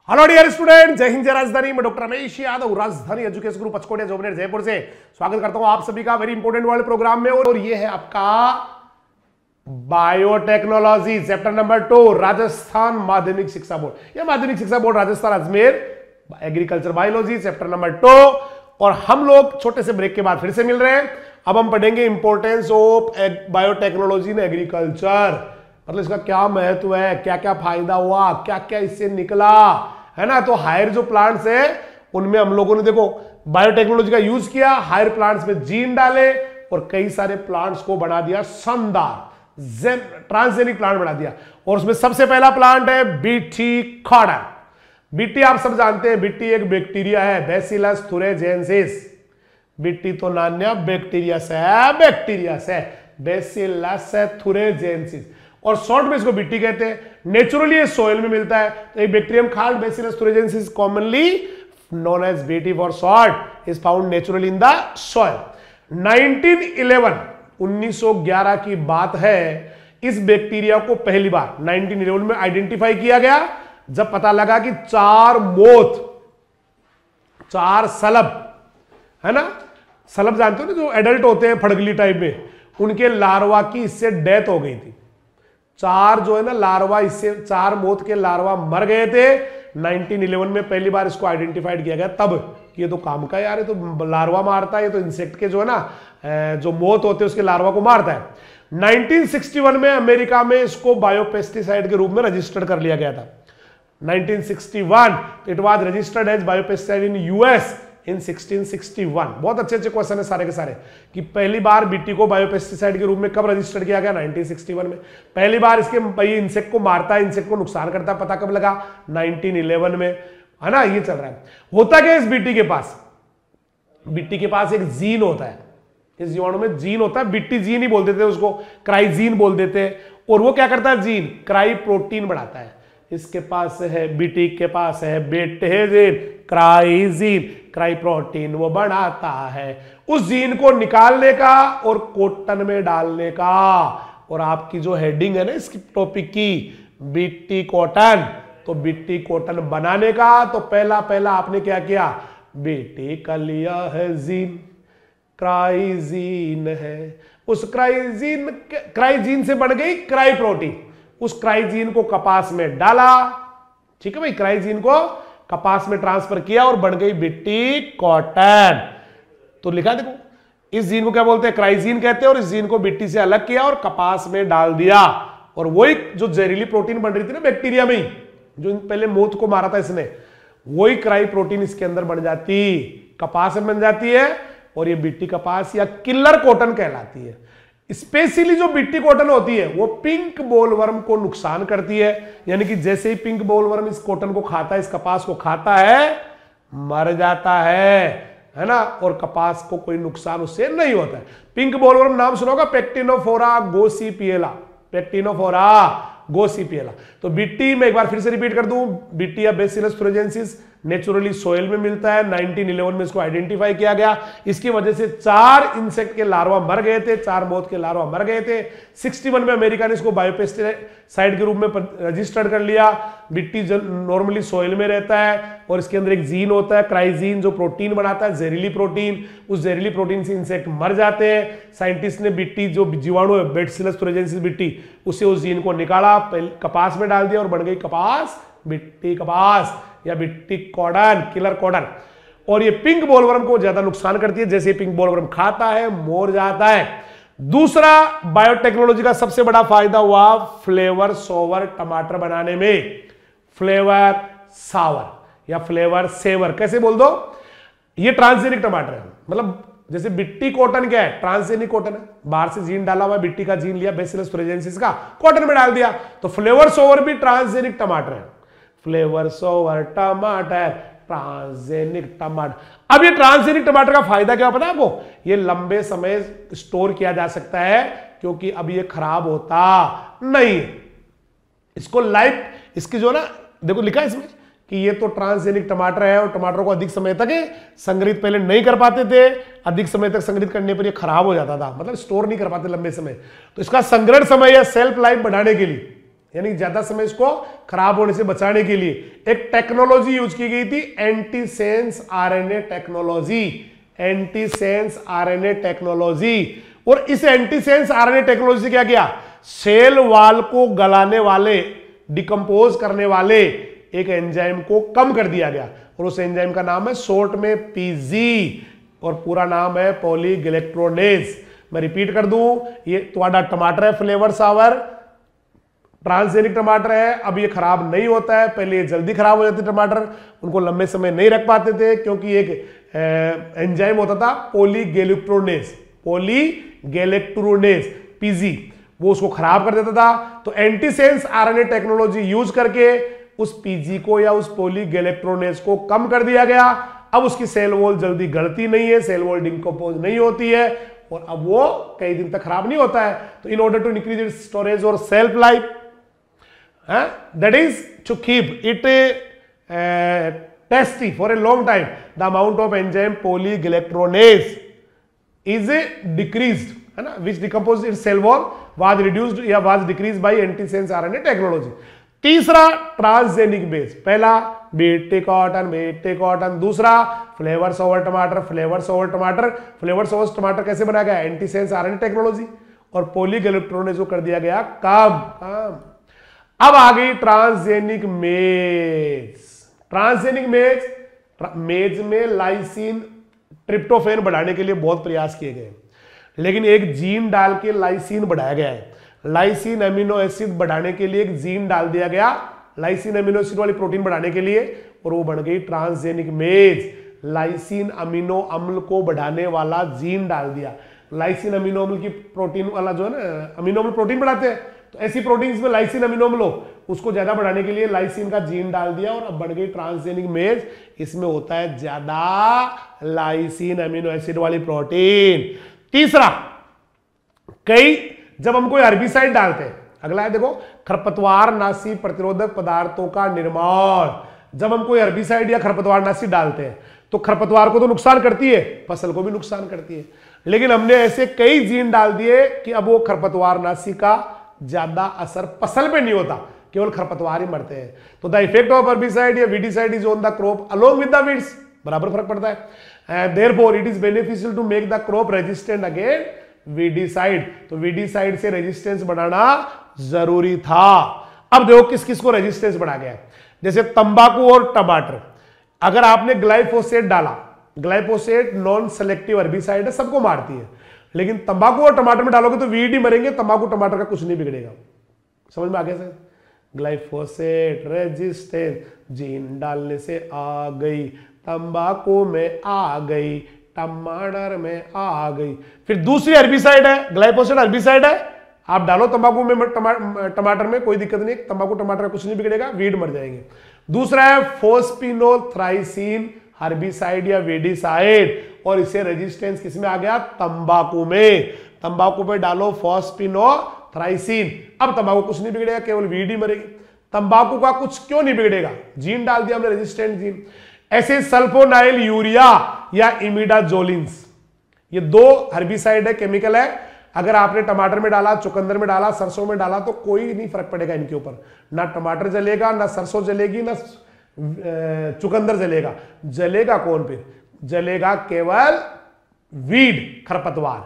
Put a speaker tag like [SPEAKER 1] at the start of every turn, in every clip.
[SPEAKER 1] Hello dear student, जय हिंद जय राजधानी। मैं डॉक्टर रमेश यादव, राजधानी एजुकेशन ग्रुप पचकोटिया जोबनेर जयपुर से स्वागत करता हूं आप सभी का वेरी इंपॉर्टेंट वर्ल्ड प्रोग्राम में। और ये है आपका बायोटेक्नोलॉजी चैप्टर नंबर 2, राजस्थान माध्यमिक शिक्षा बोर्ड। यह माध्यमिक शिक्षा board Rajasthan Ajmer, agriculture biology chapter number 2। और हम लोग छोटे से ब्रेक के बाद फिर से मिल रहे हैं। अब हम पढ़ेंगे importance of biotechnology in agriculture, मतलब इसका क्या महत्व है, क्या क्या फायदा हुआ, क्या क्या इससे निकला, है ना। तो हायर जो प्लांट्स है उनमें हम लोगों ने देखो बायोटेक्नोलॉजी का यूज किया, हायर प्लांट्स में जीन डाले और कई सारे प्लांट्स को बना दिया शानदार ट्रांसजेनिक प्लांट बना दिया। और उसमें सबसे पहला प्लांट है बीटी कॉटन। बीटी आप सब जानते हैं, बीटी एक बैक्टीरिया है, बैसिलस thuringiensis। बीटी तो नान्या बैक्टीरिया से है, बैक्टीरिया से बैसिलस thuringiensis, और शॉर्ट में इसको बीटी कहते हैं। नेचुरली ये सोइल में मिलता है। तो एक bacterium called Bacillus thuringiensis commonly known as BT for short is found naturally in the soil। 1911 की बात है। इस बैक्टीरिया को पहली बार 1911 में आइडेंटिफाई किया गया, जब पता लगा कि 4 सलब, है ना, सलब जानते हो ना, जो एडल्ट होते हैं फड़गली टाइप में, उनके लार्वा की इससे डेथ हो गई थी। 4 जो है ना लार्वा, इससे 4 मौत के लार्वा मर गए थे। 1911 में पहली बार इसको आइडेंटिफाइड किया गया, तब कि ये तो काम का यार, ये तो लार्वा मारता है, ये तो इंसेक्ट के जो है ना जो मौत होते हैं उसके लार्वा को मारता है। 1961 में अमेरिका में इसको बायोपेस्टिसाइड के रूप में रजिस्टर्ड कर लिया गया था। 1961 it was registered as biopesticide in US in 1661। बहुत अच्छे अच्छे क्वेश्चन है सारे के सारे, कि पहली बार बीटी को बायोपेस्टिसाइड के रूप में कब रजिस्टर्ड किया गया? 1961 में। पहली बार इसके भाई इंसेक्ट को मारता है, इंसेक्ट को नुकसान करता है, पता कब लगा? 1911 में, है ना। ये चल रहा है। होता क्या इस बीटी के पास? बीटी के पास एक जीन होता है, इस जीवाणु में जीन होता है, बीटी जीन ही बोल देते हैं उसको, क्राइजीन बोल देते हैं। और वो क्या करता है? जीन क्राई प्रोटीन बढ़ाता है। इसके पास है, बीटी के पास है बेटेजीन, क्राइजीन, क्राई प्रोटीन वो बढ़ाता है। उस जीन को निकालने का और कॉटन में डालने का। और आपकी जो हेडिंग है ना इसकी टॉपिक की, बीटी कॉटन, तो बीटी कॉटन बनाने का तो पहला आपने क्या किया? बीटी का लिया है जीन, क्राइजीन है, उस क्राइजीन से बन गई क्राई प्रोटीन। उस क्राइजीन को कपास में डाला, ठीक है भाई, क्राइजीन को कपास में ट्रांसफर किया और बन गई बीटी कॉटन। तो लिखा देखो, इस जीन को क्या बोलते हैं? क्राइजीन कहते हैं। और इस जीन को बीटी से अलग किया और कपास में डाल दिया, और वही जो जहरीली प्रोटीन बन रही थी ना बैक्टीरिया में ही, जो पहले मौत को मारा था इसने, वही क्राई प्रोटीन इसके अंदर बन जाती, कपास में बन जाती है। और ये बीटी कपास या किलर कॉटन कहलाती है। स्पेशली जो बीटी कॉटन होती है वो पिंक बोलवर्म को नुकसान करती है, यानी कि जैसे ही पिंक बोलवर्म इस कॉटन को खाता है, इस कपास को खाता है, मर जाता है ना। और कपास को कोई नुकसान उससे नहीं होता है। पिंक बोलवर्म नाम सुना होगा, पेक्टिनोफोरा गोसिपिएला, पेक्टिनोफोरा गोसिपिएला। तो बीटी में एक बार फिर से रिपीट कर दूं, बीटी या बेसिलस thuringiensis नेचुरली सोइल में मिलता है। 1911 में इसको आइडेंटिफाई किया गया। इसकी वजह से 4 इंसेक्ट के लार्वा मर गए थे, 4 मौत के लार्वा मर गए थे। 61 में अमेरिका ने इसको बायोपेस्टिसाइड के रूप में रजिस्टर्ड कर लिया। मिट्टी नॉर्मली सोइल में रहता है और इसके अंदर एक जीन होता है क्राइजीन, जो प्रोटीन बनाता है, जहरीली प्रोटीन। उस जहरीली प्रोटीन से इंसेक्ट मर जाते हैं। साइंटिस्ट ने बीटी जो जीवाणु है बैसिलस thuringiensis बीटी, उससे उस जीन को निकाला, कपास में डाल दिया और बन गई कपास, बीटी कपास या बीटी कॉटन, किलर कॉटन। और ये पिंक बोलवर्म को ज्यादा नुकसान करती है, जैसे पिंक बोलवर्म खाता है मोर जाता है। दूसरा बायोटेक्नोलॉजी का सबसे बड़ा फायदा हुआ फ्लेवर सोवर टमाटर बनाने में। फ्लेवर सावर या फ्लेवर सेवर कैसे बोल दो, ये ट्रांसजेनिक टमाटर है। मतलब जैसे बिट्टी कॉटन क्या है? ट्रांसजेनिक कॉटन है, बाहर से जीन डाला हुआ, बिट्टी का जीन लिया बेसिलस thuringiensis का, कॉटन में डाल दिया। तो फ्लेवर सोवर भी ट्रांसजेनिक टमाटर है। फ्लेवर सोवर टमाटर, ट्रांसजेनिक टमाटर। अब ये ट्रांसजेनिक टमाटर का फायदा क्या पता है आपको? ये लंबे समय स्टोर किया जा सकता है, क्योंकि अब ये खराब होता नहीं। इसको लाइफ, इसकी जो ना देखो लिखा है इसमें कि ये तो ट्रांसजेनिक टमाटर है और टमाटर को अधिक समय तक संग्रहित पहले नहीं कर पाते थे। अधिक समय तक संग्रहित करने पर ये खराब हो जाता था, मतलब स्टोर नहीं कर पाते लंबे समय। तो इसका संग्रहण समय या सेल्फ लाइफ बढ़ाने के लिए यानी ज्यादा समय इसको खराब होने से बचाने के लिए एक टेक्नोलॉजी यूज की गई थी, antisense RNA technology, antisense RNA technology. और इस एंटीसेंस आरएनए टेक्नोलॉजी से क्या किया, सेल वाल को गलाने वाले, डिकम्पोज करने वाले एक एंजाइम को कम कर दिया गया, और उस एंजाइम का नाम है शॉर्ट में पीजी, और पूरा नाम है पॉलीगैलेक्ट्रोनेज। मैं रिपीट कर दूं, ये तुम्हारा टमाटर है फ्लेवर सावर, ट्रांसजेनिक टमाटर है। अब ये खराब नहीं होता है, पहले ये जल्दी खराब हो जाते टमाटर, उनको लंबे समय नहीं रख पाते थे क्योंकि एक एंजाइम होता था पॉलीगैलेक्ट्रोनेज, पॉलीगैलेक्ट्रोनेज पीजी, वो उसको खराब कर देता था। तो एंटीसेंस आरएनए टेक्नोलॉजी यूज करके उस पीजी को या उस पॉलीगैलेक्ट्रोनेज को कम कर दिया गया। अब उसकी सेल वॉल जल्दी गलती नहीं है, सेल वॉल डिकम्पोज नहीं होती है, और अब वो कई दिन तक खराब नहीं होता है। तो in order to increase its storage और shelf life, that is to keep it tasty for a long time, the amount of enzyme polyglycronase is decreased, है ना, which decomposes its cell wall was reduced या was decreased by antisense RNA technology। तीसरा transgenic base, पहला BT cotton, दूसरा flavour sober टमाटर, flavour sober टमाटर, flavour sober टमाटर कैसे बनाया गया, एंटीसेंस आरएनए टेक्नोलॉजी, और पॉलीगैलेक्ट्रोनेज को कर दिया गया काम। अब आ गई ट्रांसजेनिक मेज। ट्रांसजेनिक मेज में लाइसिन ट्रिप्टोफेन बढ़ाने के लिए बहुत प्रयास किए गए, लेकिन एक जीन डाल के लाइसिन बढ़ाया गया है। लाइसिन अमीनो एसिड बढ़ाने के लिए एक जीन डाल दिया गया, लाइसिन अमीनो एसिड वाली प्रोटीन बढ़ाने के लिए, और वो बन गई ट्रांसजेनिक मेज। लाइसिन अमीनो अम्ल को बढ़ाने वाला जीन डाल दिया। लाइसिन अमीनो अम्ल की प्रोटीन वाला जो है ना, अमीनो अम्ल प्रोटीन बढ़ाते हैं, तो ऐसी प्रोटीन्स में लाइसिन अमीनो अम्ल हो, उसको ज्यादा बढ़ाने के लिए लाइसिन का जीन डाल दिया, और अब बन गई ट्रांसजेनिक मेज। इसमें होता है ज्यादा लाइसिन अमीनो एसिड वाली प्रोटीन। तीसरा, जब हम कोई हर्बिसाइड डालते हैं, अगला है देखो, खरपतवार नाशी प्रतिरोधक पदार्थों का निर्माण। जब हम कोई हर्बिसाइड या खरपतवार नाशी डालते हैं तो खरपतवार को तो नुकसान करती है, फसल को भी नुकसान करती है, लेकिन हमने ऐसे कई जीन डाल दिए कि अब वो खरपतवार नाशी का ज्यादा असर फसल पे नहीं होता, केवल खरपतवार ही मरते हैं। तो द इफेक्ट ऑफ हर्बिसाइड या weedicide is on the crop along with the weeds, बराबर फर्क पड़ता है। Therefore it is beneficial to make the crop resistant against weedicide. तो वीडिसाइड से रेजिस्टेंस बढ़ाना जरूरी था। अब देखो किस किस को रेजिस्टेंस बढ़ा गया है, जैसे तंबाकू और टमाटर। अगर आपने ग्लाइफोसेट डाला, ग्लाइफोसेट नॉन सेलेक्टिव हर्बिसाइड है, सबको मारती है, लेकिन तंबाकू और टमाटर में डालोगे तो वीड ही मरेंगे, तंबाकू टमाटर का कुछ नहीं बिगड़ेगा। समझ में आ गया सर? ग्लाइफोसेट रेजिस्टेंस जीन डालने से आ गई, तंबाकू में आ गई, टमाटर में आ गई। फिर दूसरी हर्बिसाइड है, ग्लाइफोसेट हर्बिसाइड है, आप डालो तंबाकू में, टमाटर में कोई दिक्कत नहीं, तंबाकू टमाटर का कुछ नहीं बिगड़ेगा, वीड मर जाएंगे। दूसरा है फोस्फिनोथ्राइसिन हर्बिसाइड या वीडिसाइड, और इसे रेजिस्टेंस किसमें आ गया, तंबाकू में। तंबाकू पे डालो फोस्फिनोथ्राइसिन, अब तंबाकू कुछ नहीं बिगड़ेगा, केवल वीड ही मरेगी। तंबाकू का कुछ क्यों नहीं बिगड़ेगा, जीन डाल दिया हमने, रेजिस्टेंट जीन। ऐसे सल्फोनाइल यूरिया या इमिडाजोलिन्स, ये दो हर्बिसाइड है, केमिकल है। अगर आपने टमाटर में डाला, चुकंदर में डाला, सरसों में डाला तो कोई नहीं फर्क पड़ेगा इनके ऊपर, ना टमाटर जलेगा, ना सरसों जलेगी, ना चुकंदर जलेगा। जलेगा कौन फिर, जलेगा केवल वीड, खरपतवार।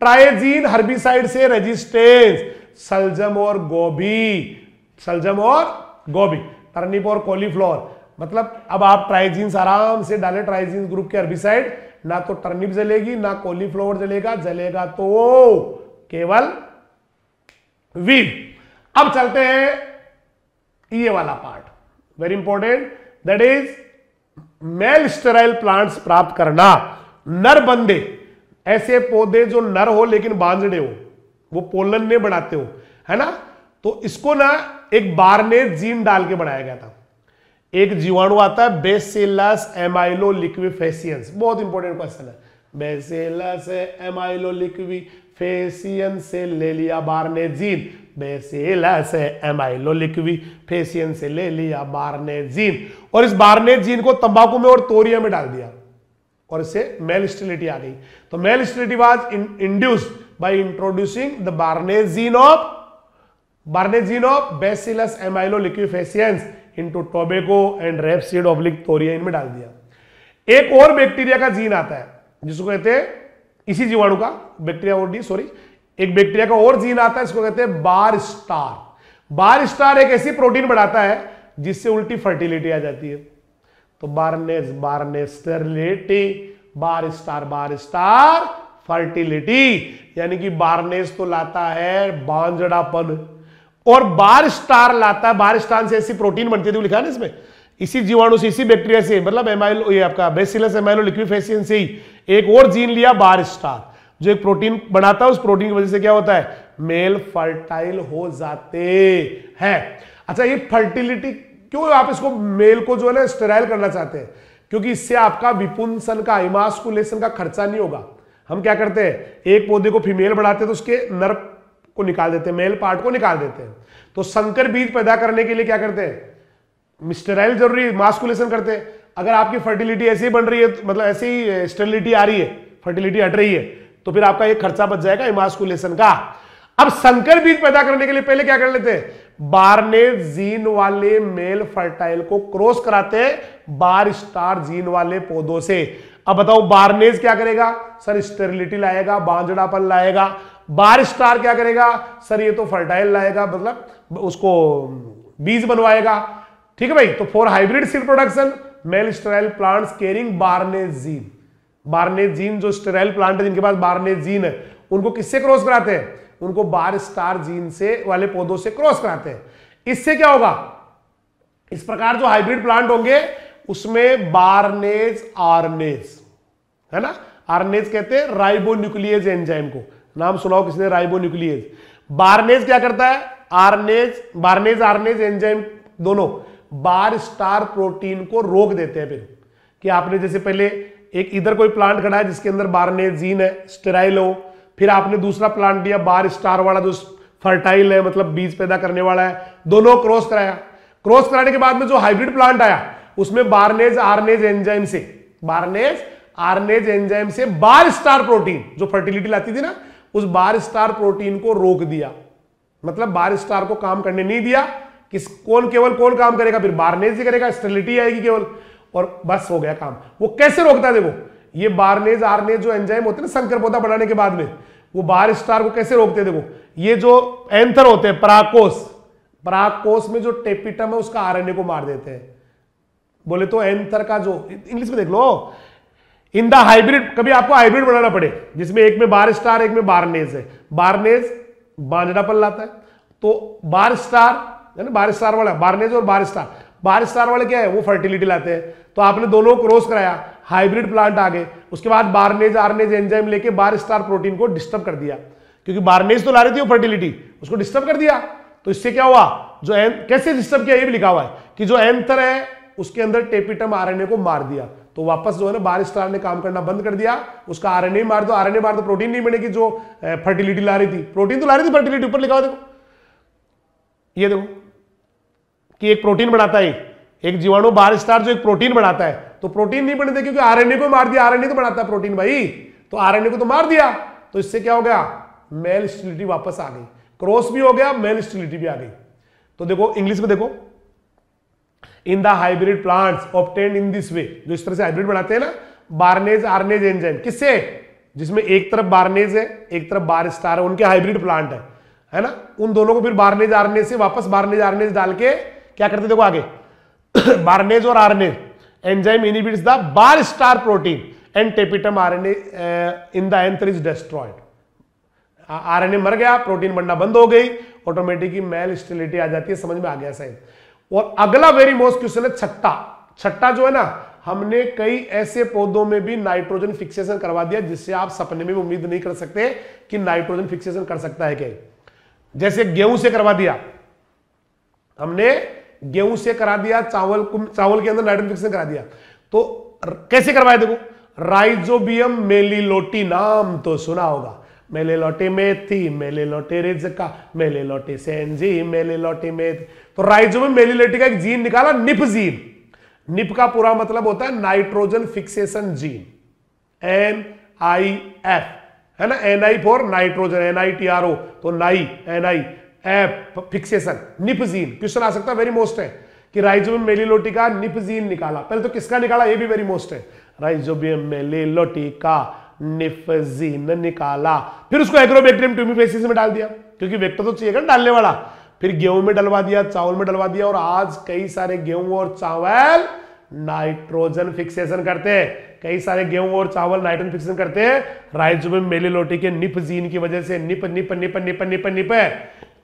[SPEAKER 1] ट्राइजीन हर्बिसाइड से रेजिस्टेंस, सलजम और गोभी, सलजम और गोभी, टर्निप और कॉलीफ्लावर। मतलब अब आप ट्राइजीन्स आराम से डालें, ट्राइजीन ग्रुप के हर्बिसाइड, ना तो टर्निप जलेगी, ना कॉलीफ्लावर जलेगा, जलेगा तो केवल वीड। अब चलते हैं ये वाला part, very important, that is male sterile plants प्राप्त करना। नर बंदे, ऐसे पौधे जो नर हो लेकिन बांझड़े हो, वो पोलन में बनाते हो, है ना, तो इसको ना एक बार्नेट जीन डाल के बनाया गया था। एक जीवाणु आता है बेसिलस एमाइलोलिक्विफेसियंस, बहुत इंपॉर्टेंट क्वेश्चन है। बेसिलस एमाइलोलिक्विफेसियंस से ले लिया बार्नेट जीन, बेसिलस एमाइलोलिक्विफेसियंस से ले लिया बार्नेट जीन, और इस बार्नेट जीन को तंबाकू में और तोरिया में डाल दिया, और इससे मेल स्टेरिलिटी आ गई। तो male sterility was induced by introducing the barnase gene of barnase of Bacillus amyloliquefaciens into tobacco and rapeseed oblique toria इनमें डाल दिया। एक और बैक्टीरिया का जीन आता है जिसको कहते हैं, इसी जीवाणु का बैक्टीरिया और सॉरी एक बैक्टीरिया का और जीन आता है, इसको कहते हैं बार स्टार। बार स्टार एक ऐसी प्रोटीन बनाता है जिससे उल्टी फर्टिलिटी आ जाती है। तो बार्नेज बार्नेज स्टेरिलिटी, बार स्टार फर्टिलिटी, यानी कि बार्नेज तो लाता है बांझड़ापन और बार स्टार लाता है, बार स्टार से ऐसी प्रोटीन बनती है, लिखा है ना इसमें, इसी जीवाणु से, इसी बैक्टीरिया से, मतलब एमाइलो, ये आपका बैसिलस एमाइलो लिक्विफेसियंस से ही एक और जीन लिया बार स्टार, जो एक प्रोटीन बनाता है। उस प्रोटीन की वजह से क्या होता है, मेल फर्टाइल हो जाते हैं। अच्छा, ये फर्टिलिटी क्यों आप इसको मेल को जो है ना स्टेराइल करना चाहते हैं, क्योंकि इससे आपका विपुंसन का, इमास्कुलेशन का खर्चा नहीं होगा। हम क्या करते हैं, एक पौधे को फीमेल बढ़ाते हैं तो उसके नर को निकाल देते हैं, मेल पार्ट को निकाल देते हैं। तो संकर बीज पैदा करने के लिए क्या करते हैं, स्टेराइल जरूरी, मास्कुलेशन करते हैं। अगर आपकी फर्टिलिटी ऐसे ही बन रही है, मतलब ऐसे ही स्टेरिलिटी आ रही है, फर्टिलिटी हट रही है, तो फिर आपका एक खर्चा बच जाएगा इमास्कुलेशन का। अब संकर बीज पैदा करने के लिए पहले क्या कर लेते हैं, बार्नेज जीन वाले मेल फर्टाइल को क्रॉस कराते हैं बार स्टार जीन वाले पौधों से। अब बताओ बार्नेज क्या करेगा, सर स्टेरिलिटी लाएगा, बांझड़ापन लाएगा। बार स्टार क्या करेगा, सर ये तो फर्टाइल लाएगा, मतलब उसको बीज बनवाएगा। ठीक है भाई। तो for hybrid seed production male sterile plants carrying barnase gene, barnase gene जो स्टेराइल प्लांट है जिनके पास बार्नेज जीन है, उनको किससे क्रॉस कराते हैं, उनको बार स्टार जीन से वाले पौधों से क्रॉस कराते हैं। इससे क्या होगा, इस प्रकार जो हाइब्रिड प्लांट होंगे उसमें बार्नेज आर्नेज, है ना, आर्नेज कहते हैं राइबोन्यूक्लियेज एंजाइम को, नाम सुनाओ किसने, राइबोन्यूक्लियेज। बार्नेज क्या करता है, बार्नेज आर्नेज एंजाइम दोनों बार स्टार प्रोटीन को रोक देते हैं। फिर कि आपने जैसे पहले एक इधर कोई प्लांट खड़ा है जिसके अंदर बार्नेज जीन है, स्टेराइल हो, फिर आपने दूसरा प्लांट लिया बार स्टार वाला जो फर्टाइल है, मतलब बीज पैदा करने वाला है, दोनों क्रॉस कराया। क्रॉस कराने के बाद में जो हाइब्रिड प्लांट आया उसमें बार्नेज आर्नेज एंजाइम से, बार्नेज आर्नेज एंजाइम से बार स्टार प्रोटीन जो फर्टिलिटी लाती थी ना, उस बार स्टार प्रोटीन को रोक दिया, मतलब बार स्टार को काम करने नहीं दिया। केवल कौन काम करेगा, फिर बार्नेज ही करेगा, स्टेरिलिटी आएगी केवल, और बस हो गया काम। वो कैसे रोकता है, देखो ये बार्नेज आर्नेज जो एंजाइम होते हैं ना संकर पौधा बनाने के बाद में, वो बार स्टार को कैसे रोकते हैं, देखो ये जो एंथर होते हैं, परागकोश में जो टेपिटम है उसका आरएनए को मार देते हैं। बोले तो एंथर का जो, इंग्लिश में देख लो, इन द हाइब्रिड, कभी आपको हाइब्रिड बनाना पड़े जिसमें एक में बार स्टार एक में बार्नेज है, बार्नेज बांझड़ापन लाता है, तो बार स्टार है ना, बार स्टार वाला बार्नेज और बार स्टार वाले क्या है, वो फर्टिलिटी लाते हैं। तो आपने दोनों क्रॉस कराया, हाइब्रिड प्लांट आ गए, उसके बाद बार्नेज आर्नेज एंजाइम लेके बार स्टार प्रोटीन को डिस्टर्ब कर दिया, क्योंकि बार्नेज तो ला रही थी वो फर्टिलिटी, उसको डिस्टर्ब कर दिया। तो इससे क्या हुआ, जो कैसे डिस्टर्ब किया ये भी लिखा हुआ है कि जो एंथर है उसके अंदर टेपिटम आरएनए को मार दिया, तो वापस जो है ना बार स्टार ने काम करना बंद कर दिया, उसका आरएनए मार दो, आरएनए मार दो, प्रोटीन नहीं बनेगी जो फर्टिलिटी ला रही थी, प्रोटीन तो ला रही थी फर्टिलिटी, ऊपर लिखा हुआ देखो, ये देखो कि एक प्रोटीन बनाता है, एक जीवाणु बार स्टार जो एक प्रोटीन बनाता है, तो प्रोटीन नहीं बनते क्योंकि आरएनए को मार दिया, आरएनए तो बनाता है प्रोटीन भाई, तो आरएनए को तो मार दिया। तो इससे क्या हो गया, मेल स्टेरिलिटी वापस आ गई, क्रॉस भी हो गया, मेल स्टेरिलिटी भी आ गई। तो देखो इंग्लिश में देखो, in the hybrid plants obtained in this वे, जो इस तरह से हाइब्रिड बनाते हैं ना, बार्नेज आर्नेज एंजाइम, किससे, जिसमें एक तरफ बार्नेज है एक तरफ बार स्टार है, उनके हाइब्रिड प्लांट है ना, उन दोनों को फिर बार्नेज आर्नेज से वापस बार्नेज आर्नेज डाल के क्या करते, देखो आगे बार्नेज और RNase enzyme inhibits the barstar protein and tapetum RNA in the anther is destroyed. RNA मर गया, प्रोटीन बनना बंद हो गई, ऑटोमेटिकली मेल स्टेरिलिटी आ जाती है। समझ में आ गया साहब। और अगला वेरी मोस्ट क्वेश्चन है छठा जो है ना, हमने कई ऐसे पौधों में भी नाइट्रोजन फिक्सेशन करवा दिया जिससे आप सपने में भी उम्मीद नहीं कर सकते कि नाइट्रोजन फिक्सेशन कर सकता है क्या। जैसे गेहूं से करवा दिया हमने, गेहूं से करा दिया, चावल के अंदर नाइट्रोजन फिक्सेशन करा दिया। तो कैसे करवाया, देखो राइजोबियम मेलिलोटी, नाम तो सुना होगा, मेलेलोटे मेथी, मेलेलोटे रिज्का, मेलेलोटे सेंजी, मेलेलोटे मेथी। तो राइजोबियम मेलिलोटी का एक जीन निकाला, निप जीन। निप का पूरा मतलब होता है नाइट्रोजन फिक्सेशन जीन, NIF है ना, NI फॉर नाइट्रोजन, NITRO, तो नाई NI फिक्सेशन, निपजीन। क्वेश्चन आ सकता है, वेरी मोस्ट है कि राइजोबियम मेलिलोटिका निपजीन निकाला। पहले तो किसका निकाला, ये भी वेरी मोस्ट है। राइजोबियम मेलिलोटिका निपजीन निकाला, फिर उसको एग्रोबैक्टीरियम ट्यूमिफेसिस में डाल दिया, क्योंकि वेक्टर तो चाहिए ना डालने वाला। फिर गेहूं में डलवा दिया, चावल में डलवा दिया, और आज कई सारे गेहूं और चावल नाइट्रोजन फिक्सेशन करते हैं। कई सारे गेहूं और चावल नाइट्रोजन फिक्सेशन करते हैं राइजोबियम मेलिलोटिका निप जीन की वजह से। निप निप निप निप निप निप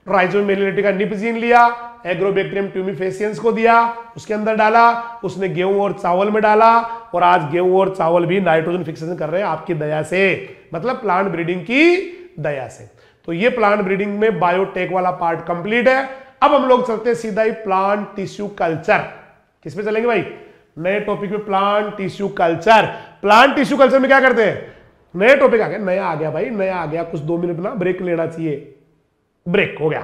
[SPEAKER 1] राइजोबियम मेलिलोटिका निप जीन लिया, एग्रोबैक्टीरियम ट्यूमिफेसियंस को दिया, उसके अंदर डाला, उसने गेहूं और चावल में डाला, और आज गेहूं और चावल भी नाइट्रोजन फिक्सेशन कर रहे हैं आपकी दया से, मतलब प्लांट ब्रीडिंग की दया से। तो ये प्लांट ब्रीडिंग में बायोटेक वाला पार्ट कंप्लीट है। अब हम लोग चलते हैं सीधा ही प्लांट टिश्यू कल्चर। किस पे चलेंगे भाई, नए टॉपिक में, plant tissue culture. Plant tissue culture में क्या करते हैं, नए टॉपिक आ गया, नया आ गया भाई, नया आ गया, कुछ 2 मिनट ना ब्रेक लेना चाहिए, ब्रेक हो गया।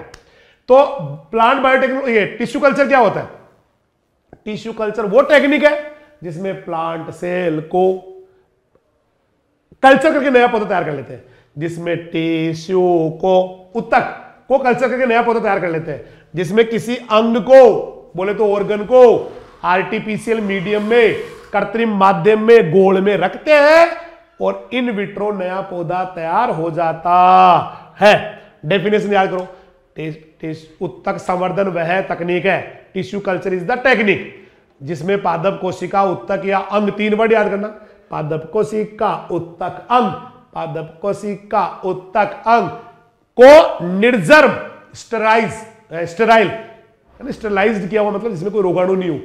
[SPEAKER 1] तो प्लांट बायोटेक्नोलॉजी, ये टिश्यू कल्चर क्या होता है, टिश्यू कल्चर वो टेक्निक है जिसमें प्लांट सेल को कल्चर करके नया पौधा तैयार कर लेते हैं, जिसमें टिश्यू को, उत्तक को कल्चर करके नया पौधा तैयार कर लेते हैं, जिसमें किसी अंग को, बोले तो ऑर्गन को आर्टिफिशियल मीडियम में, कृत्रिम माध्यम में, गोल में रखते हैं और इन विट्रो नया पौधा तैयार हो जाता है। डेफिनेशन याद करो, उत्तक संवर्धन वह तकनीक है, tissue culture is the technique जिसमें पादप कोशिका, उत्तक या अंग, 3 वर्ड याद करना, पादप कोशिका, उत्तक, अंग, पादप कोशिका, उत्तक, अंग को निर्जर्म, स्टेराइज्ड किया हुआ, मतलब जिसमें कोई रोगाणु नहीं हो,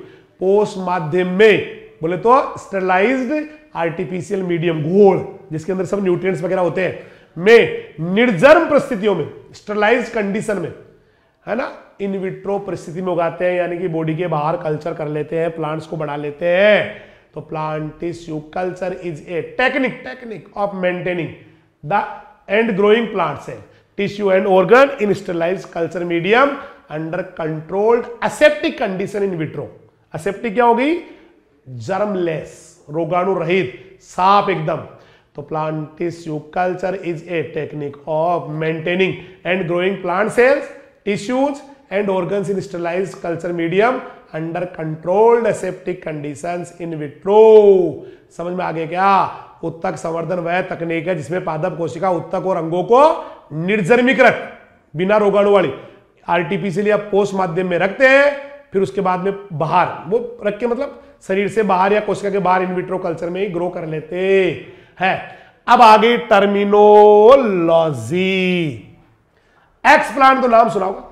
[SPEAKER 1] पोष माध्यम में, बोले तो स्टेरलाइज्ड आर्टिफिशियल मीडियम, घोल जिसके अंदर सब न्यूट्रिएंट्स वगैरह होते हैं, में निर्जर्म परिस्थितियों में, स्टेरलाइज्ड कंडीशन में, है ना, इन विट्रो परिस्थिति में उगाते हैं, यानी कि बॉडी के बाहर कल्चर कर लेते हैं, प्लांट्स को बढ़ा लेते हैं। तो plant tissue culture is a technique of maintaining the and growing plant cell, tissue and organ in sterilised culture medium under controlled aseptic condition in vitro. Aseptic क्या होगी, जर्मलेस, रोगाणु रहित, साफ एकदम। तो plant tissue culture is a technique of maintaining and growing plant cells, tissues and organs in sterilised culture medium under controlled aseptic conditions in vitro. समझ में आ गया क्या, उत्तक संवर्धन वह तकनीक है जिसमें पादप कोशिका, उत्तक और अंगों को निर्जर्मीकृत, बिना रोगाणु वाली, आर्टिफिशियल या पोष माध्यम में रखते हैं, फिर उसके बाद में बाहर वो रख के, मतलब शरीर से बाहर या कोशिका के बाहर इन विट्रो कल्चर में ही ग्रो कर लेते हैं। अब आ गई टर्मिनोलॉजी। एक्सप्लांट तो नाम सुना होगा,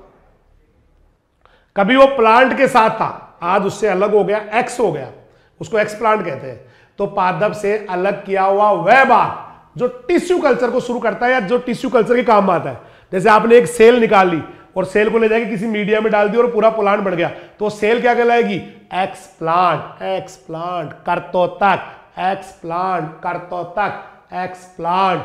[SPEAKER 1] कभी वो प्लांट के साथ था, आज उससे अलग हो गया, एक्स हो गया, उसको एक्सप्लांट कहते हैं। तो पादप से अलग किया हुआ वह बात जो टिश्यू कल्चर को शुरू करता है या जो टिश्यू कल्चर के काम में आता है। जैसे आपने एक सेल निकाल ली और सेल को ले जाके किसी मीडिया में डाल दिया और पूरा प्लांट बन गया, तो सेल क्या कहलाएगी, एक्सप्लांट। एक्सप्लांट कर्तोतक, एक्सप्लांट कर्तोतक, एक्सप्लांट।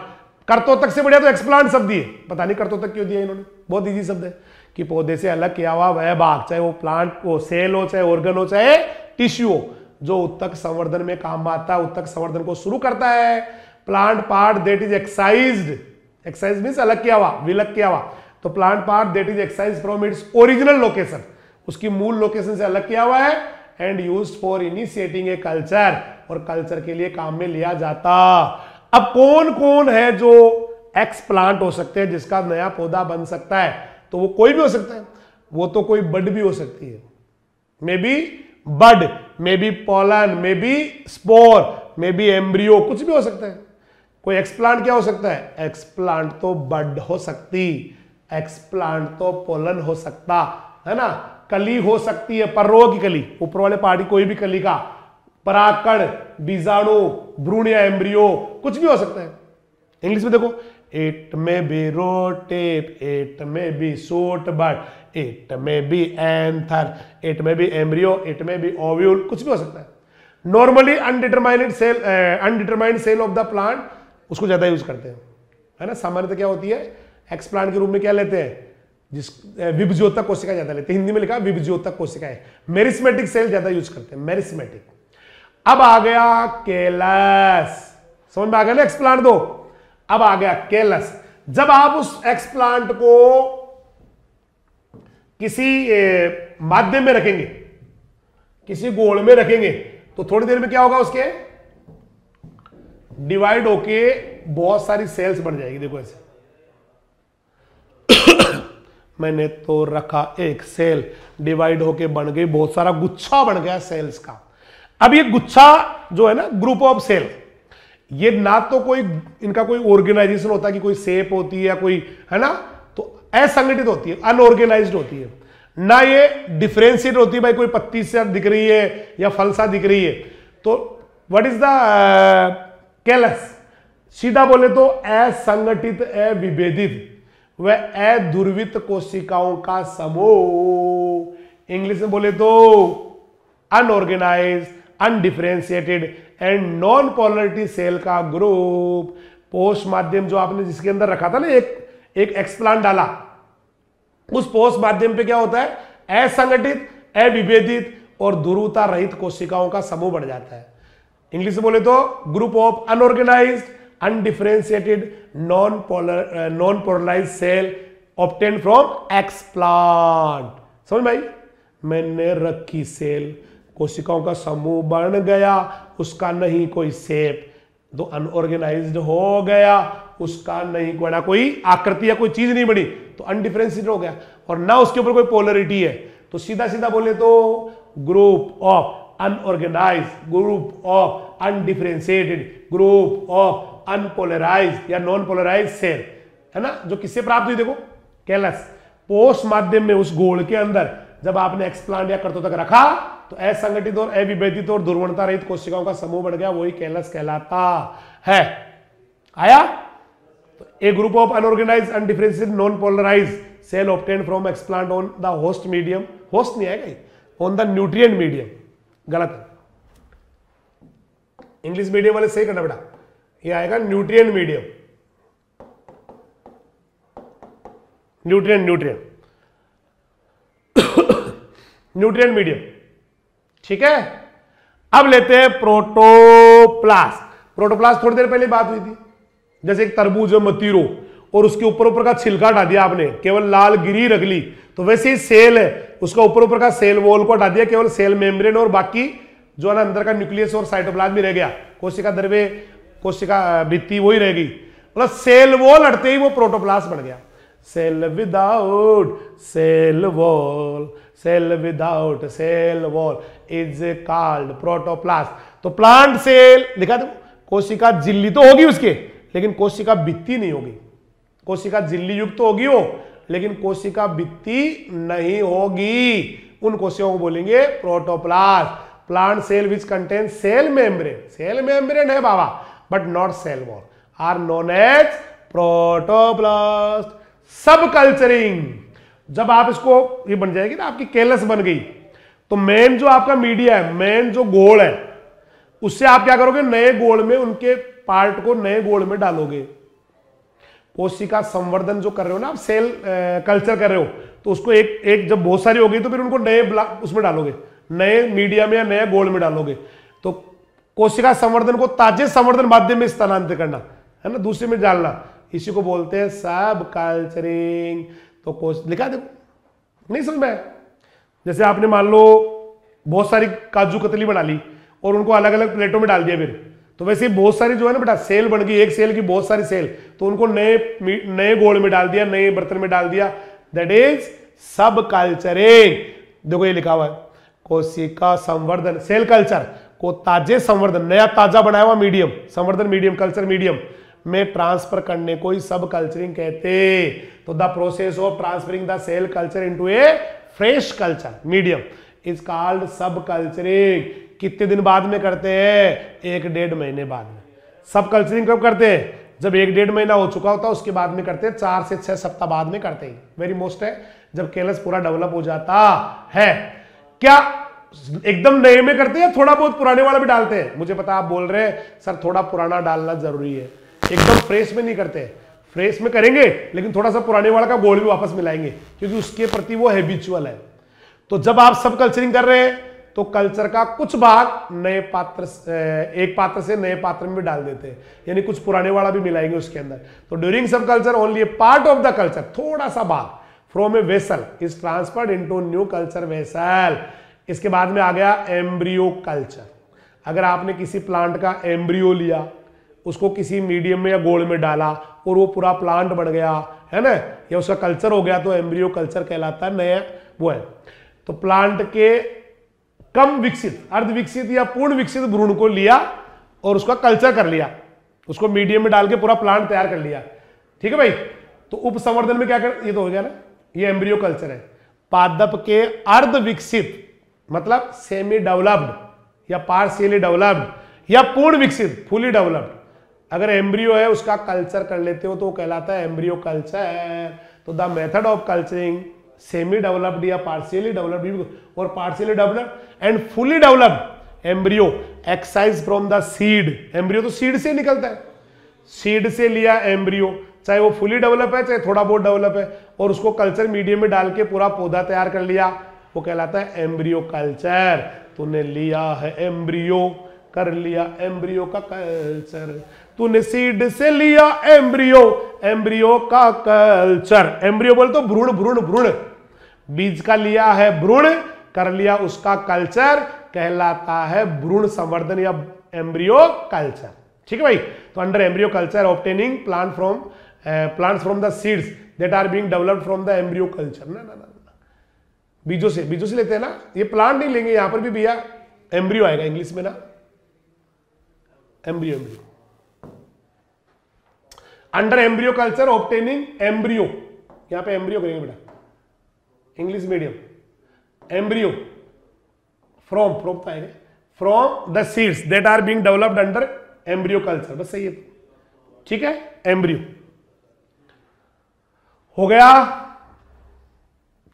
[SPEAKER 1] कर्तोतक से बढ़िया तो एक्सप्लांट शब्द दिए, पता नहीं कर्तोतक क्यों दिया इन्होंने, बहुत इजी शब्द है कि पौधे से अलग किया हुआ वह भाग, चाहे वो प्लांट हो, सेल हो, चाहे ऑर्गन हो, चाहे टिश्यू हो, जो उत्तक संवर्धन में काम आता है, उत्तक संवर्धन को शुरू करता है। Plant part that is excised, excise means अलग किया हुआ, विलग किया हुआ, तो plant part that is excise from its original location, उसकी मूल लोकेशन से अलग किया हुआ है, and used for initiating a culture, और कल्चर के लिए काम में लिया जाता। अब कौन कौन है जो एक्सप्लांट हो सकते हैं, जिसका नया पौधा बन सकता है, तो वो कोई भी हो सकता है, वो तो कोई बड भी हो सकती है, maybe bud, maybe pollen, maybe spore, maybe embryo, कुछ भी हो सकता है। कोई एक्सप्लांट क्या हो सकता है, एक्सप्लांट तो बड हो सकती, एक्सप्लांट तो पोलन हो सकता है ना, कली हो सकती है, पर्रो की कली, ऊपर वाले पार्ट की कोई भी कली का, परागकण, बीजाणु, भ्रूण या एम्ब्रियो, कुछ भी हो सकता है। इंग्लिश में देखो, it may be root tip, it may be shoot bud, it may be anther, it may be embryo, it may be ovule, कुछ भी हो सकता है। Normally undetermined cell of the plant, उसको ज्यादा यूज करते हैं, है ना। सामान्यतः क्या होती है, एक्सप्लांट के रूप में क्या लेते हैं, जिस विभज्योतक कोशिका ज्यादा लेते हैं, हिंदी में लिखा विभज्योतक कोशिका है, मेरिस्मेटिक सेल ज्यादा यूज करते हैं, मेरिस्मेटिक। अब आ गया केलस, समझ में आ गया ना, एक्सप्लांट दो। अब आ गया केलस, जब आप उस एक्सप्लांट को किसी माध्यम में रखेंगे, किसी गोल में रखेंगे, तो थोड़ी देर में क्या होगा, उसके डिवाइड होके बहुत सारी सेल्स बन जाएगी। देखो ऐसे मैंने तो रखा एक सेल, डिवाइड होके बन गई, बहुत सारा गुच्छा बन गया सेल्स का। अब ये गुच्छा जो है ना, ग्रुप ऑफ सेल, ये ना तो कोई इनका कोई ऑर्गेनाइजेशन होता है कि कोई शेप होती है या कोई, है ना, तो असंगठित होती है, अनऑर्गेनाइज्ड होती है, ना ये डिफरेंशिएट होती है, भाई कोई पत्ती सा दिख रही है या फल सा दिख रही है। तो व्हाट इज द कैलस, सीधा बोले तो असंगठित, अविभेदित व अध्रुवित कोशिकाओं का समूह। इंग्लिश में बोले तो unorganised, undifferentiated and non polarity cell का ग्रुप। पोष माध्यम जो आपने जिसके अंदर रखा था ना, एक एक्सप्लांट डाला, उस पोष माध्यम पे क्या होता है, असंगठित, अविभेदित और ध्रुवता रहित कोशिकाओं का समूह बढ़ जाता है। इंग्लिश में बोले तो group of unorganised, undifferentiated, non polarised cell obtained from explant. समझ में आई? मैंने रखी सेल, कोशिकाओं का समूह बन गया, उसका नहीं कोई शेप, तो अनऑर्गेनाइज्ड हो गया, उसका नहीं कोई ना कोई आकृति या कोई चीज नहीं बनी, तो अनडिफरेंशिएटेड हो गया, और ना उसके ऊपर कोई पोलरिटी है। तो सीधा सीधा बोले तो group of unorganised, group of undifferentiated, group of unpolarised या नॉन पोलराइज्ड सेल, है ना, जो किससे प्राप्त हुई, देखो कैलस। पोष माध्यम में उस गोल के अंदर जब आपने एक्सप्लांट या कर्तों तक रखा, तो असंगठित और अविभेदित और ध्रुवणता रहित कोशिकाओं का समूह बढ़ गया, वही कैलस कहलाता है। आया? तो a group of unorganised, undifferentiated, non polarised cell obtained from explant on the host medium, host नहीं आएगा, ऑन द न्यूट्रिएंट मीडियम, गलत है, इंग्लिश मीडियम वाले सही करना बेटा, ये आएगा न्यूट्रिएंट मीडियम, न्यूट्रिएंट मीडियम, ठीक है। अब लेते हैं प्रोटोप्लास्ट। प्रोटोप्लास्ट थोड़ी देर पहले बात हुई थी, जैसे एक तरबूज है मतीरो, और उसके ऊपर का छिलका हटा दिया आपने, केवल लाल गिरी रख ली, तो वैसे ही सेल है, उसका ऊपर का सेल वॉल को हटा दिया, केवल सेल मेम्ब्रेन और बाकी जो है ना अंदर का न्यूक्लियस और साइटोप्लाज्म भी रह गया, कोशिका द्रव्य, कोशिका भित्ति वही रह गई, मतलब सेल वॉल हटते ही वो प्रोटोप्लास्ट बन गया। Cell without cell wall, cell without cell wall is called protoplast. तो प्लांट सेल लिखा दो, कोशिका झिल्ली तो होगी उसके, लेकिन कोशिका भित्ति नहीं होगी, कोशिका झिल्ली युक्त तो होगी वो, लेकिन कोशिका भित्ति नहीं होगी, उन कोशिकाओं को बोलेंगे protoplast. Plant cell which contain cell membrane है बाबा, but not cell wall, are known as protoplast. Sub culturing, जब आप इसको, ये बन जाएगी ना आपकी कैलस बन गई, तो मेन जो आपका मीडिया है, मेन जो गोल है, उससे आप क्या करोगे, नए गोल में उनके पार्ट को नए गोल में डालोगे। कोशिका संवर्धन जो कर रहे हो ना आप, सेल कल्चर कर रहे हो, तो उसको एक जब बहुत सारी हो गई तो फिर उनको नए उसमें डालोगे, नए मीडिया में या नए गोल में डालोगे। तो कोशिका संवर्धन को ताजे संवर्धन माध्यम में स्थानांतरित करना, है ना, दूसरे में डालना, इसी को बोलते हैं सब कल्चरिंग। तो लिखा देखो, नहीं समझ में? जैसे आपने मान लो बहुत सारी काजू कतली बना ली और उनको अलग अलग प्लेटों में डाल दिया, फिर तो वैसे बहुत सारी जो है ना बेटा सेल बन गई, एक सेल की बहुत सारी सेल, तो उनको नए गोल में डाल दिया, नए बर्तन में डाल दिया, दैट इज सब कल्चरिंग। देखो ये लिखा हुआ है, कोशिका संवर्धन, सेल कल्चर को ताजे संवर्धन, नया ताजा बनाया हुआ मीडियम, संवर्धन मीडियम, कल्चर मीडियम में ट्रांसफर करने को ही सब कल्चरिंग कहते। तो the process of transferring the cell culture into a fresh culture medium is called subculturing. कितने दिन बाद में करते हैं? 1-1.5 महीने बाद में। सब कल्चरिंग कब करते हैं? जब 1-1.5 महीना हो चुका होता है उसके बाद में करते हैं, 4 से 6 सप्ताह बाद में करते हैं, वेरी मोस्ट है, जब कैलस पूरा डेवलप हो जाता है। क्या एकदम नए में करते हैं, थोड़ा बहुत पुराने वाला भी डालते हैं? मुझे पता आप बोल रहे हैं सर थोड़ा पुराना डालना जरूरी है, एकदम फ्रेश में नहीं करते, फ्रेश में करेंगे लेकिन थोड़ा सा पुराने वाला का गोल भी वापस मिलाएंगे, क्योंकि उसके प्रति वो हैबिचुअल है। तो जब आप सब कल्चरिंग कर रहे हैं तो कल्चर का कुछ भाग नए पात्र, एक पात्र से नए पात्र में भी डाल देते हैं, यानी कुछ पुराने वाला भी मिलाएंगे उसके अंदर। तो ड्यूरिंग सब culture only A part of the culture, थोड़ा सा भाग from a vessel is transferred into new culture vessel. इसके बाद में आ गया एम्ब्रियो कल्चर। अगर आपने किसी प्लांट का एम्ब्रियो लिया, उसको किसी मीडियम में या गोल में डाला और वो पूरा प्लांट बन गया, है ना, या उसका कल्चर हो गया, तो एम्ब्रियो कल्चर कहलाता है। नया वो है। तो प्लांट के कम विकसित, अर्ध विकसित या पूर्ण विकसित भ्रूण को लिया और उसका कल्चर कर लिया, उसको मीडियम में डाल के पूरा प्लांट तैयार कर लिया। ठीक है भाई। तो उपसंवर्धन में क्या कर, ये तो हो गया ना, ये एम्ब्रियो कल्चर है। पादप के अर्ध विकसित मतलब सेमी डेवलप्ड या पार्शियली डेवलप्ड या पूर्ण विकसित फुली डेवलप्ड अगर एम्ब्रियो है उसका कल्चर कर लेते हो तो वो कहलाता है एम्ब्रियो कल्चर। तो the method of culturing semi developed या पार्शियली डेवलप्ड और partially developed and fully developed embryo excise from the seed. Embryo तो सीड से निकलता है, सीड से लिया एम्ब्रियो, चाहे वो फुली डेवलप है चाहे थोड़ा बहुत डेवलप है, और उसको कल्चर मीडियम में डाल के पूरा पौधा तैयार कर लिया, वो कहलाता है एम्ब्रियो कल्चर। तूने लिया है एम्ब्रियो, कर लिया एम्ब्रियो का कल्चर, तूने सीड से लिया एम्ब्रियो, एम्ब्रियो का कल्चर। एम्ब्रियो बोल तो भ्रूण, भ्रूण भ्रूण, बीज का लिया है भ्रूण, कर लिया उसका कल्चर, कहलाता है भ्रूण संवर्धन या एम्ब्रियो कल्चर। ठीक है भाई। तो under embryo culture obtaining plants from the seeds that are being developed from the embryo culture. ना ना ना, बीजों से लेते हैं ना, ये प्लांट नहीं लेंगे, यहां पर भी भैया एम्ब्रियो आएगा इंग्लिश में ना, embryo. Under embryo culture obtaining embryo, यहां पे एम्ब्रियो करेंगे बेटा, English medium. Embryo from the seeds that are being developed under embryo culture. बस सही है। ठीक है, एम्ब्रियो हो गया,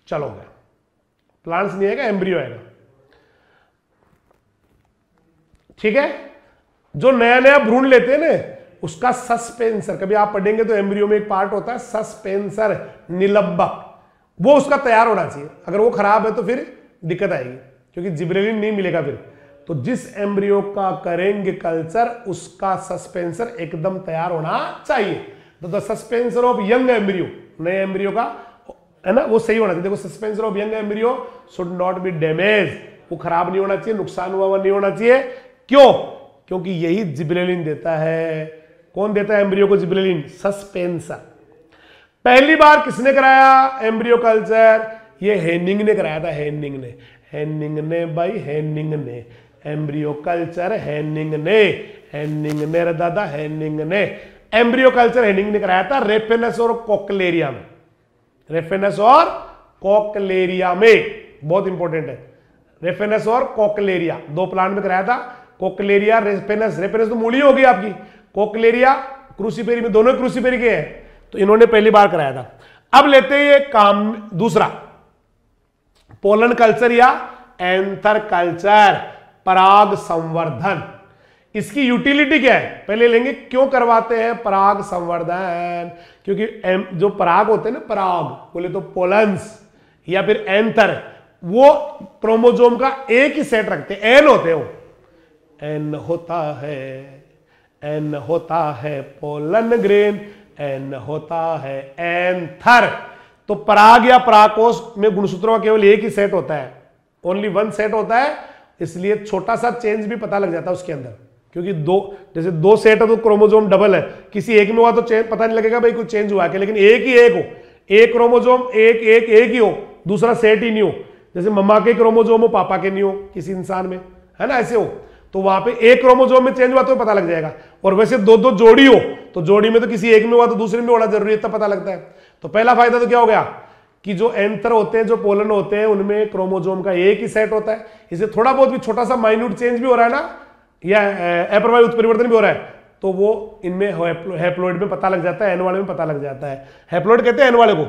[SPEAKER 1] चलो हो गया। प्लांट्स नहीं आएगा, एम्ब्रियो आएगा। ठीक है। जो नया नया भ्रूण लेते हैं ना, उसका सस्पेंसर, कभी आप पढ़ेंगे तो एम्ब्रियो में एक पार्ट होता है सस्पेंसर, निलंबक, वो उसका तैयार होना चाहिए। अगर वो खराब है तो फिर दिक्कत आएगी, क्योंकि जिब्रेलिन नहीं मिलेगा फिर। तो जिस एम्ब्रियो का करेंगे कल्चर, उसका सस्पेंसर एकदम तैयार होना चाहिए। तो the suspensor of young embryo, नए एम्ब्रियो का, है ना, वो सही होना चाहिए। देखो, suspensor of young embryo should not be damage, वो खराब नहीं होना चाहिए, नुकसान हुआ नहीं होना चाहिए। क्यों? क्योंकि यही जिब्रेलिन देता है। कौन देता है एम्ब्रियो को जिब्रेलिन? सस्पेंसर। पहली बार किसने कराया एम्ब्रियो कल्चर? ये हेनिंग ने कराया था, हेनिंग ने भाई, हेनिंग ने एम्ब्रियो कल्चर, हेनिंग ने रे दादा, हेनिंग ने एम्ब्रियो कल्चर हेनिंग ने कराया था रेफेनस और कोकलेरिया में। रेफेनस और कोकलेरिया में, बहुत इंपॉर्टेंट है, रेफेनस और कोकलेरिया दो प्लांट में कराया था। कोकलेरिया, रेफेनस, रेफेनस तो मूली हो गई आपकी, कोकलेरिया क्रूसीपेरी में, दोनों क्रूसीपेरी के हैं, तो इन्होंने पहली बार कराया था। अब लेते हैं ये काम दूसरा, पोलन कल्चर या एंथर कल्चर, पराग संवर्धन। इसकी यूटिलिटी क्या है पहले लेंगे। क्यों करवाते हैं पराग संवर्धन? क्योंकि जो पराग होते हैं ना, पराग बोले तो पोलन्स या फिर एंथर, वो क्रोमोजोम का एक ही सेट रखते हैं, एन होते हो, एन होता है पोलन ग्रेन, एन होता है एंथर। तो पराग या परागकोश में गुणसूत्रों का केवल एक ही सेट होता है, ओनली वन सेट होता है, इसलिए छोटा सा चेंज भी पता लग जाता है उसके अंदर। क्योंकि जैसे दो सेट है तो क्रोमोजोम डबल है, किसी एक में हुआ तो चेंज पता नहीं लगेगा भाई कुछ चेंज हुआ है, लेकिन एक ही एक हो, एक क्रोमोजोम एक ही हो, दूसरा सेट ही नहीं हो, जैसे मम्मा के क्रोमोजोम हो पापा के नहीं हो किसी इंसान में, है ना, ऐसे हो, तो वहां पे एक क्रोमोजोम में चेंज हुआ तो पता लग जाएगा। और वैसे दो दो जोड़ी हो तो जोड़ी में तो किसी एक में हुआ तो दूसरे में होना जरूरी है, तब पता लगता है। तो पहला फायदा तो क्या हो गया कि जो एंथर होते हैं, जो पोलन होते हैं, उनमें क्रोमोजोम का एक ही सेट होता है, इससे थोड़ा बहुत भी छोटा सा माइन्यूट चेंज भी हो रहा है ना, या अप्रवाही उत्परिवर्तन भी हो रहा है, तो वो इनमें हैप्लॉइड में पता लग जाता है, एन वाले में पता लग जाता है। हैप्लॉइड कहते हैं एन वाले को।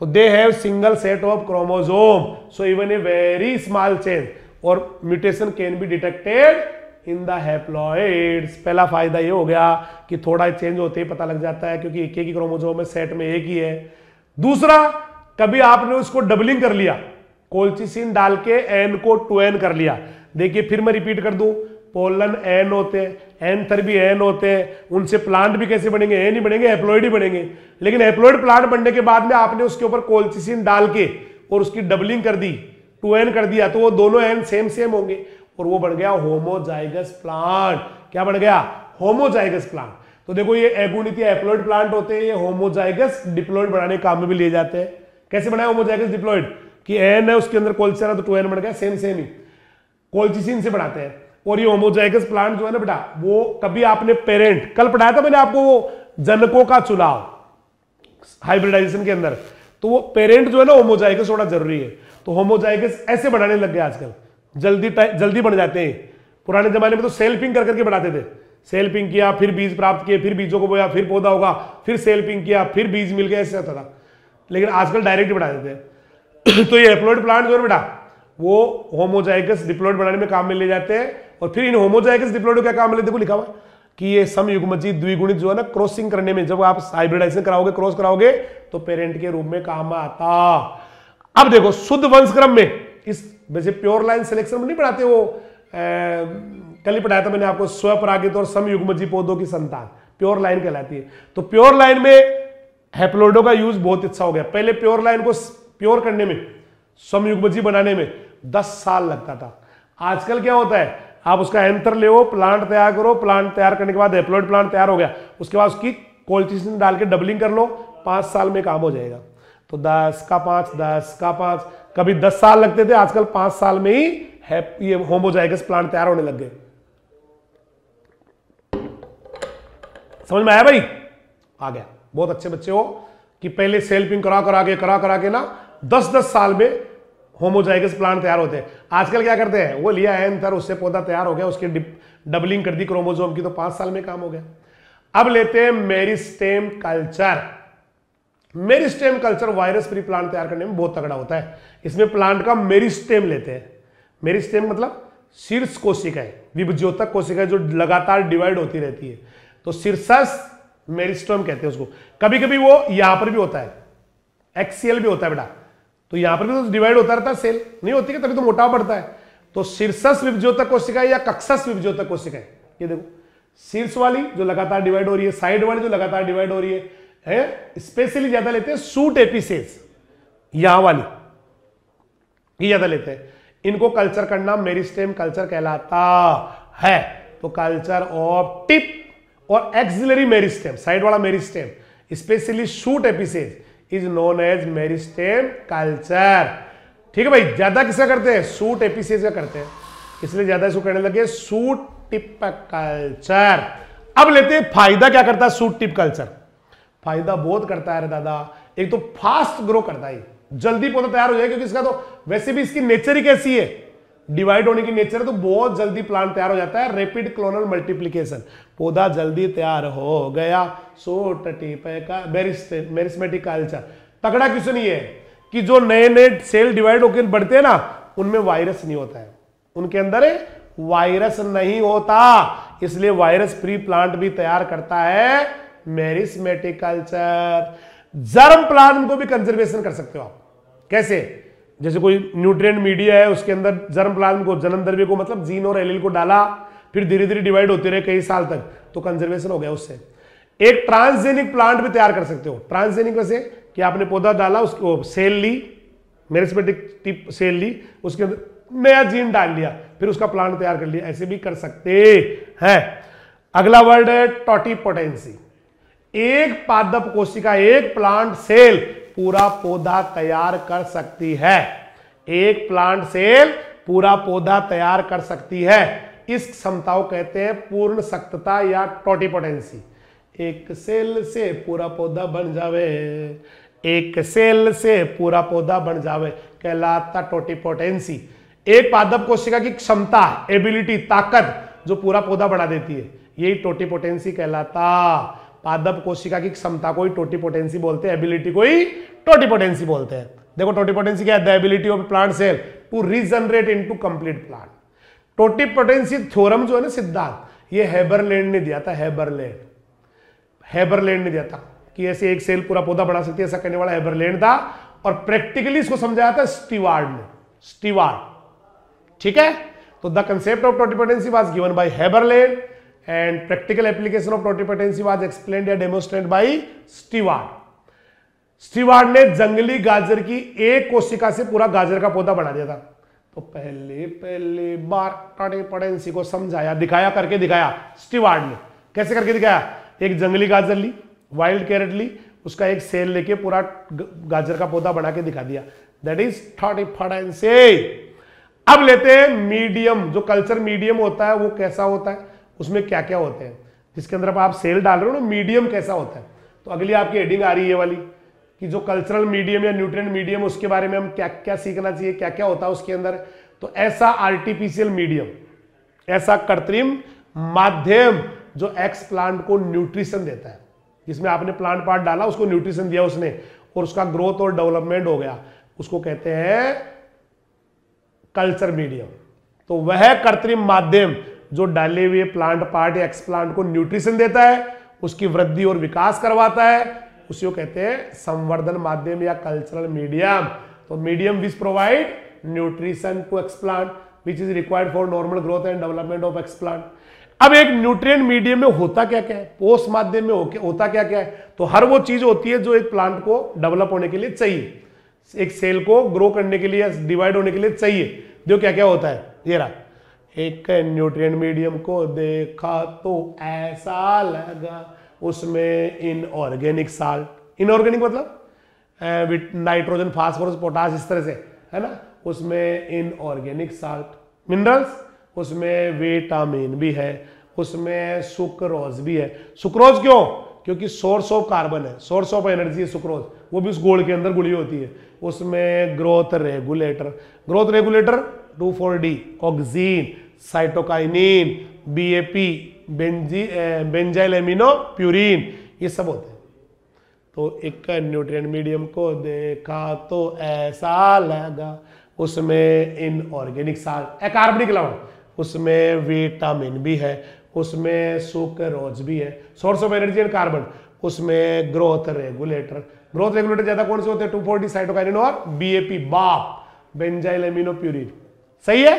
[SPEAKER 1] तो they have single set of chromosome, so even a very small change और mutation can be detected in the haploids. पहला फायदा ये हो गया कि थोड़ा चेंज होते ही पता लग जाता है, क्योंकि एक ही क्रोमोजोम में सेट में एक ही है। दूसरा, कभी आपने उसको डबलिंग कर लिया, कोल्चिसिन डाल के एन को 2n कर लिया। देखिए फिर मैं रिपीट कर दूं, पोलन एन होते हैं, एंथर भी एन होते हैं, उनसे प्लांट भी कैसे बनेंगे, एन ही बनेंगे, हैप्लॉइड ही बनेंगे। लेकिन हैप्लॉइड प्लांट बनने के बाद में आपने उसके ऊपर कोल्चिसिन डाल के और उसकी डबलिंग कर दी, 2n कर दिया, तो वो दोनों एन सेम सेम होंगे और वो बन गया होमोजाइगस प्लांट। क्या बन गया? Homozygous plant. तो देखो ये एगुणित या हैप्लॉइड प्लांट होते हैं, ये होमोजाइगस डिप्लॉइड बनाने के काम में भी लिए जाते हैं। कैसे बनाए होमोजाइगस डिप्लॉइड? कि एन है उसके अंदर कोल्चिसिन है तो 2n बन गया, सेम सेम ही कोल्चिसिन से बनाते हैं। और ये होमोजाइगस प्लांट जो है ना बेटा, वो कभी आपने पेरेंट, कल पढ़ाया था मैंने आपको वो जनकों का चुनाव हाइब्रिडाइजेशन के अंदर, तो वो पेरेंट जो है ना होमोजाइगस होना जरूरी है। तो होमोजाइगस ऐसे बनाने लग गए आजकल, जल्दी बन जाते हैं। पुराने जमाने में तो सेल्फिंग कर करके बनाते थे, सेल्फिंग किया, फिर बीज प्राप्त किए, फिर बीजों को बोया, फिर पौधा होगा, फिर सेल्फिंग किया, फिर बीज मिल गया, ऐसे होता था। लेकिन आजकल डायरेक्ट बना देते हैं। तो ये हैप्लॉइड प्लांट जो है बेटा, वो होमोजाइगस डिप्लॉइड बनाने में काम में ले जाते हैं। और फिर इन होमोजाइगस डिप्लॉइड को क्या काम में लेते, देखो लिखा हुआ कि ये समयुग्मजीय द्विगुणित जो है ना, क्रॉसिंग करने में, जब आप हाइब्रिडाइजेशन कराओगे, क्रॉस कराओगे, तो पेरेंट के रूप में काम आता। अब देखो शुद्ध वंशक्रम में इस वैसे प्योर लाइन सिलेक्शन में नहीं पढ़ाते, वो कल ही पढ़ाया था मैंने आपको, स्वपरागित और समयुग्मजीय पौधों की संतान प्योर लाइन कहलाती है। तो प्योर लाइन में हैप्लॉइडों का यूज बहुत अच्छा हो गया। पहले प्योर लाइन को प्योर करने में, समयुग्मजीय बनाने में 10 साल लगता था। आजकल क्या होता है, आप उसका एंथर ले, प्लांट तैयार करो, प्लांट तैयार करने के बाद हैप्लॉइड प्लांट तैयार हो गया, उसके बाद उसकी कोल्चिसिन डाल के डबलिंग कर लो, 5 साल में काम हो जाएगा। तो 10 का 5, 10 का 5, कभी 10 साल लगते थे, आजकल 5 साल में ही ये होमोजाइगस प्लांट तैयार होने लग गए। समझ में आया भाई? आ गया। बहुत अच्छे बच्चे हो कि पहले सेल्फिंग करा के ना 10-10 साल में होमोजाइगस प्लांट तैयार होते हैं। आजकल क्या करते हैं, वो लिया एंथर, उससे पौधा तैयार हो गया, उसकी डबलिंग कर दी क्रोमोसोम की, तो 5 साल में काम हो गया। अब लेते हैं meristem culture. Meristem culture virus free plant तैयार करने में बहुत तगड़ा होता है। इसमें प्लांट का मेरिस्टेम लेते हैं। मेरिस्टेम मतलब शीर्ष कोशिकाएं, विभज्योतक कोशिकाएं जो लगातार डिवाइड होती रहती है, तो शीर्षस मेरिस्टेम कहते हैं उसको। कभी कभी वो यहां पर भी होता है, एक्सियल भी होता है बेटा, तो यहां पर भी तो डिवाइड होता रहता है, सेल नहीं होती है, तभी तो मोटा बढ़ता है। तो शीर्षस विभज्योतक कोशिकाएं या कक्षस विभज्योतक कोशिकाएं, ये देखो शीर्ष वाली जो लगातार डिवाइड हो रही है, साइड वाली जो लगातार डिवाइड हो रही है, स्पेशली ज्यादा लेते हैं सूट एपिसेस, यहां वाली ये ज्यादा लेते हैं। इनको कल्चर करना मेरिस्टेम कल्चर कहलाता है। तो कल्चर ऑफ टिप और एक्सिलरी मेरिस्टेम, साइड वाला meristem, specially shoot apices is known as meristem culture. ठीक है भाई, ज्यादा किसका करते हैं, शूट एपिसेस का करते हैं, इसलिए ज्यादा इसको करने लगे शूट टिप कल्चर। अब लेते हैं फायदा क्या करता है शूट टिप कल्चर। फायदा बहुत करता है रे दादा। एक तो फास्ट ग्रो करता है, जल्दी पौधा तैयार हो जाए, क्योंकि इसका तो वैसे भी इसकी नेचर ही कैसी है, डिवाइड होने की नेचर है, तो बहुत जल्दी प्लांट तैयार हो जाता है। रैपिड क्लोनल मल्टीप्लिकेशन, पौधा जल्दी तैयार हो गया। शूट टिप का मेरिस्मेटिक कल्चर तगड़ा क्वेश्चन ये है कि जो नए नए सेल डिवाइड होकर बढ़ते हैं ना, उनमें वायरस नहीं होता है, उनके अंदर वायरस नहीं होता, इसलिए वायरस फ्री प्लांट भी तैयार करता है मेरिस्मेटिक कल्चर। जर्म प्लांट को भी कंजर्वेशन कर सकते हो आप। कैसे? जैसे कोई न्यूट्रिएंट मीडिया है, उसके अंदर जर्म प्लाज्म को, जन्म द्रव्य को, मतलब जीन और एलील को डाला, फिर धीरे धीरे डिवाइड होते रहे कई साल तक, तो कंजर्वेशन हो गया उससे। एक ट्रांसजेनिक प्लांट भी तैयार कर सकते हो। ट्रांसजेनिक वैसे कि आपने पौधा डाला, उसको सेल ली, मेरिस्मेटिक टिप सेल ली, उसके अंदर नया जीन डाल लिया, फिर उसका प्लांट तैयार कर लिया, ऐसे भी कर सकते हैं। अगला वर्ड है टोटिपोटेंसी। एक पादप कोशिका, एक प्लांट सेल पूरा पौधा तैयार कर सकती है। एक प्लांट सेल पूरा पौधा तैयार कर सकती है। इस क्षमता को कहते हैं पूर्ण शक्तता या टोटिपोटेंसी। एक सेल से पूरा पौधा बन जावे, एक सेल से पूरा पौधा बन जावे, कहलाता टोटिपोटेंसी। एक पादप कोशिका की क्षमता, एबिलिटी, ताकत जो पूरा पौधा बढ़ा देती है, यही टोटिपोटेंसी कहलाता। पादप कोशिका की क्षमता को ही टोटिपोटेंसी बोलते हैं, एबिलिटी को ही टोटिपोटेंसी बोलते हैं। देखो टोटिपोटेंसी क्या है, the ability of plant cell to regenerate into complete plant. Totipotency theorem जो है ना, सिद्धांत, ये हेबरलैंड ने दिया था। हेबरलैंड ने दिया था कि ऐसे एक सेल पूरा पौधा बढ़ा सकती है, ऐसा करने वाला हेबरलैंड था। और प्रैक्टिकली इसको समझाया था स्टीवार्ड ने। स्टीवार्ड, ठीक है। तो the concept of totipotency was given by Haberlandt and practical application of totipotency was explained या डेमोन्स्ट्रेटेड बाय स्टीवार्ड। स्टीवार्ड ने जंगली गाजर की एक कोशिका से पूरा गाजर का पौधा बना दिया था। तो पहले बार टोटिपोटेंसी को समझाया, दिखाया, करके दिखाया स्टीवार्ड ने। कैसे करके दिखाया? एक जंगली गाजर ली, वाइल्ड कैरेट ली, उसका एक सेल लेके पूरा गाजर का पौधा बना के दिखा दिया। That is totipotency. अब लेते हैं मीडियम। जो कल्चर मीडियम होता है वो कैसा होता है, उसमें क्या क्या होते हैं, जिसके अंदर आप सेल डाल रहे हो ना, मीडियम कैसा होता है। तो अगली आपकी हेडिंग आ रही है वाली कि जो कल्चरल मीडियम या न्यूट्रिएंट मीडियम, उसके बारे में हम क्या क्या सीखना चाहिए, क्या क्या होता है उसके अंदर। तो ऐसा आर्टिफिशियल मीडियम, ऐसा कृत्रिम माध्यम जो एक्स प्लांट को न्यूट्रिशन देता है, जिसमें आपने प्लांट पार्ट डाला, उसको न्यूट्रिशन दिया उसने और उसका ग्रोथ और डेवलपमेंट हो गया, उसको कहते हैं कल्चर मीडियम। तो वह कृत्रिम माध्यम जो डाले हुए प्लांट पार्ट या एक्स प्लांट को न्यूट्रिशन देता है, उसकी वृद्धि और विकास करवाता है, उसी को कहते हैं संवर्धन माध्यम या कल्चरल मीडियम। तो medium which provide nutrition to explant which is required for normal growth and development of explant. अब एक न्यूट्रिएंट मीडियम में होता क्या क्या है, पोस्ट माध्यम में होता क्या क्या है। तो हर वो चीज होती है जो एक प्लांट को डेवलप होने के लिए चाहिए, एक सेल को ग्रो करने के लिए, डिवाइड होने के लिए चाहिए। जो क्या क्या होता है, ये रहा। एक न्यूट्रिएंट मीडियम को देखा तो ऐसा लगा उसमें इनऑर्गेनिक साल्ट, इनऑर्गेनिक मतलब विद नाइट्रोजन, फास्फोरस, पोटाश, इस तरह से है ना, उसमें इनऑर्गेनिक साल्ट, मिनरल्स, उसमें विटामिन भी है, उसमें सुक्रोज भी है। सुक्रोज क्यों? क्योंकि सोर्स ऑफ कार्बन है, सोर्स ऑफ एनर्जी है सुक्रोज, वो भी उस गोल के अंदर गुड़ी होती है। उसमें growth regulator, growth regulator 2,4-D, oxygen, cytokinin, BAP, benzyl amino purine, ये सब होते हैं। तो एक न्यूट्रिएंट मीडियम को देखा तो ऐसा लगा उसमें इनऑर्गेनिक साल्ट, अकार्बनिक लवण, उसमें विटामिन भी है, उसमें सुक्रोज भी है, source of energy and carbon, उसमें ग्रोथ रेगुलेटर। ग्रोथ रेगुलेटर ज्यादा कौन से होते हैं? 2,4-D, साइटोकाइनिन और बीएपी, बाप, बेंजाइल एमिनो प्यूरिन। सही है।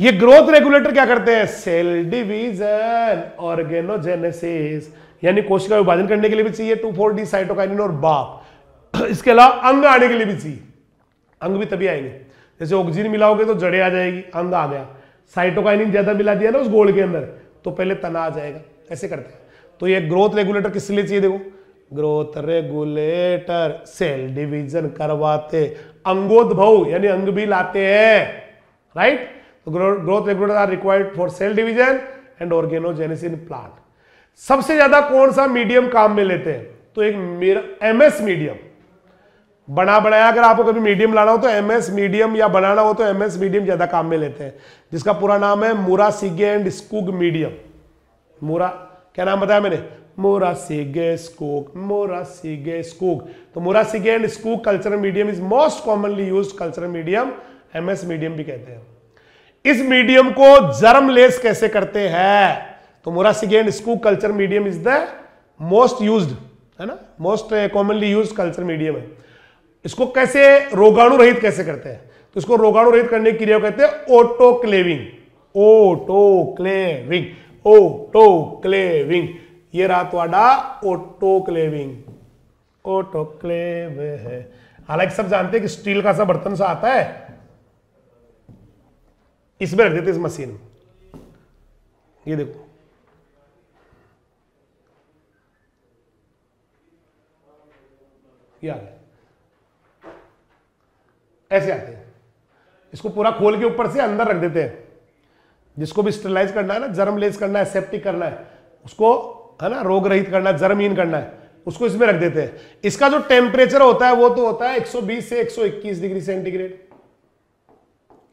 [SPEAKER 1] ये ग्रोथ रेगुलेटर क्या करते हैं? सेल डिवीजन, ऑर्गेनोजेनेसिस, यानी कोशिका विभाजन करने के लिए भी चाहिए 2,4-D, साइटोकाइनिन और बाप। इसके अलावा अंग आने के लिए भी चाहिए, अंग भी तभी आएंगे। जैसे ऑक्सीजन मिलाओगे तो जड़ें आ जाएगी, अंग आ गया। साइटोकाइनिन ज्यादा मिला दिया ना उस गोल के अंदर तो पहले तना आ जाएगा। ऐसे करते हैं। तो ये ग्रोथ रेगुलेटर किस लिए चाहिए? देखो, ग्रोथ रेगुलेटर सेल डिवीजन करवाते, अंगोद्भव यानी अंग भी लाते हैं, राइट। तो growth regulator are required for cell division and organogenesis in plant. सबसे ज्यादा कौन सा मीडियम काम में लेते हैं? तो एक एमएस मीडियम, बना बनाया अगर आपको कभी मीडियम लाना हो तो एमएस मीडियम, या बनाना हो तो एमएस मीडियम ज्यादा काम में लेते हैं, जिसका पूरा नाम है मुरासिगे एंड स्कूग मीडियम। मुरा, क्या नाम बताया मैंने? Murashige Skoog, Murashige Skoog. तो Murashige and Skoog cultural medium is most commonly used cultural medium, MS medium भी कहते हैं। इस मीडियम को जर्मलेस कैसे करते हैं? तो Murashige and Skoog culture medium is the most used, है ना, most commonly used culture medium है। इसको कैसे रोगाणु रहित कैसे करते हैं? तो इसको रोगाणु रहित करने की क्रिया कहते हैं ऑटोक्लेविंग, ऑटोक्लेविंग, ऑटोक्लेविंग। ये रहा तुम्हारा ऑटोक्लेविंग, ऑटोक्लेव है। हालांकि सब जानते हैं कि स्टील का सा बर्तन सा आता है, इसमें रख देते इस मशीन में। ये देखो, ये आ गया, ऐसे आते हैं। इसको पूरा खोल के ऊपर से अंदर रख देते हैं। जिसको भी स्टेरिलाइज करना है ना, जर्मलेस करना है, सेप्टिक करना है, उसको है ना रोग रहित करना है, जर्महीन करना है, उसको इसमें रख देते हैं। इसका जो टेम्परेचर होता है वो तो होता है 120 से 121 डिग्री सेंटीग्रेड,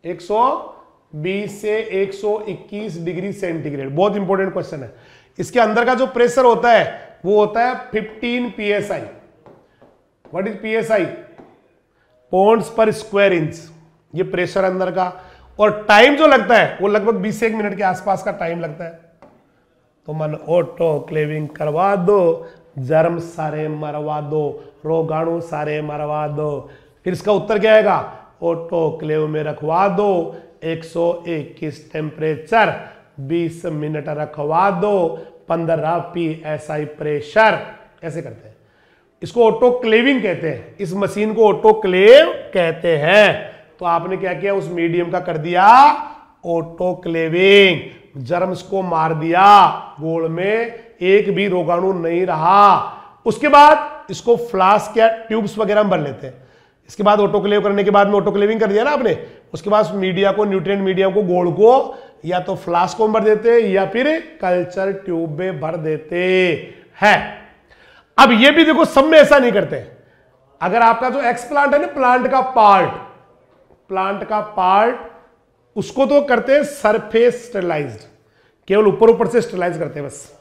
[SPEAKER 1] 120 से 121 डिग्री सेंटीग्रेड। बहुत इंपॉर्टेंट क्वेश्चन है। इसके अंदर का जो प्रेशर होता है वो होता है 15 psi। What is psi? Pounds per square inch, ये प्रेशर अंदर का। और टाइम जो लगता है वो लगभग 20 से 1 मिनट के आसपास का टाइम लगता है। तो मन ऑटोक्लेविंग करवा दो, जर्म सारे मरवा दो, रोगाणु सारे मरवा दो। फिर इसका उत्तर क्या आएगा? ऑटोक्लेव में रखवा दो, 121 टेम्परेचर, 20 मिनट रखवा दो, 15 psi प्रेशर, ऐसे करते हैं। इसको ऑटोक्लेविंग कहते हैं, इस मशीन को ऑटोक्लेव कहते हैं। तो आपने क्या किया, उस मीडियम का कर दिया ऑटोक्लेविंग, जर्म्स को मार दिया, गोल में एक भी रोगाणु नहीं रहा। उसके बाद इसको फ्लास्क या ट्यूब्स वगैरह में भर लेते हैं। इसके बाद ऑटोक्लेव करने के बाद में ऑटोक्लेविंग कर दिया ना आपने, उसके बाद मीडिया को, न्यूट्रिएंट मीडिया को, गोल को या तो फ्लास्क में भर देते या फिर कल्चर ट्यूब में भर देते हैं। अब ये भी देखो सब में ऐसा नहीं करते। अगर आपका जो एक्सप्लांट है ना, प्लांट का पार्ट उसको तो करते हैं सरफेस स्टेरलाइज्ड, केवल ऊपर ऊपर से स्टेरलाइज करते हैं बस।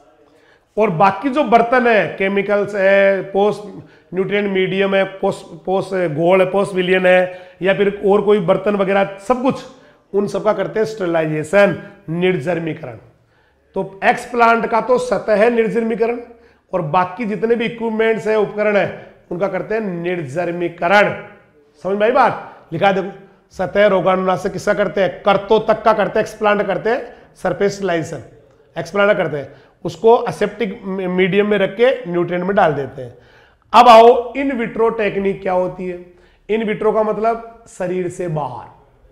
[SPEAKER 1] और बाकी जो बर्तन है, केमिकल्स है, पोस्ट न्यूट्रिएंट मीडियम है, पोस्ट घोल है, पोस्ट विलियन है, या फिर और कोई बर्तन वगैरह, सब कुछ उन सबका करते हैं स्टेरलाइजेशन, निर्जर्मीकरण। तो एक्सप्लांट का तो सतह निर्जर्मीकरण, और बाकी जितने भी इक्विपमेंट्स है, उपकरण है, उनका करते हैं निर्जर्मीकरण। समझ में आई बात? लिखा देखो, सतह रोगाणुनाशक किसका करते हैं, कर्तो तक का करते हैं, एक्सप्लांट करते हैं सरफेस स्टेरलाइजेशन, एक्सप्लांट करते हैं, उसको असेप्टिक मीडियम में रख के न्यूट्रिएंट में डाल देते हैं। अब आओ इन विट्रो टेक्निक क्या होती है। इन विट्रो का मतलब शरीर से बाहर,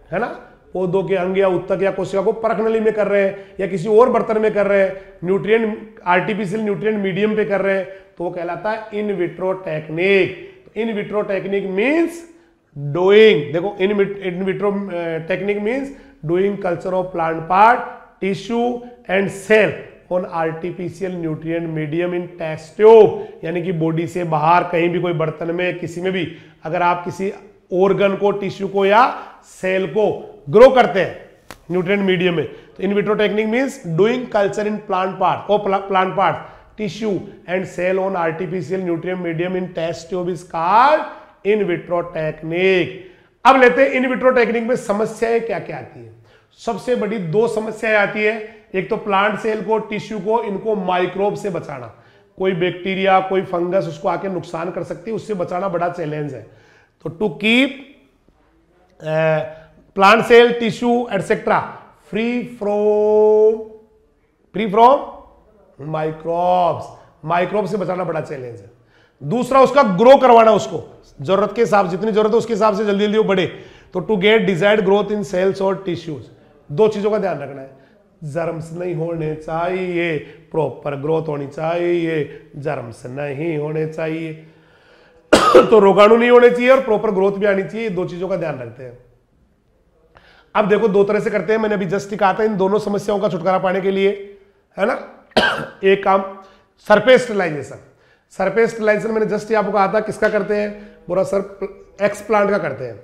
[SPEAKER 1] है ना, पौधों के अंग या उत्तक या कोशिका को परख नली में कर रहे हैं, या किसी और बर्तन में कर रहे हैं, न्यूट्रिएंट आर्टिफिशियल न्यूट्रिएंट मीडियम पे कर रहे हैं, तो वो कहलाता है in vitro technique. In vitro technique means doing, देखो in vitro technique means doing culture of plant part, tissue and cell on artificial nutrient medium in test tube, यानी कि बॉडी से बाहर कहीं भी कोई बर्तन में, किसी में भी अगर आप किसी ऑर्गन को, टिश्यू को या सेल को ग्रो करते हैं न्यूट्रिएंट मीडियम में, तो in vitro technique means doing culture in plant part, tissue and cell on artificial nutrient medium in test tube is called in vitro technique. अब लेते हैं इन विट्रो टेक्निक में समस्याएं क्या क्या आती है। सबसे बड़ी दो समस्याएं आती है, एक तो प्लांट सेल को, टिश्यू को, इनको माइक्रोब से बचाना, कोई बैक्टीरिया, कोई फंगस उसको आके नुकसान कर सकती है, उससे बचाना बड़ा चैलेंज है। तो to keep plant cell, tissue etcetera free from microbe से बचाना बड़ा चैलेंज है। दूसरा उसका ग्रो करवाना, उसको जरूरत के हिसाब, जितनी जरूरत है उसके हिसाब से जल्दी जल्दी वो बढ़े। तो to get desired growth in cells और टिश्यूज, दो चीजों का ध्यान रखना है, जर्म्स नहीं होने चाहिए, प्रॉपर ग्रोथ होनी चाहिए, जर्म्स नहीं होने चाहिए तो रोगाणु नहीं होने चाहिए और प्रॉपर ग्रोथ भी आनी चाहिए, दो चीजों का ध्यान रखते हैं। अब देखो दो तरह से करते हैं, मैंने अभी जस्ट कहा था इन दोनों समस्याओं का छुटकारा पाने के लिए, है ना। एक काम सरफेस स्टेरलाइजेशन, सरफेस स्टेरलाइजेशन मैंने जस्ट आपको कहा था किसका करते हैं, पूरा सर एक्सप्लांट का करते हैं,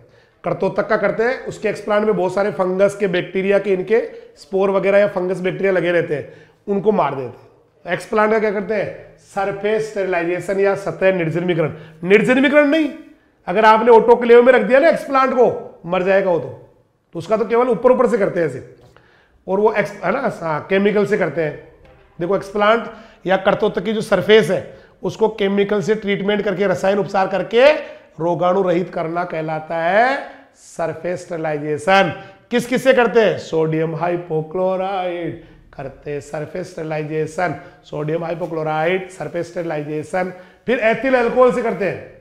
[SPEAKER 1] कर्तोतक का करते हैं। उसके एक्सप्लांट में बहुत सारे फंगस के, बैक्टीरिया के, इनके स्पोर वगैरह या फंगस बैक्टीरिया लगे रहते हैं, उनको मार देते हैं। एक्सप्लांट का क्या करते हैं, सरफेस स्टेरलाइजेशन या सतह निर्जमीकरण। निर्जमीकरण नहीं, अगर आपने ऑटोक्लेव में रख दिया ना एक्सप्लांट को, मर जाएगा वो तो उसका तो केवल ऊपर ऊपर से करते हैं ऐसे, और वो है ना केमिकल से करते हैं। देखो एक्सप्लांट या कर्तोतक की जो सरफेस है उसको केमिकल से ट्रीटमेंट करके, रसायन उपचार करके रोगाणु रहित करना कहलाता है सरफेस स्टेरलाइजेशन। किस किस से करते हैं, सोडियम हाइपोक्लोराइड करते हैं surface sterilisation, sodium hypochlorite surface sterilisation. फिर एथिल अल्कोहल से करते हैं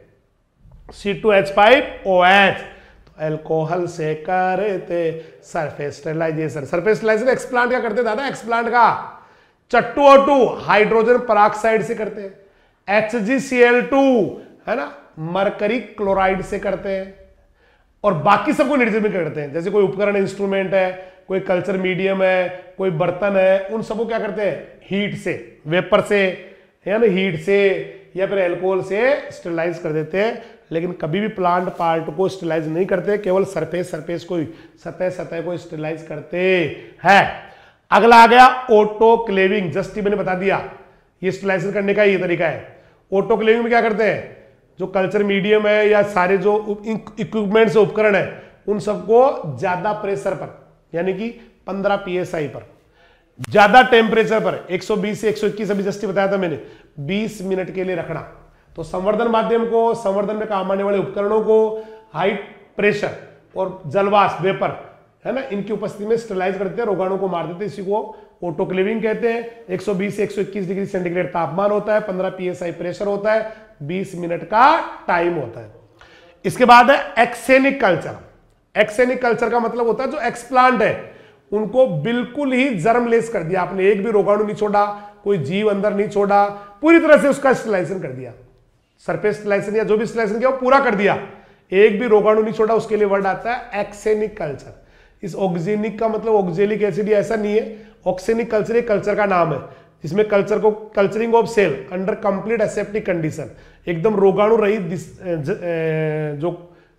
[SPEAKER 1] C2H5OH, तो अल्कोहल से करते surface sterilisation. Surface sterilisation explant का करते दादा, एक्सप्लांट का H2O2 हाइड्रोजन पराक्साइड से करते हैं, HgCl2 है ना मरकरी क्लोराइड से करते हैं, और बाकी सबको निर्जमीकरण करते हैं। जैसे कोई उपकरण, इंस्ट्रूमेंट है, कोई कल्चर मीडियम है, कोई बर्तन है, उन सबको क्या करते हैं, हीट से, वेपर से, है ना, हीट से या फिर अल्कोहल से स्टेरलाइज कर देते हैं। लेकिन कभी भी प्लांट पार्ट को स्टेरलाइज नहीं करते, केवल सरफेस को, सतह को स्टेरलाइज करते हैं। अगला आ गया ऑटोक्लेविंग, जस्ट मैंने बता दिया ये स्टेरलाइजेशन करने का ये तरीका है। ऑटोक्लेविंग में क्या करते हैं, जो कल्चर मीडियम है या सारे जो इक्विपमेंट्स उपकरण है, उन सबको ज्यादा प्रेशर पर, यानी कि 15 psi पर, ज्यादा टेम्परेचर पर, 120 से 121 अभी जस्ट बताया था मैंने, 20 मिनट के लिए रखना। तो संवर्धन माध्यम को, संवर्धन में काम आने वाले उपकरणों को हाई प्रेशर और जलवाष्प वेपर, है ना, इनकी उपस्थिति में स्टेरिलाइज करते हैं, रोगाणु को मार देते हैं। इसी को ऑटोक्लेविंग कहते हैं। 120 से 121 डिग्री सेंटीग्रेड तापमान होता है, 15 psi प्रेशर होता है, 20 मिनट का टाइम होता है। इसके बाद है एक्सेनिक कल्चर। एक्सेनिक कल्चर का मतलब होता है जो एक्सप्लांट है उनको बिल्कुल ही जर्मलेस कर दिया आपने, एक भी रोगाणु नहीं छोड़ा, कोई जीव अंदर नहीं छोड़ा, पूरी तरह से उसका स्टेरिलाइजेशन कर दिया, सरफेस स्टेरिलाइजेशन या जो भी स्टेरिलाइजेशन किया वो पूरा कर दिया, एक भी रोगाणु नहीं छोड़ा, उसके लिए वर्ड आता है एक्सेनिक कल्चर। इस ऑक्जेनिक का मतलब ऑक्जेलिक एसिड ऐसा नहीं है, ऑक्सेनिक कल्चर एक कल्चर का नाम है जिसमें कल्चर को culturing of cell under complete aseptic condition, एकदम रोगाणु रहित जो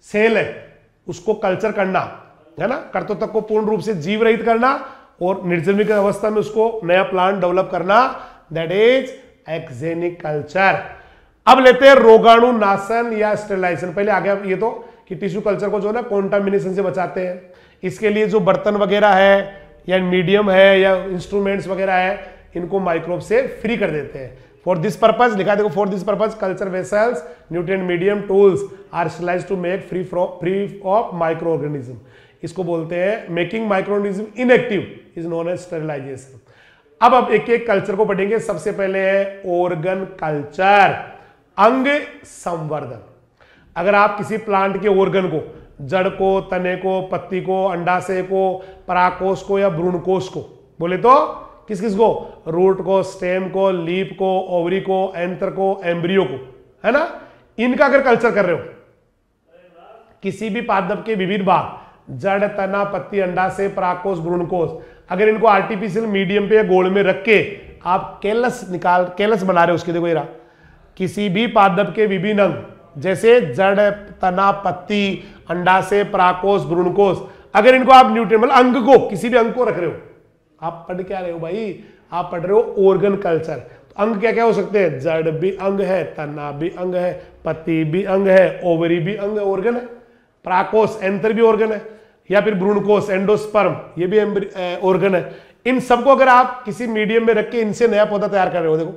[SPEAKER 1] सेल है उसको कल्चर करना, है ना, कर्तोतक को पूर्ण रूप से जीव रहित करना और निर्जमीकरण अवस्था में उसको नया प्लांट डेवलप करना, दैट इज एक्सेनिक कल्चर। अब लेते हैं रोगाणु नाशन या स्टेरिलाइजेशन। पहले आ गया ये तो कि टिश्यू कल्चर को जो है ना कॉन्टामिनेशन से बचाते हैं, इसके लिए जो बर्तन वगैरह है या मीडियम है या इंस्ट्रूमेंट्स वगैरह है इनको माइक्रोब से फ्री कर देते हैं। फॉर दिस पर्पज लिखा देखो, for this purpose culture vessels nutrient medium tools are sterilised to make free of microorganism. इसको बोलते हैं making microorganism inactive is known as sterilisation. अब एक एक कल्चर को पढ़ेंगे। सबसे पहले है ऑर्गन कल्चर, अंग संवर्धन। अगर आप किसी प्लांट के ऑर्गन को, जड़ को, तने को, पत्ती को, अंडाशय को, परागकोश को या भ्रूणकोश को, बोले तो किस किस को, रूट को, स्टेम को, लीफ को, ओवरी को, एंथर को, एम्ब्रियो को, है ना, इनका अगर कल्चर कर रहे हो, किसी भी पादप के विभिन्न भाग, जड़, तना, पत्ती, अंडाशय, परागकोश, भ्रूणकोश, अगर इनको आर्टिफिशियल मीडियम पे या गोल में रख के आप केलस बना रहे हो उसके, देखो ये रहा, किसी भी पादप के विभिन्न अंग जैसे जड़, तना, पत्ती, अंडाशय, परागकोश, भ्रूणकोश, अगर इनको आप न्यूट्रिएंट मतलब अंग को, किसी भी अंग को रख रहे हो, आप पढ़ क्या रहे हो भाई, आप पढ़ रहे हो ऑर्गन कल्चर। तो अंग क्या क्या हो सकते हैं, जड़ भी अंग है, तना भी अंग है, पत्ती भी अंग है, ओवरी भी अंग है, ऑर्गन है, परागकोश एंथर भी ऑर्गन है, या फिर भ्रूणकोश एंडोस्पर्म ये भी ऑर्गन है। इन सबको अगर आप किसी मीडियम में रख के इनसे नया पौधा तैयार कर रहे हो, देखो,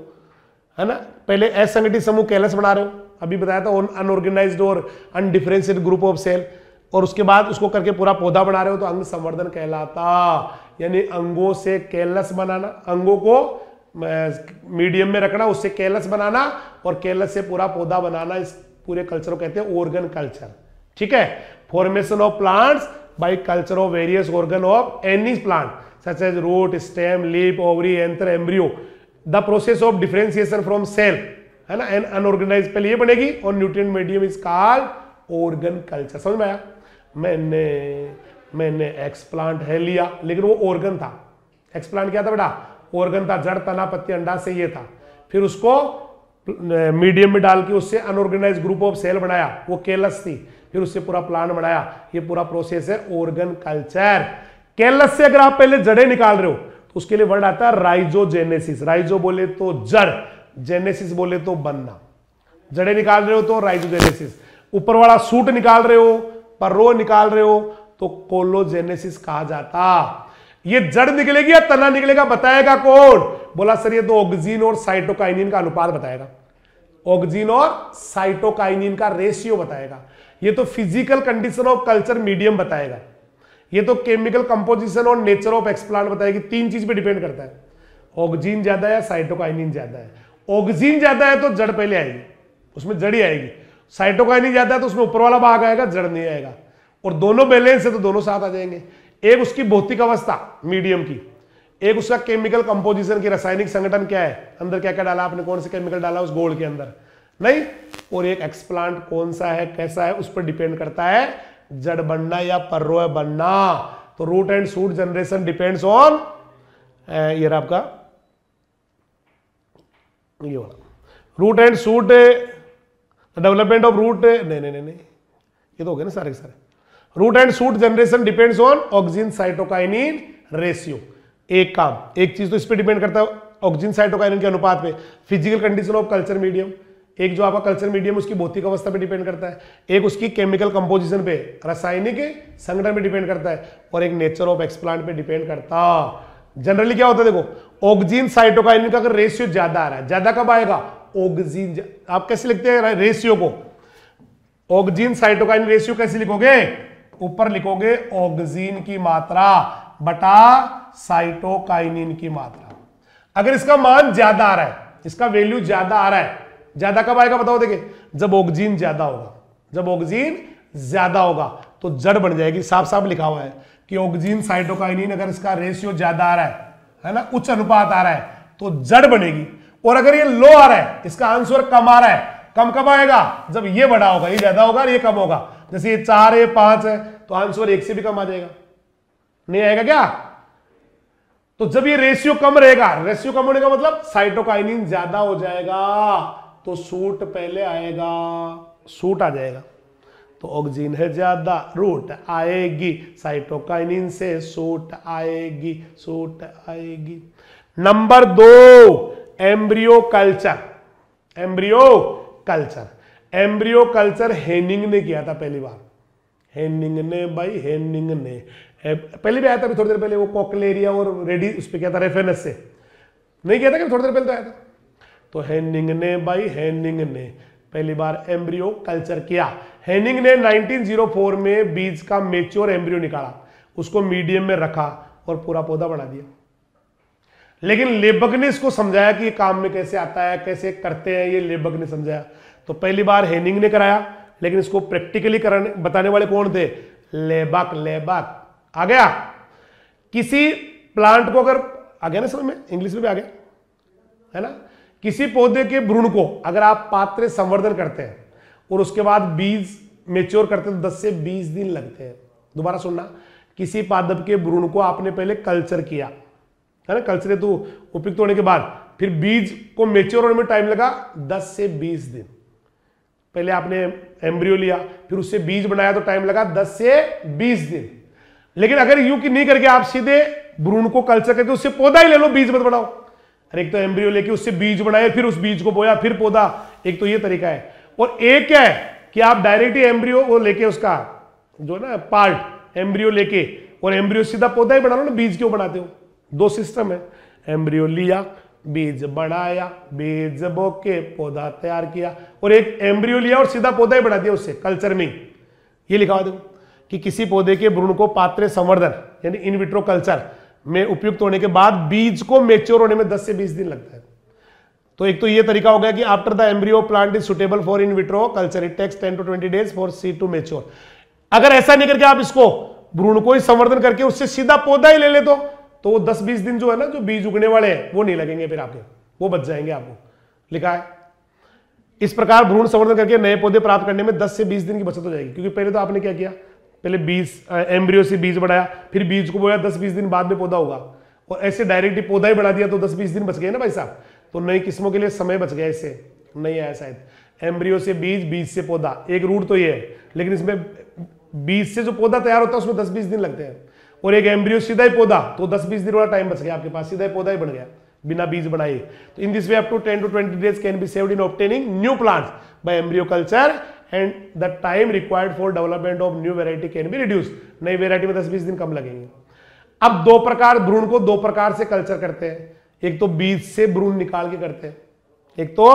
[SPEAKER 1] है ना, पहले असंगठित समूह कैलस बना रहे हो, अभी बताया था अनऑर्गेनाइज्ड और अनडिफरेंशिएटेड ग्रुप ऑफ सेल, और उसके बाद उसको करके पूरा पौधा बना रहे हो तो अंग संवर्धन कहलाता, यानी अंगों से कैलस बनाना, अंगों को मीडियम में रखना, उससे कैलस बनाना और कैलस से पूरा पौधा बनाना, इस पूरे कल्चर को कहते हैं ऑर्गन कल्चर। ठीक है, formation of plants by culture of various organ of any plant such as root, stem, leaf, ovary, anther, embryo, the process of differentiation from cell, है ना, एंड अनऑर्गेनाइज्ड पहले ये बनेगी, और nutrient medium is called organ culture. समझ में आया? मैंने एक्सप्लांट है लिया, लेकिन वो ऑर्गन था। एक्सप्लांट क्या था बेटा? ऑर्गन था, जड़, तना, पत्ती, अंडा से ये था, फिर उसको मीडियम में डाल के उससे अनऑर्गेनाइज्ड ग्रुप ऑफ सेल बनाया, वो केलस थी, फिर उससे पूरा प्लांट बनाया, ये पूरा प्रोसेस है ऑर्गन कल्चर। केलस से अगर आप पहले जड़ें निकाल रहे हो तो उसके लिए वर्ड आता है राइजोजेनेसिस। राइजो बोले तो जड़, जेनेसिस बोले तो बनना। जड़ें निकाल रहे हो तो राइजोजेनेसिस, ऊपर वाला सूट निकाल रहे हो, पर्रो निकाल रहे हो तो कोलोजेनेसिस कहा जाता। ये जड़ निकलेगी या तना निकलेगा बताएगा कौन? बोला सर ये तो ऑक्सीजन और साइटोकाइनिन का अनुपात बताएगा, ऑक्सीजन और साइटोकाइनिन का रेशियो बताएगा, ये तो physical condition of culture medium बताएगा, ये तो केमिकल कंपोजिशन और नेचर ऑफ एक्सप्लांट बताएगी। तीन चीज पे डिपेंड करता है, ऑक्सीजन ज्यादा है, साइटोकाइनिन ज्यादा है। ऑक्सीजन ज्यादा है तो जड़ पहले आएगी, उसमें जड़ ही आएगी। साइटोकाइनिन ज्यादा है तो उसमें ऊपर वाला भाग आएगा, जड़ नहीं आएगा। और दोनों बैलेंस है तो दोनों साथ आ जाएंगे। एक उसकी भौतिक अवस्था मीडियम की, एक उसका केमिकल कंपोजिशन की, रासायनिक संगठन क्या है, अंदर क्या क्या डाला आपने, कौन से केमिकल डाला उस गोल्ड के अंदर, नहीं, और एक एक्सप्लांट कौन सा है, कैसा है, उस पर डिपेंड करता है जड़ बनना या पर्रो बनना। तो root and shoot generation depends on, ये रहा आपका ये वाला root and shoot, development of root, नहीं ये तो हो गए ना सारे के सारे। Root and shoot generation depends on oxygen cytokinin ratio. एक काम, एक चीज तो इस पे डिपेंड करता है ऑक्सीजन साइटोकाइनिन के अनुपात पे, physical condition of culture medium. एक जो आपका कल्चर मीडियम उसकी भौतिक अवस्था पे डिपेंड करता है, एक उसकी केमिकल कंपोजिशन पे, रासायनिक संगठन पे डिपेंड करता है, और एक नेचर ऑफ एक्सप्लांट पे डिपेंड करता। जनरली क्या होता है देखो, ऑक्सीजन साइटोकाइनिन का अगर रेशियो ज्यादा आ रहा है, ज्यादा कब आएगा, ऑक्सीजन, आप कैसे लिखते हैं रेशियो को, ऑक्सीजन साइटोकाइनिन रेशियो कैसे लिखोगे, ऊपर लिखोगे ऑक्सीन की मात्रा बटा साइटोकाइनिन की मात्रा। अगर इसका मान ज्यादा आ रहा है, इसका वैल्यू ज्यादा आ रहा है, ज्यादा कब आएगा बताओ, देखिए जब ऑक्सीजन ज्यादा होगा, जब ऑक्सीजन ज्यादा होगा तो जड़ बन जाएगी। साफ साफ लिखा हुआ है कि ऑक्सीजन साइटोकाइनिन अगर इसका रेशियो ज्यादा आ रहा है ना, उच्च अनुपात आ रहा है तो जड़ बनेगी। और अगर ये लो आ रहा है, इसका आंसर कम आ रहा है, कम कब आएगा, जब ये बड़ा होगा, ये ज्यादा होगा और ये कम होगा। जैसे ये 4 है 5 है तो आंसर 1 से भी कम आ जाएगा, नहीं आएगा क्या? तो जब ये रेशियो कम रहेगा, रेशियो कम होने का मतलब साइटोकाइनिन ज्यादा हो जाएगा तो सूट पहले आएगा, सूट आ जाएगा। तो ऑक्सीजन है ज्यादा, रूट आएगी, साइटोकाइनिन से सूट आएगी, सूट आएगी। Number 2, embryo culture. Embryo culture, embryo culture Hanning ने किया था पहली बार। हेनिंग ने भाई, हेनिंग ने पहले भी आया था, अभी थोड़ी देर पहले वो कोकलेरिया और रेडी उस पर किया था रेफेरेंस से, नहीं किया था कि थोड़ी देर पहले तो आया था। तो हेनिंग ने भाई, हेनिंग ने पहली बार एम्ब्रियो कल्चर किया। हेनिंग ने 1904 में बीज का मेच्योर एम्ब्रियो निकाला, उसको मीडियम में रखा और पूरा पौधा बढ़ा दिया। लेकिन लेबक ने इसको समझाया कि ये काम में कैसे आता है, कैसे करते हैं, ये लेबक ने समझाया। तो पहली बार हेनिंग ने कराया, लेकिन इसको प्रैक्टिकली कराने बताने वाले कौन थे? लेबक। लेबक आ गया। किसी प्लांट को अगर आ गया ना समझ में, इंग्लिश में भी आ गया है ना। किसी पौधे के भ्रूण को अगर आप पात्र संवर्धन करते हैं और उसके बाद बीज मेच्योर करते हैं तो 10 से 20 दिन लगते हैं। दोबारा सुनना, किसी पादप के भ्रूण को आपने पहले कल्चर किया है ना, कल्चर तो उपयुक्त होने के बाद फिर बीज को मेच्योर होने में टाइम लगा 10 से 20 दिन। पहले आपने एम्ब्रियो लिया, फिर उससे बीज बनाया तो टाइम लगा 10 से 20 दिन। लेकिन अगर यूं की नहीं करके आप सीधे भ्रूण को कल्चर करके उससे पौधा ही ले लो, बीज मत बनाओ। अरे एक तो एम्ब्रियो लेके उससे बीज बनाए, फिर उस बीज को बोया, फिर पौधा, एक तो ये तरीका है। और एक क्या है कि आप डायरेक्ट ही एम्ब्रियो वो लेके उसका जो ना पार्ट एम्ब्रियो लेके और एम्ब्रियो सीधा पौधा ही बना लो ना, बीज क्यों बनाते हो? 2 सिस्टम है, एम्ब्रियो लिया, बीज बनाया, बीज बो के पौधा तैयार किया, और एक एम्ब्रियो लिया और सीधा पौधा ही बना दिया उससे कल्चर में। ये लिखा हुआ देखो कि किसी पौधे के भ्रूण को पात्र संवर्धन यानी इन विट्रो कल्चर में उपयुक्त होने के बाद बीज को मेच्योर होने में 10 से 20 दिन लगता है। तो एक तो ये तरीका हो गया कि after the embryo plant is suitable for in vitro culture it takes 10 to 20 days for seed to mature. अगर ऐसा नहीं करके आप इसको भ्रूण को ही संवर्धन करके उससे सीधा पौधा ही ले ले तो वो 10-20 दिन जो है ना, जो बीज उगने वाले हैं वो नहीं लगेंगे, फिर आपके वो बच जाएंगे। आपको लिखा है इस प्रकार भ्रूण संवर्धन करके नए पौधे प्राप्त करने में 10 से 20 दिन की बचत हो जाएगी। क्योंकि पहले तो आपने क्या किया, पहले बीज एम्ब्रियो से बीज बढ़ाया, फिर बीज को बोया, 10-20 दिन बाद में पौधा होगा, और ऐसे डायरेक्ट ही पौधा ही बढ़ा दिया तो 10-20 दिन बच गए ना भाई साहब। तो नई किस्मों के लिए समय बच गया, इससे नहीं आया शायद। एम्ब्रियो से बीज, बीज से पौधा, एक रूट तो ये है, लेकिन इसमें बीज से जो पौधा तैयार होता है उसमें 10-20 दिन लगते हैं, और एक एम्ब्रियो सीधा ही पौधा, तो 10-20 दिन वाला टाइम बच गया आपके पास, सीधा ही पौधा ही बन गया बिना बीज बनाए। तो in this way up to 10 to 20 days can be saved in obtaining new plants by embryo culture and the time required for development of new variety can be reduce. नई वेराइटी में 10-20 दिन कम लगेंगे। अब 2 प्रकार भ्रूण को 2 प्रकार से कल्चर करते हैं। एक तो बीज से भ्रूण निकाल के करते हैं, एक तो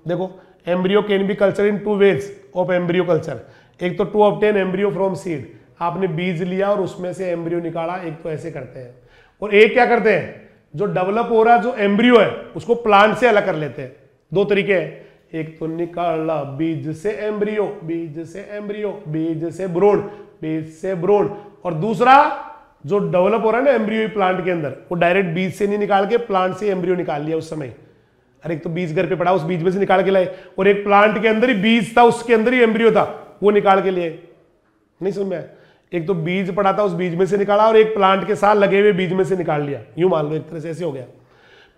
[SPEAKER 1] देखो embryo can be culture in 2 ways of embryo culture. एक तो to obtain embryo from seed, आपने बीज लिया और उसमें से एम्ब्रियो निकाला, एक तो ऐसे करते हैं। और एक क्या करते हैं, जो डेवलप हो रहा जो एम्ब्रियो है उसको प्लांट से अलग कर लेते हैं। 2 तरीके हैं, एक तो निकाला बीज से एम्ब्रियो, बीज से एम्ब्रियो, बीज से भ्रूण, बीज से भ्रूण, और दूसरा जो डेवलप हो रहा है ना एम्ब्रियो प्लांट के अंदर, वो डायरेक्ट बीज से नहीं निकाल के प्लांट से एम्ब्रियो निकाल लिया उस समय। अरे एक तो बीज घर पे पड़ा, उस बीज में से निकाल के लाए, और एक प्लांट के अंदर ही बीज था, उसके अंदर ही एम्ब्रियो था, वो निकाल के लिए। नहीं समझ में? एक तो बीज पड़ा था, उस बीज में से निकाला, और एक प्लांट के साथ लगे हुए बीज में से निकाल लिया, यूं मान लो एक तरह से ऐसे हो गया।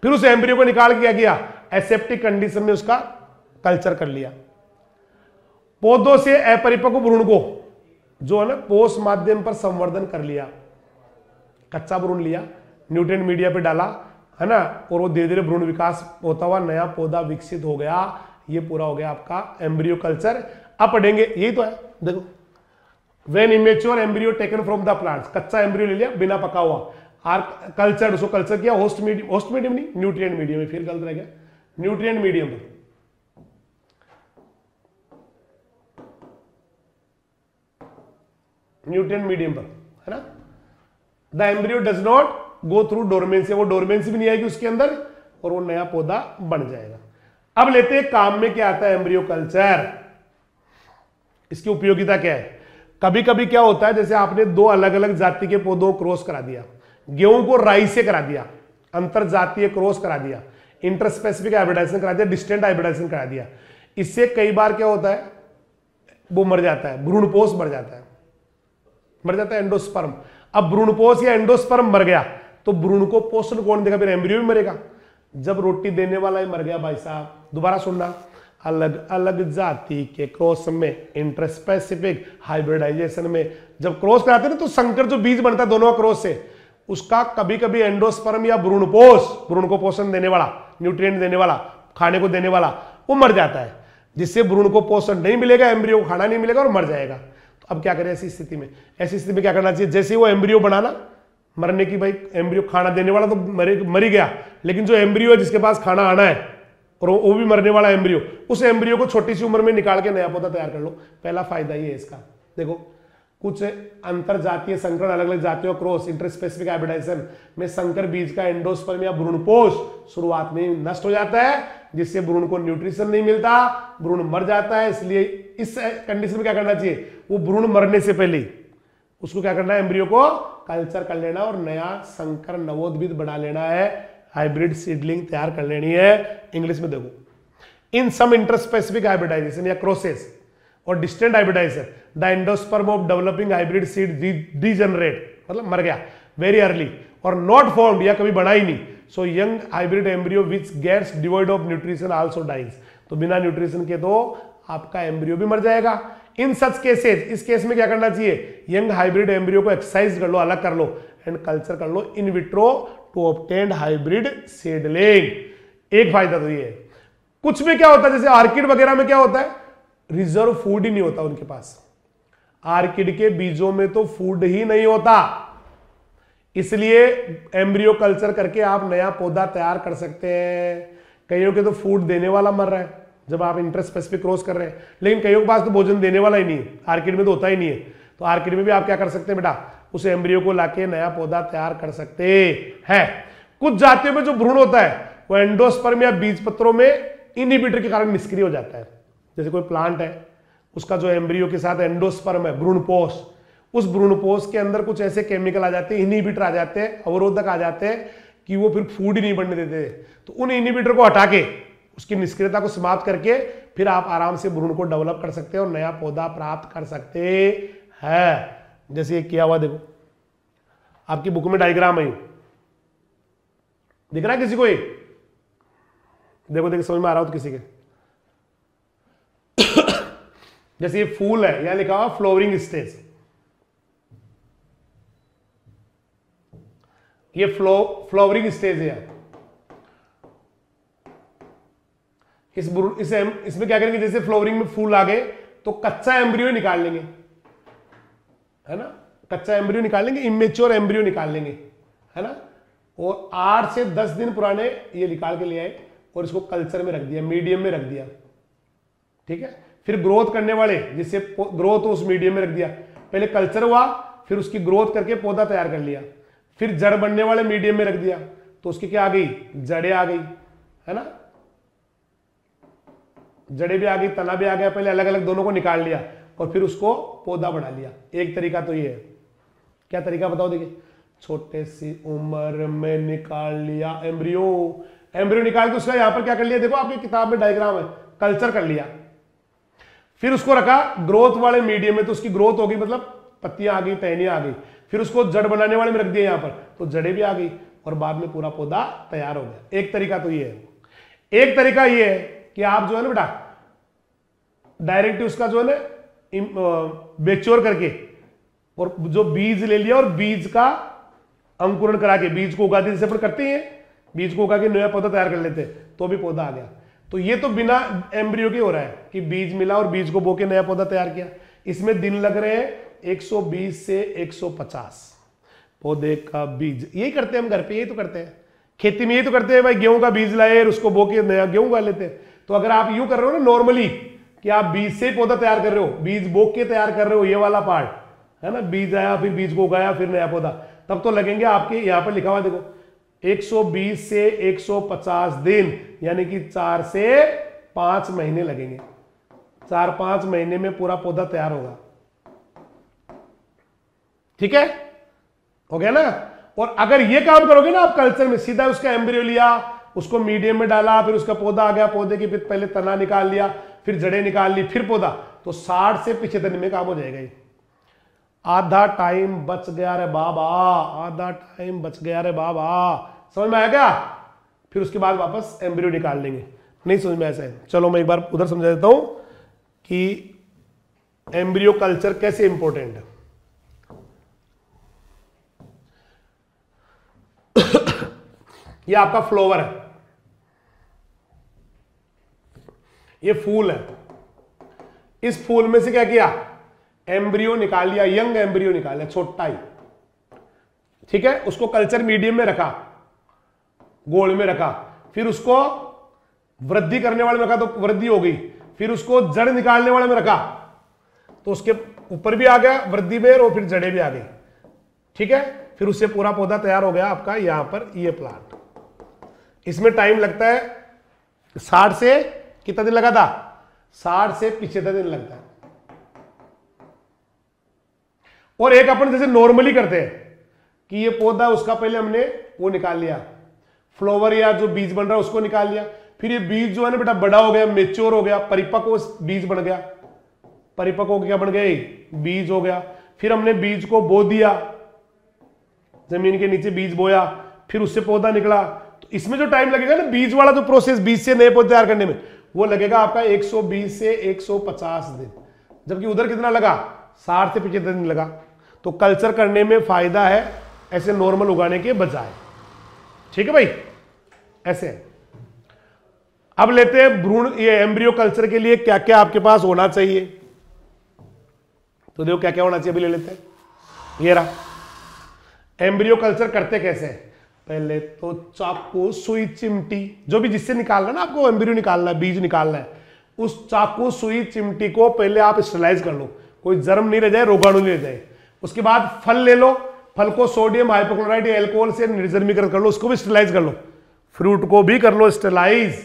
[SPEAKER 1] फिर उस एम्ब्रियो को निकाल के क्या किया, एसेप्टिक कंडीशन में उसका कल्चर कर लिया। पौधों से अपरिपक्व भ्रूण को जो है ना पोष माध्यम पर संवर्धन कर लिया, कच्चा भ्रूण लिया, न्यूट्रिएंट मीडिया पे डाला है ना, और वो धीरे धीरे भ्रूण विकास होता हुआ नया पौधा विकसित हो गया। ये पूरा हो गया आपका एम्ब्रियो कल्चर। अब पढ़ेंगे, यही तो है देखो, when immature embryo taken from the plants, कच्चा एम्ब्रियो ले लिया बिना पका हुआ, आर कल्चर, उसको कल्चर किया होस्ट मीडियम नहीं, न्यूट्रिएंट मीडियम में, फिर गलत रह गया, न्यूट्रिएंट मीडियम में। न्यूट्रिएंट मीडियम पर, है ना। The embryo does not go through dormancy, वो डोरमेंसी भी नहीं आएगी उसके अंदर और वो नया पौधा बन जाएगा। अब लेते हैं काम में क्या आता है एम्ब्रियो कल्चर, इसकी उपयोगिता क्या है। कभी कभी क्या होता है, जैसे आपने दो अलग अलग जाति के पौधों को क्रॉस करा दिया, गेहूं को राई से करा दिया, अंतर जातीय क्रॉस करा दिया, इंटरस्पेसिफिक हाइब्रिडाइजेशन करा दिया, डिस्टेंट हाइब्रिडाइजेशन करा दिया, इससे कई बार क्या होता है, वो मर जाता है, भ्रूणपोष मर जाता है एंडोस्पर्म। अब भ्रूणपोष या एंडोस्पर्म मर गया तो भ्रूण को पोषण कौन देगा, फिर एम्ब्रियो भी मरेगा। जब रोटी देने वाला ही मर गया भाई साहब, दोबारा सुनना, अलग अलग जाति के क्रॉस में, इंटरस्पेसिफिक हाइब्रिडाइजेशन में जब क्रॉस कराते हैं ना, तो संकर जो बीज बनता है दोनों क्रॉस से, उसका कभी कभी एंडोस्पर्म या भ्रूणपोष, भ्रूण को पोषण देने वाला, न्यूट्रिएंट देने वाला, खाने को देने वाला, वो मर जाता है, जिससे भ्रूण को पोषण नहीं मिलेगा, एम्ब्रियो को खाना नहीं मिलेगा और मर जाएगा। तो अब क्या करें ऐसी स्थिति में, ऐसी स्थिति में क्या करना चाहिए, जैसे वो एम्ब्रियो बनाना, मरने की, भाई एम्ब्रियो खाना देने वाला तो मर ही गया, लेकिन जो एम्ब्रियो है जिसके पास खाना आना है और वो भी मरने वाला एम्ब्रियो, उस एम्ब्रियो को छोटी सी उम्र में निकाल के नया पौधा तैयार कर लो। पहला फायदा ये है इसका, देखो कुछ अंतर जातीय संकरण, अलग अलग जातियों क्रॉस, इंटरस्पेसिफिक हाइब्रिडाइजेशन में संकर बीज का एंडोस्पर्म या भ्रूणपोष शुरुआत में नष्ट हो जाता है, जिससे भ्रूण को न्यूट्रिशन नहीं मिलता, भ्रूण मर जाता है। इसलिए इस कंडीशन में क्या करना चाहिए, वो भ्रूण मरने से पहले उसको क्या करना है, एम्ब्रियो को कल्चर कर लेना और नया संकर नवोद्भिद बना लेना है, हाइब्रिड सीडलिंग तैयार कर लेनी है। इंग्लिश में देखो, इन सम इंटरस्पेसिफिक हाइब्रिडाइजेशन या क्रॉसेस और distant hybridisation the endosperm of developing hybrid seed degenerate, मतलब मर गया वेरी अर्ली और नॉट फॉर्म्ड, या कभी बना ही नहीं, so young hybrid embryo which gets devoid of nutrition also dies, तो बिना न्यूट्रिशन के तो आपका एम्ब्रियो भी मर जाएगा। इन सच केसेस, इस केस में क्या करना चाहिए, यंग हाइब्रिड एम्ब्रियो को एक्सरसाइज कर लो, अलग कर लो एंड कल्चर कर लो in vitro to obtain hybrid seedling. एक फायदा तो ये है। कुछ में क्या होता है, जैसे आर्किड वगैरह में क्या होता है, रिजर्व फूड ही नहीं होता उनके पास, आर्किड के बीजों में तो फूड ही नहीं होता, इसलिए एम्ब्रियो कल्चर करके आप नया पौधा तैयार कर सकते हैं। कईयों के तो फूड देने वाला मर रहा है जब आप इंटरस्पेसिफिक क्रॉस कर रहे हैं, लेकिन कईयों के पास तो भोजन देने वाला ही नहीं है, आर्किड में तो होता ही नहीं है। तो आर्किड में भी आप क्या कर सकते हैं बेटा, उस एम्ब्रियो को लाके नया पौधा तैयार कर सकते हैं। कुछ जातियों में जो भ्रूण होता है वो एंडोस्पर्म या बीज पत्रों में इनहिबिटर के कारण निष्क्रिय हो जाता है। जैसे कोई प्लांट है, उसका जो एम्ब्रियो के साथ एंडोस्पर्म है, भ्रूणपोष, उस भ्रूणपोष के अंदर कुछ ऐसे केमिकल आ जाते हैं, इनहिबिटर आ जाते हैं, अवरोधक आ जाते हैं कि वो फिर फूड ही नहीं बनने देते। तो उन इनहिबिटर को हटा के, उसकी निष्क्रियता को समाप्त करके फिर आप आराम से भ्रूण को डेवलप कर सकते हैं और नया पौधा प्राप्त कर सकते हैं। जैसे ये किया हुआ देखो, आपकी बुक में डायग्राम है, दिख रहा है किसी को ये? देखो देखो समझ में आ रहा हो तो किसी के। जैसे ये फूल है, यहां लिखा हुआ फ्लावरिंग स्टेज, ये फ्लावरिंग स्टेज है। इसमें क्या करेंगे, जैसे फ्लावरिंग में फूल आ गए तो कच्चा एम्ब्रियो निकाल लेंगे, है ना, कच्चा एम्ब्रियो निकाल लेंगे, इमेच्योर एम्ब्रियो निकाल लेंगे, है ना, और 8 से 10 दिन पुराने ये निकाल के ले आए और इसको कल्चर में रख दिया, मीडियम में रख दिया, ठीक है। फिर ग्रोथ करने वाले, जिससे ग्रोथ हो उस मीडियम में रख दिया, पहले कल्चर हुआ, फिर उसकी ग्रोथ करके पौधा तैयार कर लिया, फिर जड़ बनने वाले मीडियम में रख दिया, तो उसकी क्या आ गई, जड़ें आ गई, है ना, जड़ें भी आ गई, तना भी आ गया, पहले अलग अलग दोनों को निकाल लिया और फिर उसको पौधा बना लिया। एक तरीका तो ये है, क्या तरीका बताओ, देखिए, छोटे सी उम्र में निकाल लिया एम्ब्रियो, एम्ब्रियो निकाल के उसका यहां पर क्या कर लिया, देखो आपकी किताब में डायग्राम है, कल्चर कर लिया, फिर उसको रखा ग्रोथ वाले मीडियम में, तो उसकी ग्रोथ हो गई, मतलब पत्तियां आ गई, टहनियां आ गई, फिर उसको जड़ बनाने वाले में रख दिया यहां पर, तो जड़ें भी आ गई और बाद में पूरा पौधा तैयार हो गया। एक तरीका तो ये है। एक तरीका ये है कि आप जो है ना बेटा, डायरेक्ट उसका जो है ना मैच्योर करके और जो बीज ले लिया और बीज का अंकुरण करा के बीज को उगा दिया, जैसे अपन करते हैं, बीज को उगा के नया पौधा तैयार कर लेते हैं, तो भी पौधा आ गया। तो ये तो बिना एम्ब्रियो के हो रहा है कि बीज मिला और बीज को बो के नया पौधा तैयार किया। इसमें दिन लग रहे हैं 120 से 150 पौधे का बीज। यही करते हैं हम घर पे, यही तो करते हैं खेती में, यही तो करते हैं भाई, गेहूं का बीज लाए और उसको बो के नया गेहूं उगा लेते हैं। तो अगर आप यूं कर रहे हो ना नॉर्मली कि आप बीज से पौधा तैयार कर रहे हो, बीज बो के तैयार कर रहे हो, ये वाला पार्ट, है ना, बीज आया, फिर बीज को उगाया, फिर नया पौधा, तब तो लगेंगे आपके यहां पर लिखा हुआ देखो 120 से 150 दिन, यानी कि 4 से 5 महीने लगेंगे। 4-5 महीने में पूरा पौधा तैयार होगा। ठीक है, हो गया ना। और अगर ये काम करोगे ना आप कल्चर में, सीधा उसका एम्ब्रियो लिया, उसको मीडियम में डाला, फिर उसका पौधा आ गया, पौधे की फिर पहले तना निकाल लिया, फिर जड़ें निकाल ली, फिर पौधा, तो 60 से 75 दिन में काम हो जाएगा ये। आधा टाइम बच गया रे बाबा, आधा टाइम बच गया रे बाबा, समझ में आया क्या? फिर उसके बाद वापस एम्ब्रियो निकाल लेंगे। नहीं समझ में ऐसा है, चलो मैं एक बार उधर समझा देता हूं कि एम्ब्रियो कल्चर कैसे इंपॉर्टेंट है। ये आपका फ्लावर है, ये फूल है। इस फूल में से क्या किया, एम्ब्रियो निकाल लिया, यंग एम्ब्रियो निकाल लिया, छोटा ही। ठीक है, उसको कल्चर मीडियम में रखा, गोल में रखा, फिर उसको वृद्धि करने वाले में रखा तो वृद्धि हो गई, फिर उसको जड़ निकालने वाले में रखा तो उसके ऊपर भी आ गया वृद्धि में, और फिर जड़ें भी आ गई। ठीक है, फिर उससे पूरा पौधा तैयार हो गया आपका यहां पर ये प्लांट। इसमें टाइम लगता है 60 से कितना दिन लगा था, 60 से 75 दिन लगता है। और एक अपन जैसे नॉर्मली करते हैं कि ये पौधा, उसका पहले हमने वो निकाल लिया, फ्लावर या जो बीज बन रहा है उसको निकाल लिया, फिर ये बीज जो है ना बेटा बड़ा हो गया, मेच्योर हो गया, परिपक्व बीज बन गया, परिपक्व हो गया, बन गए बीज हो गया, फिर हमने बीज को बो दिया, जमीन के नीचे बीज बोया, फिर उससे पौधा निकला। तो इसमें जो टाइम लगेगा ना, बीज वाला जो प्रोसेस, बीज से नए पौधे तैयार करने में, वो लगेगा आपका 120 से 150 दिन, जबकि उधर कितना लगा, 60 से 75 दिन लगा। तो कल्चर करने में फायदा है ऐसे नॉर्मल उगाने के बजाय। ठीक है भाई, ऐसे। अब लेते हैं भ्रूण, ये एम्ब्रियो कल्चर के लिए क्या क्या आपके पास होना चाहिए, तो देखो क्या क्या होना चाहिए, अभी ले लेते हैं। ये रहा एम्ब्रियो कल्चर करते कैसे हैं। पहले तो चाकू, सुई, चिमटी, जो भी जिससे निकालना है ना आपको, एम्ब्रियो निकालना है, बीज निकालना है, उस चाकू, सुई, चिमटी को पहले आप स्टरलाइज कर लो, कोई जर्म नहीं रह जाए, रोगाणु नहीं रह जाए। उसके बाद फल ले लो, फल को सोडियम हाइपोक्लोराइड या एल्कोहल से निर्जमीकृत कर लो, उसको भी स्टरलाइज कर लो, फ्रूट को भी कर लो स्टरलाइज।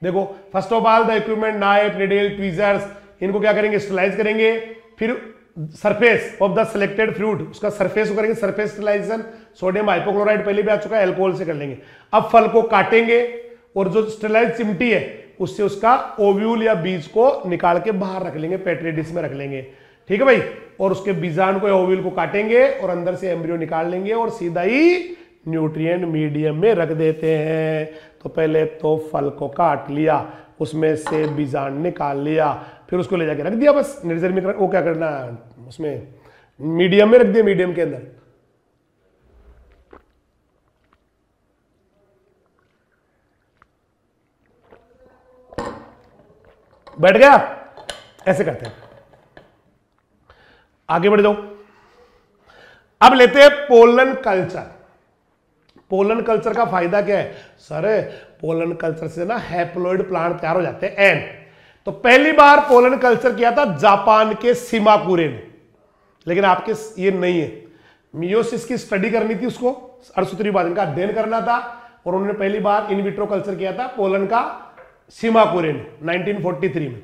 [SPEAKER 1] देखो, first of all the equipment, knife, needle, tweezers, इनको क्या करेंगे, स्टरलाइज करेंगे। फिर surface of the selected fruit, उसका सरफेस करेंगे, सरफेस स्टरलाइजेशन, सोडियम हाइपोक्लोराइड पहले भी आ चुका है, एल्कोहल से कर लेंगे। अब फल को काटेंगे और जो स्टरलाइज चिमटी है उससे उसका ओव्यूल या बीज को निकाल के बाहर रख लेंगे, पेट्री डिश में रख लेंगे। ठीक है भाई, और उसके बीजाणु को या ओव्यूल को काटेंगे और अंदर से एम्ब्रियो निकाल लेंगे और सीधा ही न्यूट्रिएंट मीडियम में रख देते हैं। तो पहले तो फल को काट लिया, उसमें से बीजाणु निकाल लिया, फिर उसको ले जाके रख दिया, बस निर्जमीकरण। वो क्या करना, उसमें मीडियम में रख दिया, मीडियम के अंदर। बैठ गया, ऐसे करते हैं। आगे बढ़ जाओ। अब लेते हैं पोलन कल्चर। पोलन कल्चर का फायदा क्या है सर, पोलन कल्चर से ना हैप्लॉइड प्लांट तैयार हो जाते हैं, एन। तो पहली बार पोलन कल्चर किया था जापान के शिमाकुरे ने, लेकिन आपके ये नहीं है। मियोसिस की स्टडी करनी थी, उसको अणुसूत्री विभाजन का अध्ययन करना था, और उन्होंने पहली बार इन विट्रो कल्चर किया था पोलन का शिमाकुरे ने 1943 में।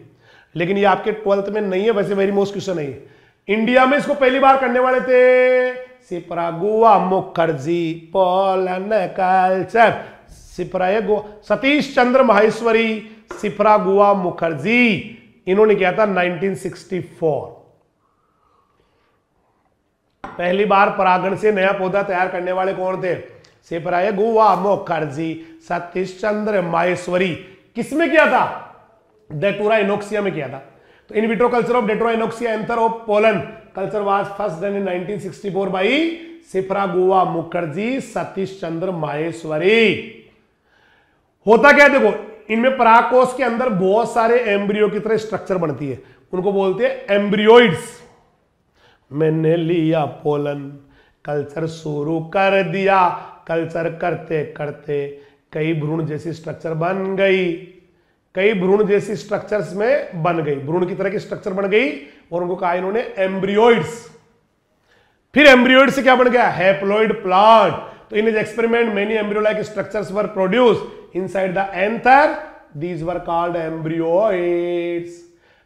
[SPEAKER 1] लेकिन ये आपके 12th में नहीं है, वैसे वेरी मोस्ट क्वेश्चन नहीं है। इंडिया में इसको पहली बार करने वाले थे सिप्रागुआ मुखर्जी, पोलन कल्चर, सिप्रागुआ, सतीश चंद्र माहेश्वरी, सिप्रागुआ मुखर्जी, इन्होंने किया था 1964। पहली बार परागण से नया पौधा तैयार करने वाले कौन थे, सिप्रागुआ मुखर्जी, सतीश चंद्र माहेश्वरी। किसमें किया था, डेटुरा इनोक्सिया में किया था। तो in vitro culture of datura innoxia anther of pollen culture was first done in 1964 by Sipra Guha Mukherjee, Satish Chandra Maheshwari. होता क्या, देखो इनमें परागकोश के अंदर बहुत सारे एम्ब्रियो की तरह स्ट्रक्चर बनती है, उनको बोलते हैं एम्ब्रियोइड्स। मैंने लिया पोलन, कल्चर शुरू कर दिया, कल्चर करते करते कई भ्रूण जैसी स्ट्रक्चर बन गई, कई भ्रूण जैसी स्ट्रक्चर्स में बन गई, भ्रूण की तरह की स्ट्रक्चर बन गई, और उनको कहा इन्होंने एम्ब्रियोइड्स। फिर एम्ब्रियोइड से क्या बन गया, हैप्लॉइड प्लांट। तो in his experiment many embryo like structures were produced inside the anther, these were called embryoids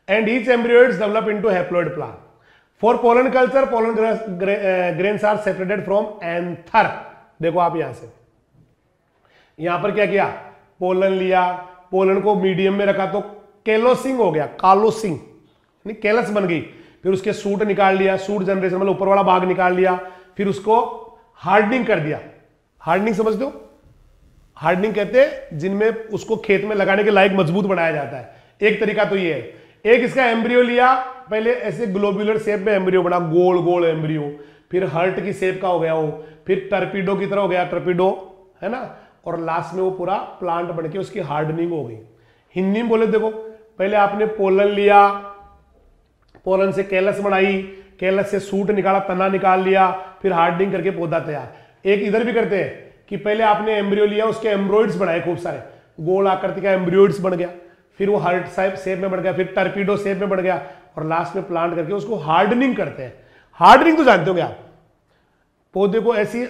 [SPEAKER 1] and each embryoids develop into haploid plant. For pollen culture pollen grains are separated from anther. देखो आप यहां से, यहां पर क्या किया, pollen लिया, pollen को मीडियम में रखा तो केलोसिंग हो गया, कालोसिंग यानी केलस बन गई। फिर उसके सूट निकाल लिया, सूट जनरेशन मतलब ऊपर वाला भाग निकाल लिया, फिर उसको हार्डनिंग कर दिया। हार्डनिंग समझ दो, हार्डनिंग कहते हैं जिनमें उसको खेत में लगाने के लायक मजबूत बनाया जाता है। एक तरीका तो ये है। एक इसका एम्ब्रियो लिया, पहले ऐसे ग्लोबुलर शेप में एम्ब्रियो बना, गोल गोल एम्ब्रियो, फिर हर्ट की शेप का हो गया वो, फिर टर्पीडो की तरह हो गया, टर्पीडो है ना, और लास्ट में वो पूरा प्लांट बन के उसकी हार्डनिंग हो गई। हिंदी में बोले देखो, पहले आपने पोलन लिया, पोलन से केलस बनाई, केलस से सूट निकाला, तना निकाल लिया, फिर हार्डनिंग करके पौधा तैयार। एक इधर भी करते हैं कि पहले आपने एम्ब्रियो लिया, उसके एम्ब्रॉइड्स बनाए खूब सारे, गोल आकृति का एम्ब्रॉइड्स बन गया, फिर वो हार्ट शेप में बन गया, फिर टर्पीडो शेप में बन गया, और लास्ट में प्लांट करके उसको हार्डनिंग करते हैं। हार्डनिंग तो जानते हो आप, पौधे को ऐसी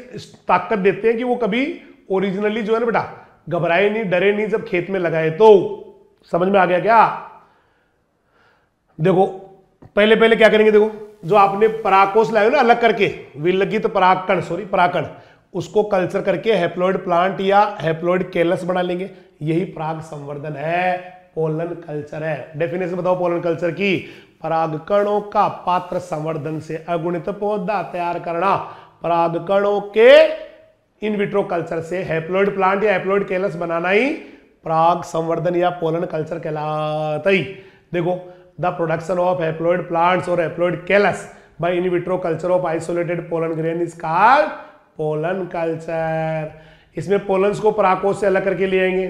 [SPEAKER 1] ताकत देते हैं कि वो कभी ओरिजिनली जो है ना बेटा घबराए नहीं, डरे नहीं, जब खेत में लगाए तो। समझ में आ गया क्या? देखो पहले पहले क्या करेंगे, देखो जो आपने परागकोश लाए हो ना अलग करके, विलगित परागकण, सॉरी परागकण, उसको कल्चर करके हैप्लॉइड प्लांट या हैप्लॉइड केलस बना लेंगे। यही पराग संवर्धन है, पोलन कल्चर है। डेफिनेशन बताओ पोलन कल्चर की, परागकणों का पात्र संवर्धन से अगुणित पौधा तैयार करना। परागकणों के इन विट्रो कल्चर से हैप्लॉइड प्लांट या हैप्लॉइड केलस बनाना ही पराग संवर्धन या पोलन कल्चर कहलाता ही। देखो the production of haploid plants और haploid callus by in vitro culture of isolated pollen grain is called pollen culture. इसमें पोलन्स को परागकोश से अलग करके ले आएंगे,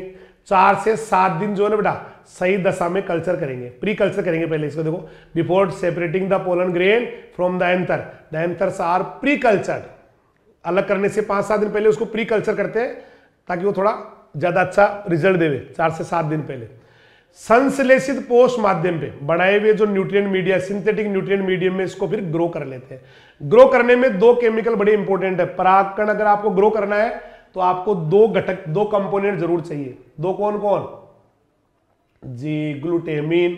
[SPEAKER 1] 4 से 7 दिन जो है ना बेटा सही दशा में कल्चर करेंगे, प्री कल्चर करेंगे पहले इसको। देखो before separating the pollen grain from the anther, the anthers are pre cultured. अलग करने से 5-7 दिन पहले उसको प्री कल्चर करते हैं ताकि वो थोड़ा ज्यादा अच्छा रिजल्ट देवे, 4 से 7 दिन पहले। संश्लेषित पोष माध्यम पे बनाए हुए जो nutrient media, synthetic nutrient medium में इसको फिर ग्रो कर लेते हैं। ग्रो करने में 2 केमिकल बड़े इंपॉर्टेंट है। परागकण अगर आपको ग्रो करना है तो आपको 2 घटक, 2 कंपोनेंट जरूर चाहिए। 2 कौन कौन? जी ग्लूटेमिन,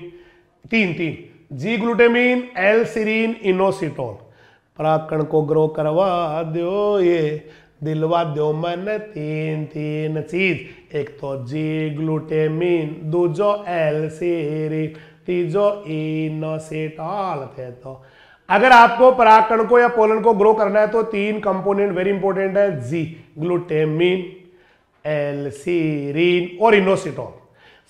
[SPEAKER 1] 3 जी ग्लूटेमिन, एल सीरीन, इनोसिटोन। परागकण को ग्रो करवा दो, ये दिलवा दो मन 3 चीज। एक तो जी ग्लूटेमिन, दूजो एल सीरीन, तीजो इनोसिटोन थे। तो अगर आपको परागकण को या पोलन को ग्रो करना है तो 3 कंपोनेंट वेरी इंपॉर्टेंट है, जी ग्लूटेमिन, एल सीरीन और इनोसिटोन।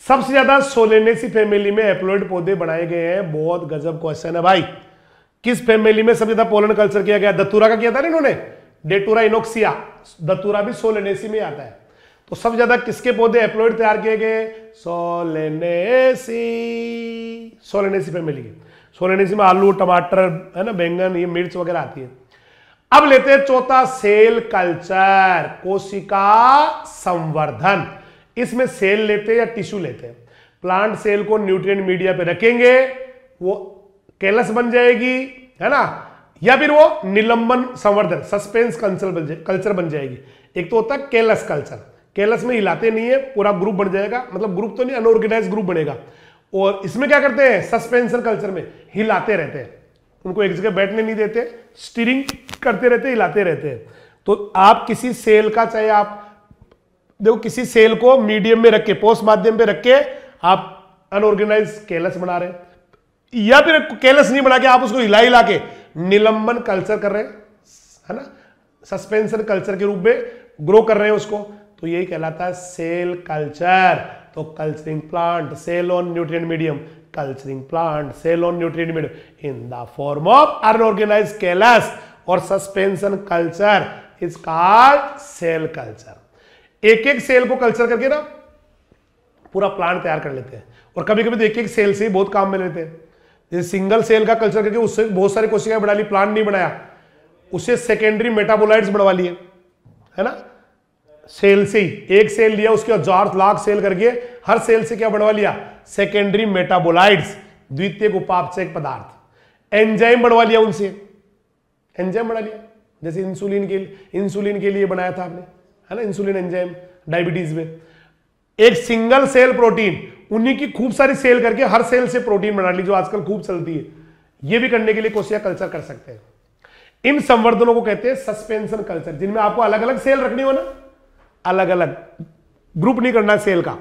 [SPEAKER 1] सबसे ज्यादा सोलेनेसी फैमिली में हैप्लॉइड पौधे बनाए गए हैं। बहुत गजब क्वेश्चन है भाई, किस फैमिली में सबसे ज्यादा पोलन कल्चर किया गया? दतूरा का किया था ना इन्होंने, डेटूरा इनोक्सिया, दतूरा भी सोलेनेसी में आता है। तो सबसे ज्यादा किसके पौधे हैप्लॉइड तैयार किए गए? सोलेनेसी, सोलेनेसी फैमिली के। सोलेनेसी में आलू, टमाटर है ना, बैंगन, ये मिर्च वगैरह आती है। अब लेते हैं चौथा, सेल कल्चर, कोशिका संवर्धन। इसमें सेल लेते हैं या टिश्यू लेते हैं। प्लांट सेल को न्यूट्रिएंट मीडिया पे रखेंगे, वो केलस बन जाएगी है ना, या फिर वो निलंबन संवर्धन, सस्पेंस कल्चर बन जाएगी। एक तो होता है केलस कल्चर, केलस में हिलाते नहीं है, पूरा ग्रुप बन जाएगा, मतलब ग्रुप तो नहीं, अनऑर्गेनाइज ग्रुप बनेगा। और इसमें क्या करते हैं? सस्पेंशन कल्चर में हिलाते रहते हैं, उनको एक जगह बैठने नहीं देते, स्टीयरिंग करते रहते, हिलाते रहते हैं। तो आप किसी सेल का, चाहे आप देखो किसी सेल को मीडियम में रख के, पोस्ट माध्यम पे रख के आप अनऑर्गेनाइज केलस बना रहे हैं, या फिर केलस नहीं बना के आप उसको हिला हिला के निलंबन कल्चर कर रहे हैं, है ना, सस्पेंशन कल्चर के रूप में ग्रो कर रहे हैं उसको, तो यही कहलाता है सेल कल्चर। तो culturing plant cell on nutrient medium, culturing plant cell on nutrient medium in the form of unorganized callus और suspension culture is called cell culture. एक एक सेल को कल्चर करके ना पूरा प्लांट तैयार कर लेते हैं, और कभी कभी तो एक एक सेल से ही बहुत काम में लेते हैं। जैसे सिंगल सेल का कल्चर करके उससे बहुत सारी कोशिकाएं बना ली, प्लांट नहीं बनाया, उससे सेकेंडरी मेटाबोलाइट्स बनवा लिए, है ना, सेल से ही। एक सेल लिया, उसके 1000 लाख सेल करके हर सेल से क्या बनवा लिया? सेकेंडरी मेटाबोलाइट्स, द्वितीयक उपापचयक पदार्थ, एंजाइम बनवा लिया उनसे, एंजाइम बना लिया, जैसे इंसुलिन के लिए बनाया था आपने, है ना, इंसुलिन एंजाइम डायबिटीज में। एक सिंगल सेल प्रोटीन, उन्हीं की खूब सारी सेल करके हर सेल से प्रोटीन बना ली, जो आजकल खूब चलती है, ये भी करने के लिए कोशिका कल्चर कर सकते हैं। इन संवर्धनों को कहते हैं सस्पेंशन कल्चर, जिनमें आपको अलग अलग सेल रखनी हो ना, अलग अलग ग्रुप नहीं करना सेल का,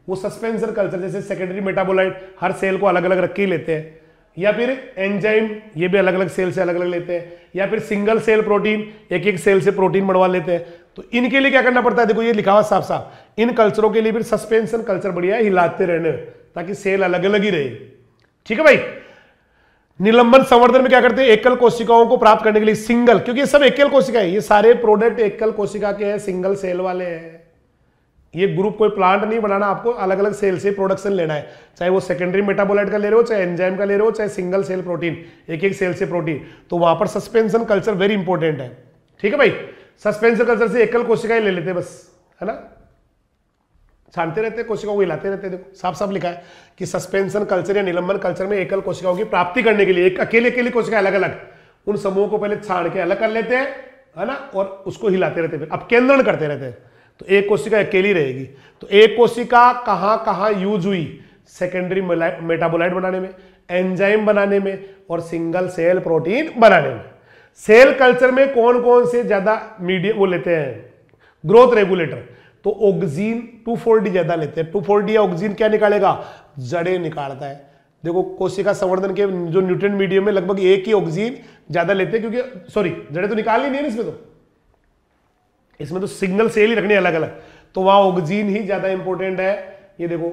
[SPEAKER 1] वो सस्पेंशन कल्चर। जैसे सेकेंडरी मेटाबोलाइट हर सेल को अलग अलग रख के ही लेते हैं, या फिर एंजाइम ये भी अलग अलग सेल से अलग अलग लेते हैं, या फिर सिंगल सेल प्रोटीन एक एक सेल से प्रोटीन बनवा लेते हैं। तो इनके लिए क्या करना पड़ता है, देखो ये लिखा हुआ साफ साफ, इन कल्चरों के लिए फिर सस्पेंशन कल्चर बढ़िया है, हिलाते रहने ताकि सेल अलग अलग ही रहे। ठीक है भाई। निलंबन संवर्धन में क्या करते हैं, एकल कोशिकाओं को प्राप्त करने के लिए सिंगल, क्योंकि ये सब एकल कोशिका है, ये सारे प्रोडक्ट एकल कोशिका के हैं, सिंगल सेल वाले हैं। ये ग्रुप कोई प्लांट नहीं बनाना, आपको अलग अलग सेल से प्रोडक्शन लेना है, चाहे वो सेकेंडरी मेटाबोलाइट का ले रहे हो, चाहे एंजाइम का ले रहे हो, चाहे सिंगल सेल प्रोटीन एक एक सेल से प्रोटीन, तो वहां पर सस्पेंशन कल्चर वेरी इंपॉर्टेंट है। ठीक है भाई। सस्पेंशन कल्चर से एकल कोशिकाएं ले लेते हैं बस, है ना, छानते रहते हैं, कोशिकाओं को हिलाते रहते हैं। देखो साफ साफ लिखा है कि सस्पेंशन कल्चर या निलंबन कल्चर में एकल कोशिकाओं की प्राप्ति करने के लिए एक अकेले कोशिका अलग अलग, उन समूहों को पहले छान के अलग कर लेते हैं, है ना, और उसको हिलाते रहते हैं, फिर अपकेंद्रण करते रहते हैं, तो एक कोशिका अकेली रहेगी। तो एक कोशिका कहां कहां यूज हुई, सेकेंडरी मेटाबोलाइट बनाने में, एंजाइम बनाने में, और सिंगल सेल प्रोटीन बनाने में। सेल कल्चर में कौन कौन से ज्यादा मीडियम वो लेते हैं, ग्रोथ रेगुलेटर, तो ऑक्सीन 2,4-D ज्यादा लेते हैं। 2,4-D या ऑक्सीन क्या निकालेगा, जड़ें निकालता है। देखो कोशिका संवर्धन के जो न्यूट्रिएंट मीडियम में लगभग एक ही ऑक्सीन ज्यादा लेते हैं, क्योंकि सॉरी जड़ें तो निकालनी नहीं है ना इसमें तो सिंगल सेल ही रखनी है अलग अलग, तो वहां ऑक्सीन ही ज्यादा इंपॉर्टेंट है। ये देखो,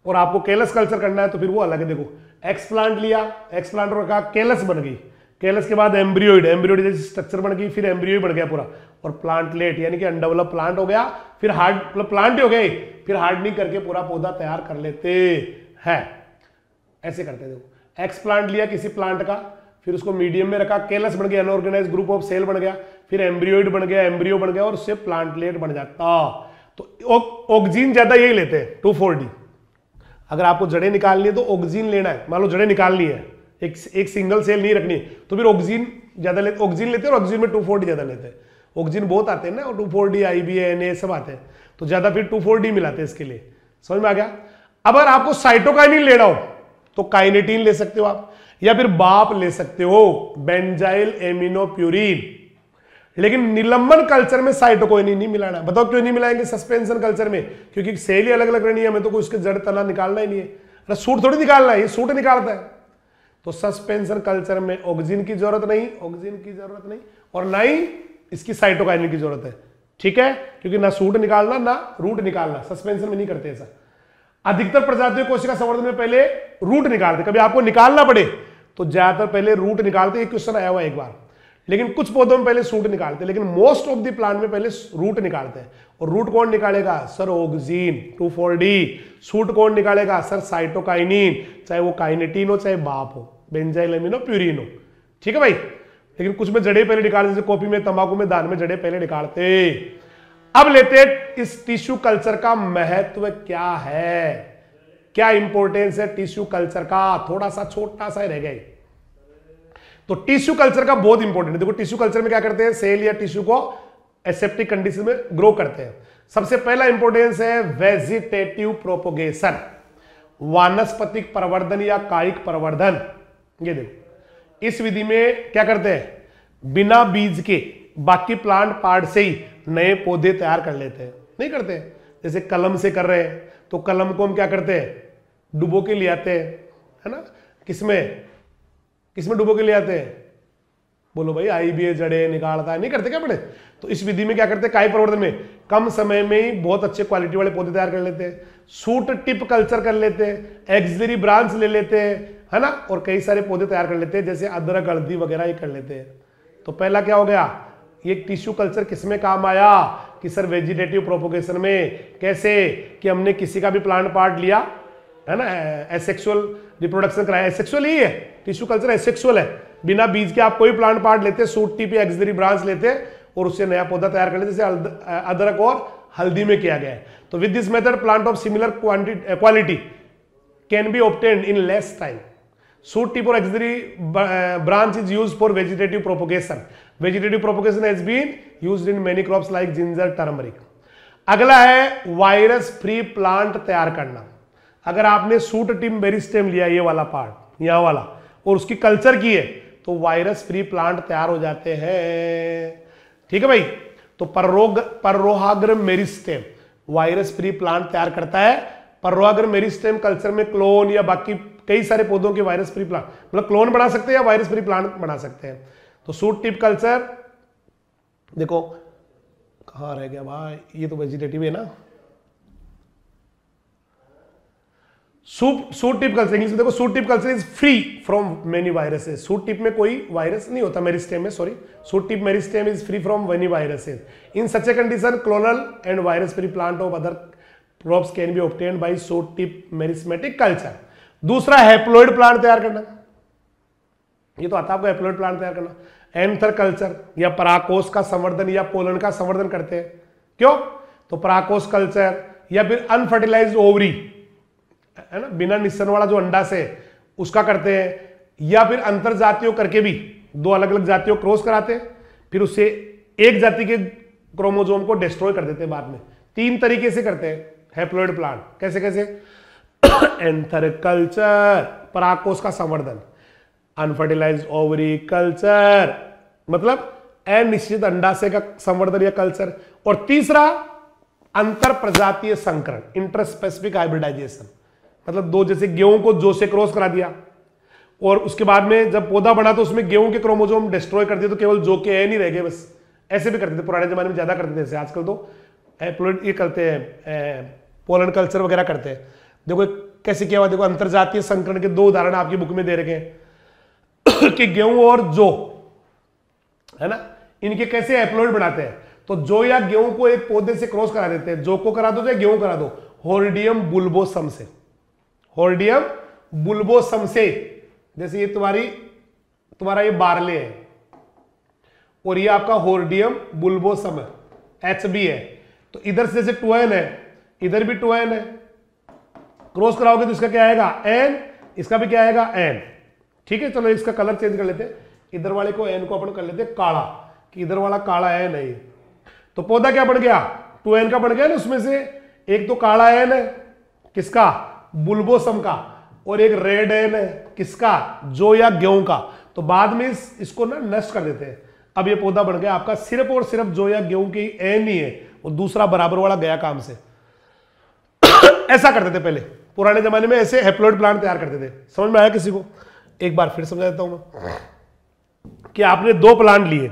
[SPEAKER 1] और आपको केलस कल्चर करना है तो फिर वो अलग है। देखो एक्सप्लांट लिया, एक्सप्लांट रखा, केलस बन गई, केलस के बाद एम्ब्रियोइड, एम्ब्रियोइड जैसी स्ट्रक्चर बन गई, फिर एम्ब्रियोइड बन गया पूरा, और प्लांटलेट यानी कि अनडेवलप प्लांट हो गया, फिर हार्ड मतलब प्लांट ही हो गए, फिर हार्डनिंग करके पूरा पौधा तैयार कर लेते हैं। ऐसे करते हैं। देखो एक्सप्लांट लिया किसी प्लांट का, फिर उसको मीडियम में रखा, केलस बन गया, अनऑर्गेनाइज ग्रुप ऑफ सेल बन गया, फिर एम्ब्रियोइड बन गया, एम्ब्रियो बन गया, और उससे प्लांटलेट बन जाता। तो ऑक्सीजन ज्यादा यही लेते हैं 2,4-D। अगर आपको जड़ें निकालनी है तो ऑक्सीजन लेना है, मान लो जड़ें निकालनी है, एक सिंगल सेल नहीं रखनी, तो फिर ऑक्सीजन ज्यादा लेते, ऑक्सीजन लेते हैं, और ऑक्सीजन में 2,4-D ज्यादा लेते हैं। ऑक्सीजन बहुत आते हैं ना, और 2,4-D IBA NA सब आते हैं, तो ज्यादा फिर 2,4-D मिलाते हैं इसके लिए। समझ में आ गया। अब अगर आपको साइटोकाइनिन लेना हो तो काइनेटीन ले सकते हो आप, या फिर बाप ले सकते हो, बेंजाइल एमिनोप्यूरिन। लेकिन निलंबन कल्चर में साइटोकाइनिन नहीं मिलाना। बताओ क्यों नहीं मिलाएंगे सस्पेंशन कल्चर में, क्योंकि सेल ही अलग अलग रहनी है, हमें तो कोई उसके जड़ तना निकालना ही नहीं है, अरे सूट थोड़ी निकालना है, ये सूट निकालता है। तो सस्पेंशन कल्चर में ऑक्सीजन की जरूरत नहीं, ऑक्सीजन की जरूरत नहीं, और ना ही इसकी साइटोकाइनिन की जरूरत है। ठीक है, क्योंकि ना सूट निकालना ना रूट निकालना, सस्पेंशन में नहीं करते ऐसा। अधिकतर प्रजातियों कोशिका संवर्धन में पहले रूट निकालते, कभी आपको निकालना पड़े तो ज्यादातर पहले रूट निकालते। एक क्वेश्चन आया हुआ एक बार, लेकिन कुछ पौधों में पहले सूट निकालते, लेकिन मोस्ट ऑफ द प्लांट में पहले रूट निकालते हैं। और रूट कौन निकालेगा, सर ऑक्सीन 2,4-D। सूट कौन निकालेगा, सर साइटोकाइनिन, चाहे वो काइनेटीन हो चाहे बाप हो, बेंजाइल एमिनोप्यूरिन हो। ठीक है भाई। लेकिन कुछ में जड़ें पहले निकालते, जैसे कॉफी में, तंबाकू में, दान में जड़ें पहले निकालते। अब लेते इस टिश्यू कल्चर का महत्व क्या है, क्या इंपॉर्टेंस है टिश्यू कल्चर का, थोड़ा सा छोटा सा रह गया। तो टिश्यू कल्चर का बहुत इंपॉर्टेंट है। देखो टिश्यू कल्चर में क्या करते हैं, सेल या टिश्यू को एसेप्टिक कंडीशन में ग्रो करते हैं। सबसे पहला इंपॉर्टेंस है वेजिटेटिव प्रोपोगेशन, वानस्पतिक प्रवर्धन या कायिक प्रवर्धन। ये देखो इस विधि में क्या करते हैं, बिना बीज के बाकी प्लांट पार्ट से ही नए पौधे तैयार कर लेते हैं। नहीं करते, जैसे कलम से कर रहे हैं, तो कलम को हम क्या करते हैं, डुबो के ले आते हैं, है ना। किसमें डुबो के ले आते हैं, बोलो भाई IBA जड़े निकालता है, नहीं करते क्या बड़े। तो इस विधि में क्या करते हैं, कायिक प्रवर्धन में कम समय में ही बहुत अच्छे क्वालिटी वाले पौधे तैयार कर लेते हैं। सूट टिप कल्चर कर लेते हैं, एक्सिलरी ब्रांच ले लेते हैं, है ना, और कई सारे पौधे तैयार कर लेते हैं, जैसे अदरक, हल्दी वगैरह ये कर लेते हैं। तो पहला क्या हो गया, ये टिश्यू कल्चर किसमें काम आया, कि सर वेजिटेटिव प्रोपोगेशन में। कैसे, कि हमने किसी का भी प्लांट पार्ट लिया, है ना, एसेक्सुअल रिप्रोडक्शन कराया, एसेक्सुअल ही है टिश्यू कल्चर, एसेक्सुअल है। बिना बीज के आप कोई प्लांट पार्ट लेते, सूट टिप या एक्सिलरी ब्रांच लेते और उससे नया पौधा तैयार कर लेते, जैसे अदरक और हल्दी में किया गया है। तो with this method plant of similar quality can be obtained in less time. Shoot tip और axillary branch is used for vegetative propagation. Vegetative propagation has been used in many crops like ginger, turmeric. अगला है virus free plant तैयार करना। अगर आपने shoot tip meristem लिया, ये वाला पार्ट यहां वाला, और उसकी कल्चर की है, तो वायरस फ्री प्लांट तैयार हो जाते हैं। ठीक है भाई। तो पर्रोहाग्रम मेरिस्टेम वायरस फ्री प्लांट तैयार करता है। पर्रोहाग्रम मेरिस्टेम कल्चर में क्लोन या बाकी कई सारे पौधों के वायरस फ्री प्लांट, मतलब क्लोन बना सकते हैं या वायरस फ्री प्लांट बना सकते हैं। तो शूट टिप कल्चर देखो कहां रह गया भाई, ये तो वेजिटेटिव है ना। शूट टिप कल्चर इंग्लिश में देखो, shoot tip culture is free from many viruses. Shoot tip में कोई वायरस नहीं होता, मेरिस्टेम में, sorry, shoot tip meristem is free from many viruses. In such a condition clonal and virus free plant of other crops can be obtained by shoot tip meristematic culture. दूसरा haploid plant तैयार करना, ये तो आता है आपको, haploid plant तैयार करना। एंथर कल्चर या परागकोश का संवर्धन या पोलन का संवर्धन करते हैं। क्यों? तो परागकोश कल्चर या फिर अनफर्टिलाइज्ड ओवरी है ना, बिना निस्सन वाला जो अंडा से, उसका करते हैं, या फिर अंतर जातियों करके भी दो अलग अलग जातियों क्रॉस कराते हैं, फिर उससे एक जाति के क्रोमोसोम को डिस्ट्रॉय कर देते हैं बाद में। 3 तरीके से करते हैं हैप्लॉइड प्लांट। कैसे कैसे? एंथर कल्चर परागकोश का संवर्धन, अनफर्टिलाइज्ड ओवरी कल्चर मतलब अनिश्चित अंडाशय का संवर्धन या कल्चर, और तीसरा अंतर प्रजातीय संकरण, इंटरस्पेसिफिक हाइब्रिडाइजेशन, मतलब दो, जैसे गेहूं को जौ से क्रॉस करा दिया और उसके बाद में जब पौधा बना तो उसमें गेहूं के क्रोमोसोम डिस्ट्रॉय कर दिए, तो केवल जौ के नहीं रह गए बस। ऐसे भी करते थे पुराने जमाने में, ज्यादा करते थे। आजकल तो ये करते हैं, पोलन कल्चर वगैरह करते हैं। देखो कैसे किया हुआ, देखो अंतरजातीय संकरण के 2 उदाहरण आपकी बुक में दे रखे हैं कि गेहूं और जौ है ना, इनके कैसे हैप्लॉइड बनाते हैं। तो जौ या गेहूं को एक पौधे से क्रॉस करा देते हैं, जौ को करा दो या गेहूं करा दो, हॉर्डियम बुल्बोसम से, हॉर्डियम बुल्बोसम से। जैसे ये तुम्हारा ये बारले है और ये आपका हॉर्डियम बुल्बोसम है, HB है। तो इधर से जैसे 2n है, इधर भी 2n है, क्रॉस कराओगे तो इसका क्या आएगा n, इसका भी क्या आएगा n। ठीक है, चलो इसका कलर चेंज कर लेते हैं, इधर वाले को n को अपन कर लेते हैं काला, कि इधर वाला काला n है। तो पौधा क्या बन गया, 2n का बन गया ना, उसमें से एक तो काला n है किसका, बुल्बोसम का, और एक रेड n है किसका, जौ या गेहूं का। तो बाद में इसको ना नष्ट कर देते हैं। अब ये पौधा बन गया आपका सिर्फ और सिर्फ जौ या गेहूं की n ही है, और दूसरा बराबर वाला गया काम से। ऐसा करते थे पहले पुराने जमाने में, ऐसे हैप्लॉइड प्लांट तैयार करते थे। समझ में आया किसी को? एक बार फिर समझा देता हूं मैं कि आपने 2 प्लांट लिए,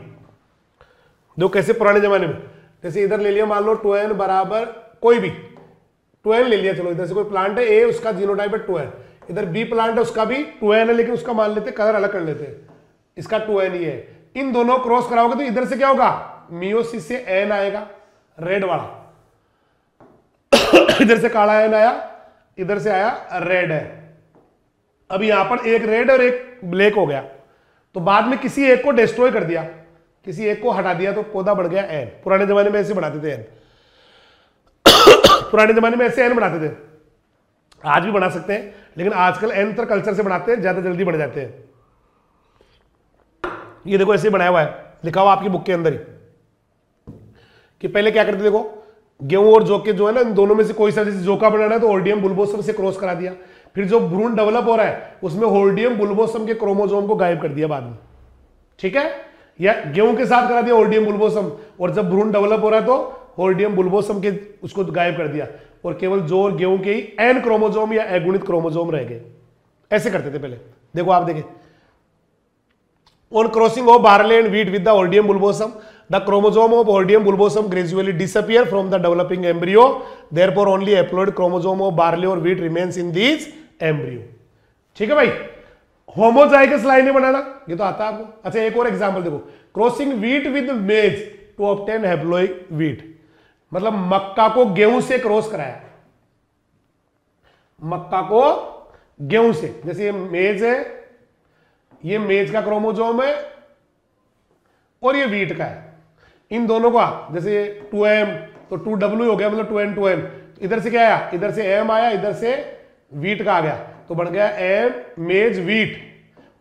[SPEAKER 1] दो कैसे पुराने जमाने में, जैसे इधर ले लिया मान लो 2n बराबर कोई भी 2n ले लिया, चलो इधर से कोई प्लांट है A, उसका जीनोटाइप है 2n, इधर B प्लांट है उसका भी 2n है, लेकिन उसका मान लेते कलर अलग कर लेते, इसका 2n ही है। इन दोनों क्रॉस कराओगे तो इधर से क्या होगा, मियोसिस से n आएगा रेड वाला, इधर से काला n आया, इधर से आया रेड है। अब यहां पर एक रेड और एक ब्लैक हो गया, तो बाद में किसी एक को डिस्ट्रॉय कर दिया, किसी एक को हटा दिया, तो पौधा बढ़ गया n। पुराने जमाने में ऐसे बनाते थे n, पुराने जमाने में ऐसे n बनाते थे, आज भी बना सकते हैं, लेकिन आजकल एंथर कल्चर से बनाते हैं, ज्यादा जल्दी बढ़ जाते हैं। ये देखो ऐसे बनाया हुआ है, लिखा हुआ आपकी बुक के अंदर ही कि पहले क्या करते, देखो गेहूं और जौ के जो है ना, इन दोनों में से कोई सा, जैसे जौ का बनाना है तो हॉर्डियम बुल्बोसम से क्रॉस करा दिया, फिर जो भ्रूण डेवलप हो रहा है उसमें हॉर्डियम बुल्बोसम के क्रोमोसोम को गायब कर दिया बाद में। ठीक है, या गेहूं के साथ करा दिया हॉर्डियम बुल्बोसम, और जब भ्रूण डेवलप हो रहा है तो हॉर्डियम बुल्बोसम के उसको गायब कर दिया, और केवल जौ और गेहूं के ही n क्रोमोसोम या अगुणित क्रोमोसोम रह गए। ऐसे करते थे पहले। देखो आप देखें, on crossing of barley and wheat with the Hordeum bulbosum, the chromosome of Hordeum bulbosum gradually disappear from the developing embryo, therefore only haploid chromosome of barley or wheat remains in these embryo। ठीक है भाई, homozygous लाइनें बनाना ये तो आता है आपको। अच्छा एक और एग्जांपल देखो, क्रॉसिंग व्हीट विद मेज टू ऑब्टेन हैप्लॉइड व्हीट, मतलब मक्का को गेहूं से क्रॉस कराया, मक्का को गेहूं से, जैसे ये मेज है, ये मेज का क्रोमोसोम है और ये व्हीट का है, इन दोनों का जैसे 2m तो 2w हो गया, मतलब 2n 2n, इधर से क्या आया, इधर से m आया, इधर से व्हीट का आ गया, तो बन गया एम मेज वीट,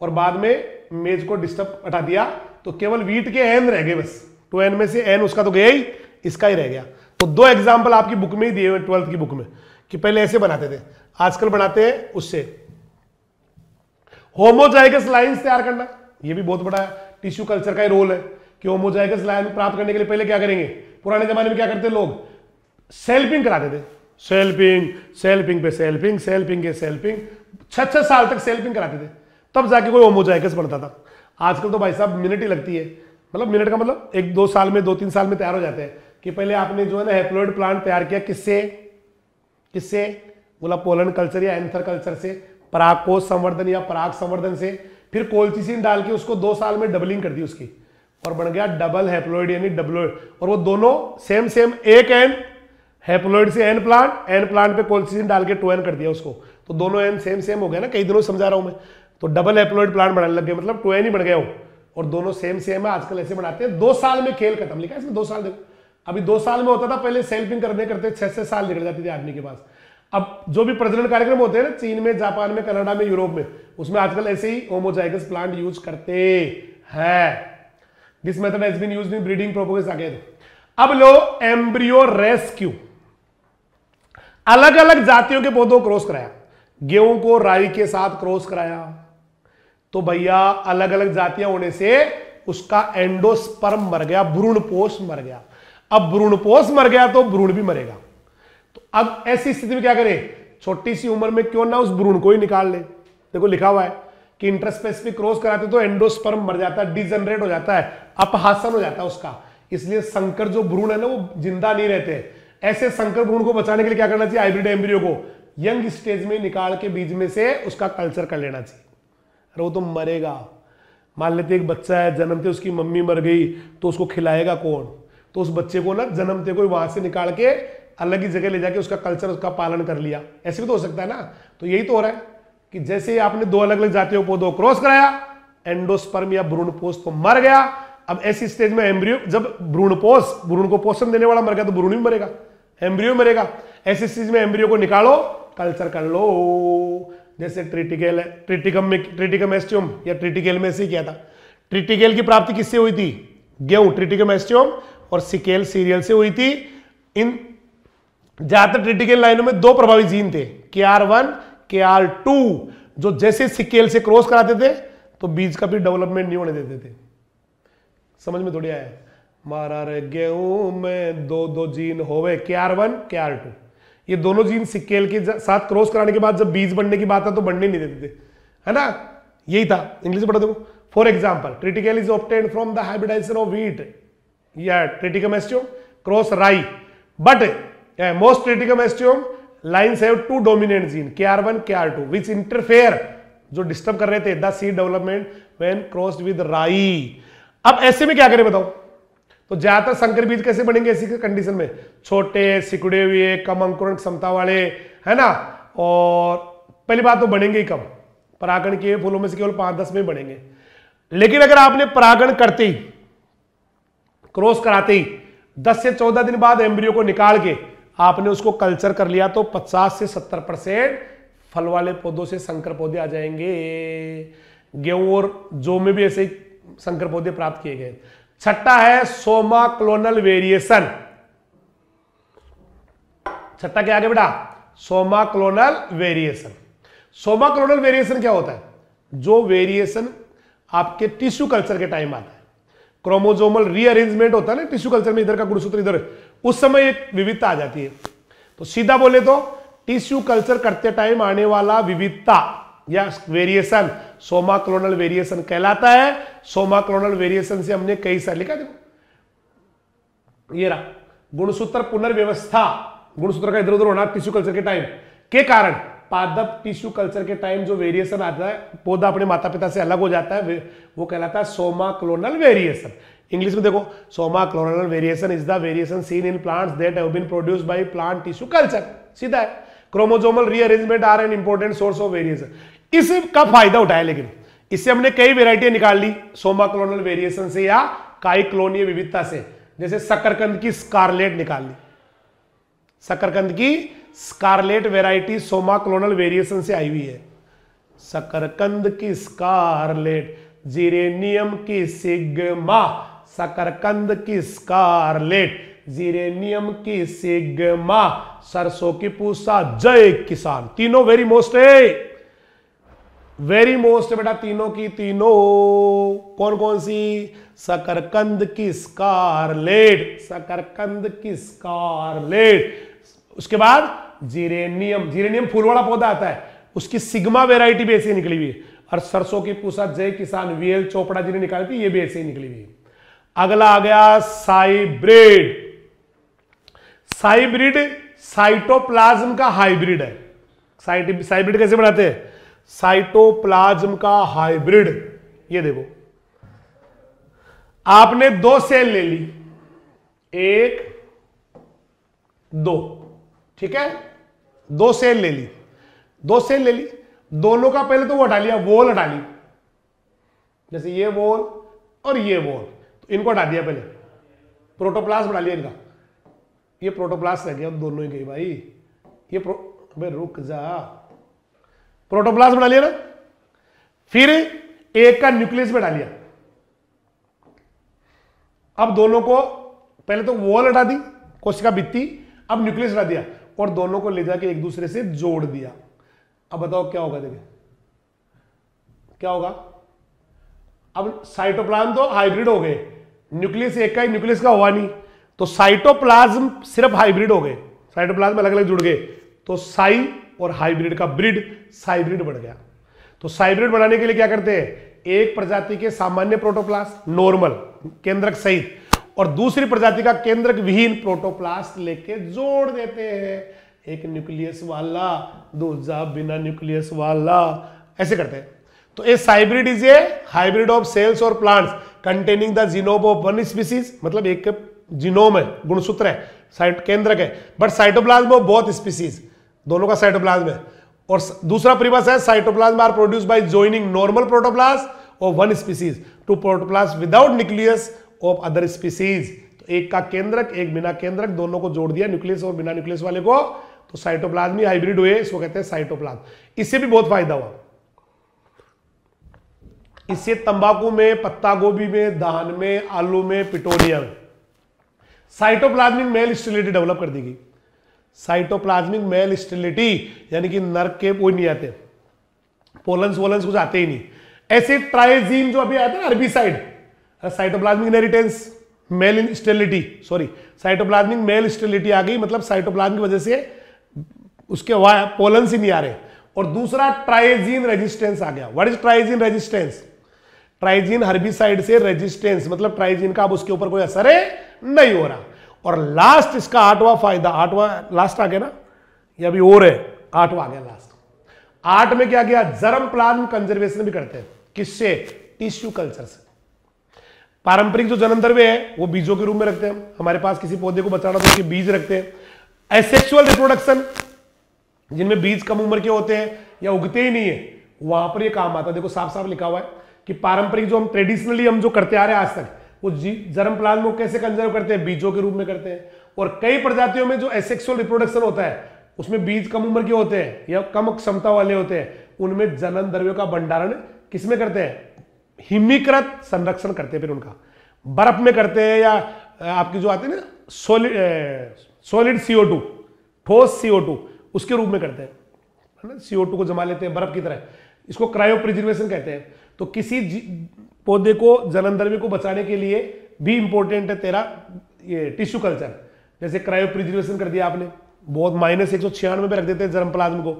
[SPEAKER 1] और बाद में मेज को डिस्टर्ब हटा दिया तो केवल वीट के एन रह गए बस। 2n में से n उसका तो गया ही, इसका ही रह गया। तो दो एग्जाम्पल आपकी बुक में ही दिए हुए 12th की बुक में, कि पहले ऐसे बनाते थे, आजकल बनाते हैं उससे। होमोजाइगस लाइंस तैयार करना, ये भी बहुत बड़ा टिश्यू कल्चर का ही रोल है कि होमोजाइगस लाइन प्राप्त करने के लिए पहले क्या करेंगे, पुराने जमाने में क्या करते लोग, सेल्फिंग कराते थे, सेल्फिंग सेल्फिंग पे सेल्फिंग, सेल्फिंग के सेल्फिंग, 6 साल तक सेल्फिंग कराते थे, तब जाके कोई होमोजाइगस बनता था। आजकल तो भाई साहब मिनट ही लगती है, मतलब मिनट का मतलब 1-2 साल में, 2-3 साल में तैयार हो जाते हैं। कि पहले आपने जो है ना हैप्लॉइड प्लांट तैयार किया, किससे बोला, पोलन कल्चर या एंथर कल्चर से, परागकोश संवर्धन या पराग संवर्धन से, फिर कोल्चिसिन डाल के उसको 2 साल में डबलिंग कर दी उसकी, और बन गया डबल हैप्लॉइड यानी डब्लोइड। और वो दोनों सेम एक एन हैप्लॉइड से एन प्लांट पे कोल्चिसिन डाल के 2n कर दिया उसको, तो दोनों एन सेम हो गया ना, कई दिनों समझा रहा हूं मैं। तो डबल हैप्लॉइड प्लांट बनाने लग गए, मतलब 2n ही बन गया हो, और दोनों सेम है। आजकल ऐसे बनाते हैं, 2 साल में खेल खत्म, लिखा है इसमें 2 साल। देखो अभी 2 साल में होता था, पहले सेल्फिंग करते 6 साल निकल जाती थी आदमी के पास। अब जो भी प्रजनन कार्यक्रम होते हैं ना, चीन में, जापान में, कनाडा में, यूरोप में, उसमें आजकल ऐसे ही होमोजाइगस प्लांट यूज करते हैं। This method has been used in breeding propagates आगे। अब लो एम्ब्रियो रेस्क्यू, अलग अलग जातियों के पौधों क्रॉस कराया, गेहूं को राई के साथ क्रॉस कराया, तो भैया अलग अलग जातियां होने से उसका एंडोस्पर्म मर गया, भ्रूणपोष मर गया। अब भ्रूणपोष मर गया तो भ्रूण भी मरेगा। तो अब ऐसी स्थिति में क्या करें, छोटी सी उम्र में क्यों ना उस भ्रूण को ही निकाल ले। देखो लिखा हुआ है कि इंटरस्पेसिफिक क्रॉस कराते तो एंडोस्पर्म मर जाता है, डिजनरेट हो जाता है, अपहासन हो जाता है उसका, इसलिए संकर जो भ्रूण है ना वो जिंदा नहीं रहते। ऐसे संकर भ्रूण को बचाने के लिए क्या करना चाहिए, हाइब्रिड एम्ब्रियो को यंग स्टेज में निकाल के बीज में से उसका कल्चर कर लेना चाहिए। अरे वो तो मरेगा, मान लेते एक बच्चा है, जन्मते उसकी मम्मी मर गई, तो उसको खिलाएगा कौन, तो उस बच्चे को ना जन्मते को वहां से निकाल के अलग ही जगह ले जाके उसका कल्चर, उसका पालन कर लिया। ऐसे भी तो हो सकता है ना। तो यही तो हो रहा है कि जैसे आपने 2 अलग अलग जातियों पौधों क्रॉस कराया, एंडोस्पर्म या भ्रूणपोष तो मर गया। अब ऐसी स्टेज में एम्ब्रियो, जब भ्रूण को पोषण देने वाला मर गया तो भ्रूण भी मरेगा, एम्ब्रियो मरेगा। ऐसी स्टेज में एम्ब्रियो को निकालो, कल्चर कर लो। जैसे ट्रिटिकम एस्टियम या ट्रिटिकेल में से किया था। ट्रिटिकेल की प्राप्ति किससे हुई थी, गेहूं, ट्रिटिकम एस्टियम, और सिकेल सीरियल से हुई थी। इन ज्यादातर ट्रिटिकल लाइनों में 2 प्रभावी जीन थे, KR1 KR2, जो जैसे सिकेल से क्रॉस कराते थे तो बीज का भी डेवलपमेंट नहीं होने देते थे। समझ में थोड़ी आया, मारा रे गेहूं में 2 जीन होवे, KR1 KR2, ये दोनों जीन सिकेल के साथ क्रॉस कराने के बाद जब बीज बनने की बात है तो बनने नहीं देते थे, है ना। यही था, इंग्लिश में पढ़ा देखो। For example, triticale is obtained from the hybridisation of wheat या Triticum aestivum cross rye, but most triticum oestium lines have 2 dominant gene, KR1 KR2, which interfere, जो डिस्टर्ब कर रहे थे the seed development when crossed with राई। अब ऐसे में क्या करें बताओ, तो ज्यादातर संकर बीज कैसे बनेंगे ऐसी कंडीशन में, छोटे, सिकुड़े हुए, कम अंकुरण क्षमता वाले, है ना। और पहली बात तो बनेंगे ही कम, परागण के फूलों में से केवल 5-10 में बनेंगे। लेकिन अगर आपने परागण करते ही, क्रॉस कराते ही 10 से 14 दिन बाद एम्ब्रियो को निकाल के आपने उसको कल्चर कर लिया तो 50 से 70% फल वाले पौधों से संकर पौधे आ जाएंगे। गेहूं और जौ में भी ऐसे ही संकर पौधे प्राप्त किए गए। छठा है सोमा क्लोनल वेरिएशन। छठा क्या आगे बेटा, Soma clonal variation. Soma clonal variation क्या होता है, जो वेरिएशन आपके टिश्यू कल्चर के टाइम आता है, क्रोमोसोमल रीअरेंजमेंट होता है ना टिश्यू कल्चर में, इधर का गुणसूत्र इधर, उस समय एक विविधता आ जाती है। तो सीधा बोले तो टिश्यू कल्चर करते टाइम आने वाला विविधता या वेरिएशन सोमा क्लोनल वेरिएशन कहलाता है। सोमा क्लोनल वेरिएशन से हमने कई सारे लिखा, देखो ये रहा गुणसूत्र पुनर्व्यवस्था, गुणसूत्र का इधर उधर होना टिश्यू कल्चर के टाइम के कारण पादप टिश्यू कल्चर के टाइम जो वेरिएशन आता है, पौधा अपने माता पिता से अलग हो जाता है, वो कहलाता है सोमा क्लोनल वेरिएशन। इंग्लिश में देखो, somaclonal variation is the variation seen in plants that have been produced by plant tissue culture. सीधा है, chromosomal rearrangement are an important source of variation. इसका फायदा उठाया, लेकिन इससे हमने कई वेराइटियां निकाल ली सोमा क्लोनल वेरिएशन से या काई क्लोनीय विविधता से। जैसे शकरकंद की स्कारलेट निकाल ली, शकरकंद की scarlet variety somaclonal variation से आई हुई है। शकरकंद की स्कारलेट, जीरेनियम की सिग्मा, शकरकंद की स्कारलेट, जीरेनियम की सिग्मा, सरसों की पूसा, जय किसान। तीनों वेरी मोस्ट है, वेरी मोस्ट बेटा, तीनों की तीनों। कौन कौन सी? शकरकंद की स्कारलेट, शकरकंद की स्कारलेट। उसके बाद जीरेनियम, जीरेनियम फूल वाला पौधा आता है, उसकी सिग्मा वेराइटी भी ऐसे निकली हुई है। और सरसों की पूसा जय किसान, वीएल चोपड़ा जी ने निकाली थी, ये भी ऐसे ही निकली हुई है। अगला आ गया साइब्रिड। साइब्रिड साइटोप्लाज्म का हाइब्रिड है। साइब्रिड कैसे बनाते हैं? साइटोप्लाज्म का हाइब्रिड। ये देखो, आपने 2 सेल ले ली, 1 2, ठीक है, 2 सेल ले ली, 2 सेल ले ली, दोनों का पहले तो वो हटा लिया, वॉल हटा ली, जैसे ये वॉल और ये वॉल, तो इनको हटा दिया पहले, प्रोटोप्लास्ट बना लिया इनका, ये प्रोटोप्लास्ट रह गया, दोनों ही गई भाई, ये भाई रुक जा, प्रोटोप्लास्ट बना लिया ना, फिर एक का न्यूक्लियस में डालिया। अब दोनों को पहले तो वॉल हटा दी, कोशिका भित्ति, अब न्यूक्लियस हटा दिया और दोनों को ले जाके एक दूसरे से जोड़ दिया। अब बताओ क्या होगा? देखिए क्या होगा। अब साइटोप्लाज्म तो हाइब्रिड हो गए, न्यूक्लियस एक का ही, न्यूक्लियस का हुआ नहीं, तो साइटोप्लाज्म सिर्फ हाइब्रिड हो गए, साइटोप्लाज्म अलग अलग जुड़ गए, तो साई और हाइब्रिड का ब्रिड, साइब्रिड बढ़ गया। तो साइब्रिड बनाने के लिए क्या करते हैं? एक प्रजाति के सामान्य प्रोटोप्लास्ट नॉर्मल केंद्रक सहित और दूसरी प्रजाति का केंद्रक विहीन प्रोटोप्लास्ट लेके जोड़ देते हैं, एक न्यूक्लियस वाला, दूसरा बिना न्यूक्लियस वाला, ऐसे करते हैं। तो a hybrid is a hybrid of cells और plants containing the genome of one species, मतलब एक जीनोम है, गुणसूत्र है, साइट केंद्रक है, but cytoplasm of both species, दोनों का साइटोप्लाज्म है। और दूसरा परिभाषा है cytoplasm are produce by joining normal protoplast of one species to protoplast without nucleus of other species. तो एक का केंद्रक, एक बिना केंद्रक, दोनों को जोड़ दिया, न्यूक्लियस और बिना न्यूक्लियस वाले को, तो साइटोप्लाज्म ही हाइब्रिड हुए, इसको कहते हैं साइटोप्लाज्म। इससे भी बहुत फायदा हुआ, इससे तंबाकू में, पत्ता गोभी में, धान में, आलू में, पिटोनिया में साइटोप्लाज्मिक मेल स्टेरिलिटी डेवलप कर दी गई। साइटोप्लाज्मिक मेल स्टेरिलिटी यानी कि नर के वो नहीं आते, पोलन्स वोलन्स कुछ आते ही नहीं। ऐसे ट्राइजीन जो अभी आया था ना herbicide, cytoplasmic inheritance male sterility, sorry cytoplasmic male sterility आ गई, मतलब साइटोप्लाज्म की वजह से उसके पोलन्स ही नहीं आ रहे। और दूसरा ट्राइजीन रेजिस्टेंस आ गया। What is triazine resistance? Triazine herbicide से रेजिस्टेंस, मतलब ट्राइजीन का अब उसके ऊपर कोई असर है नहीं हो रहा। और लास्ट इसका 8वां फायदा, 8वां लास्ट आ गया ना, ये अभी और है, 8वां आ गया लास्ट। 8 में क्या गया? जर्म प्लाज्म कंजर्वेशन भी करते हैं, किससे? टिश्यू कल्चर से। पारंपरिक जो जन्म द्रव्य है वो बीजों के रूप में रखते हैं, हमारे पास किसी पौधे को बचाना तो उसके बीज रखते हैं। एसेक्सुअल रिप्रोडक्शन जिनमें बीज कम उम्र के होते हैं या उगते ही नहीं है, वहां पर ये काम आता है। देखो साफ साफ लिखा हुआ है कि पारंपरिक जो हम ट्रेडिशनली हम जो करते आ रहे हैं आज तक, वो जर्म प्लाज्म को कैसे कंजर्व करते हैं? बीजों के रूप में करते हैं। और कई प्रजातियों में जो एसेक्सुअल रिप्रोडक्शन होता है उसमें बीज कम उम्र के होते हैं या कम क्षमता वाले होते हैं, उनमें जनन द्रव्यों का भंडारण किसमें करते हैं? हिमीकृत संरक्षण करते हैं, फिर उनका बर्फ में करते हैं, या आपकी जो आती है ना सॉलिड CO2, ठोस CO2, उसके रूप में करते हैं, है ना, CO2 को जमा लेते हैं बर्फ की तरह, इसको क्रायो प्रिजर्वेशन कहते हैं। तो किसी पौधे को जनन द्रव्य को बचाने के लिए भी इंपॉर्टेंट है तेरा ये टिश्यू कल्चर। जैसे क्रायो प्रिजर्वेशन कर दिया आपने, बहुत -196 में रख देते हैं जर्म प्लाज्म को,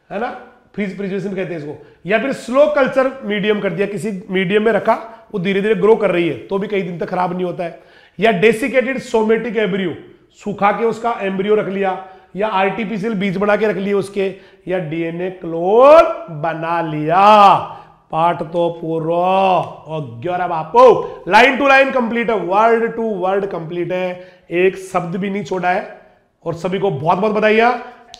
[SPEAKER 1] है ना, फ्रीज प्रिजर्वेशन कहते हैं इसको। या फिर स्लो कल्चर मीडियम कर दिया, किसी मीडियम में रखा, वो धीरे धीरे ग्रो कर रही है तो भी कई दिन तक खराब नहीं होता है। या डेसिकेटेड सोमेटिक एम्ब्रियो, सूखा के उसका एम्ब्रियो रख लिया, या आर्टिफिशियल बीज बना के रख लिए उसके, या DNA क्लोन बना लिया। पार्ट तो पूरा और 11 बापो, लाइन टू लाइन कंप्लीट है, वर्ड टू वर्ड कंप्लीट है, एक शब्द भी नहीं छोड़ा है। और सभी को बहुत बहुत बधाइयां।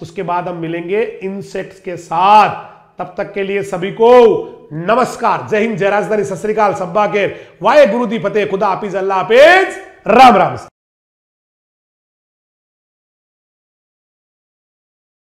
[SPEAKER 1] उसके बाद हम मिलेंगे इंसेक्ट्स के साथ, तब तक के लिए सभी को नमस्कार, जय हिंद, जय राजधानी, सत श्री अकाल, सब्बा खेर, वाहे गुरु दी फतेह, खुदा हाफिज, अल्लाह हाफिज, राम राम।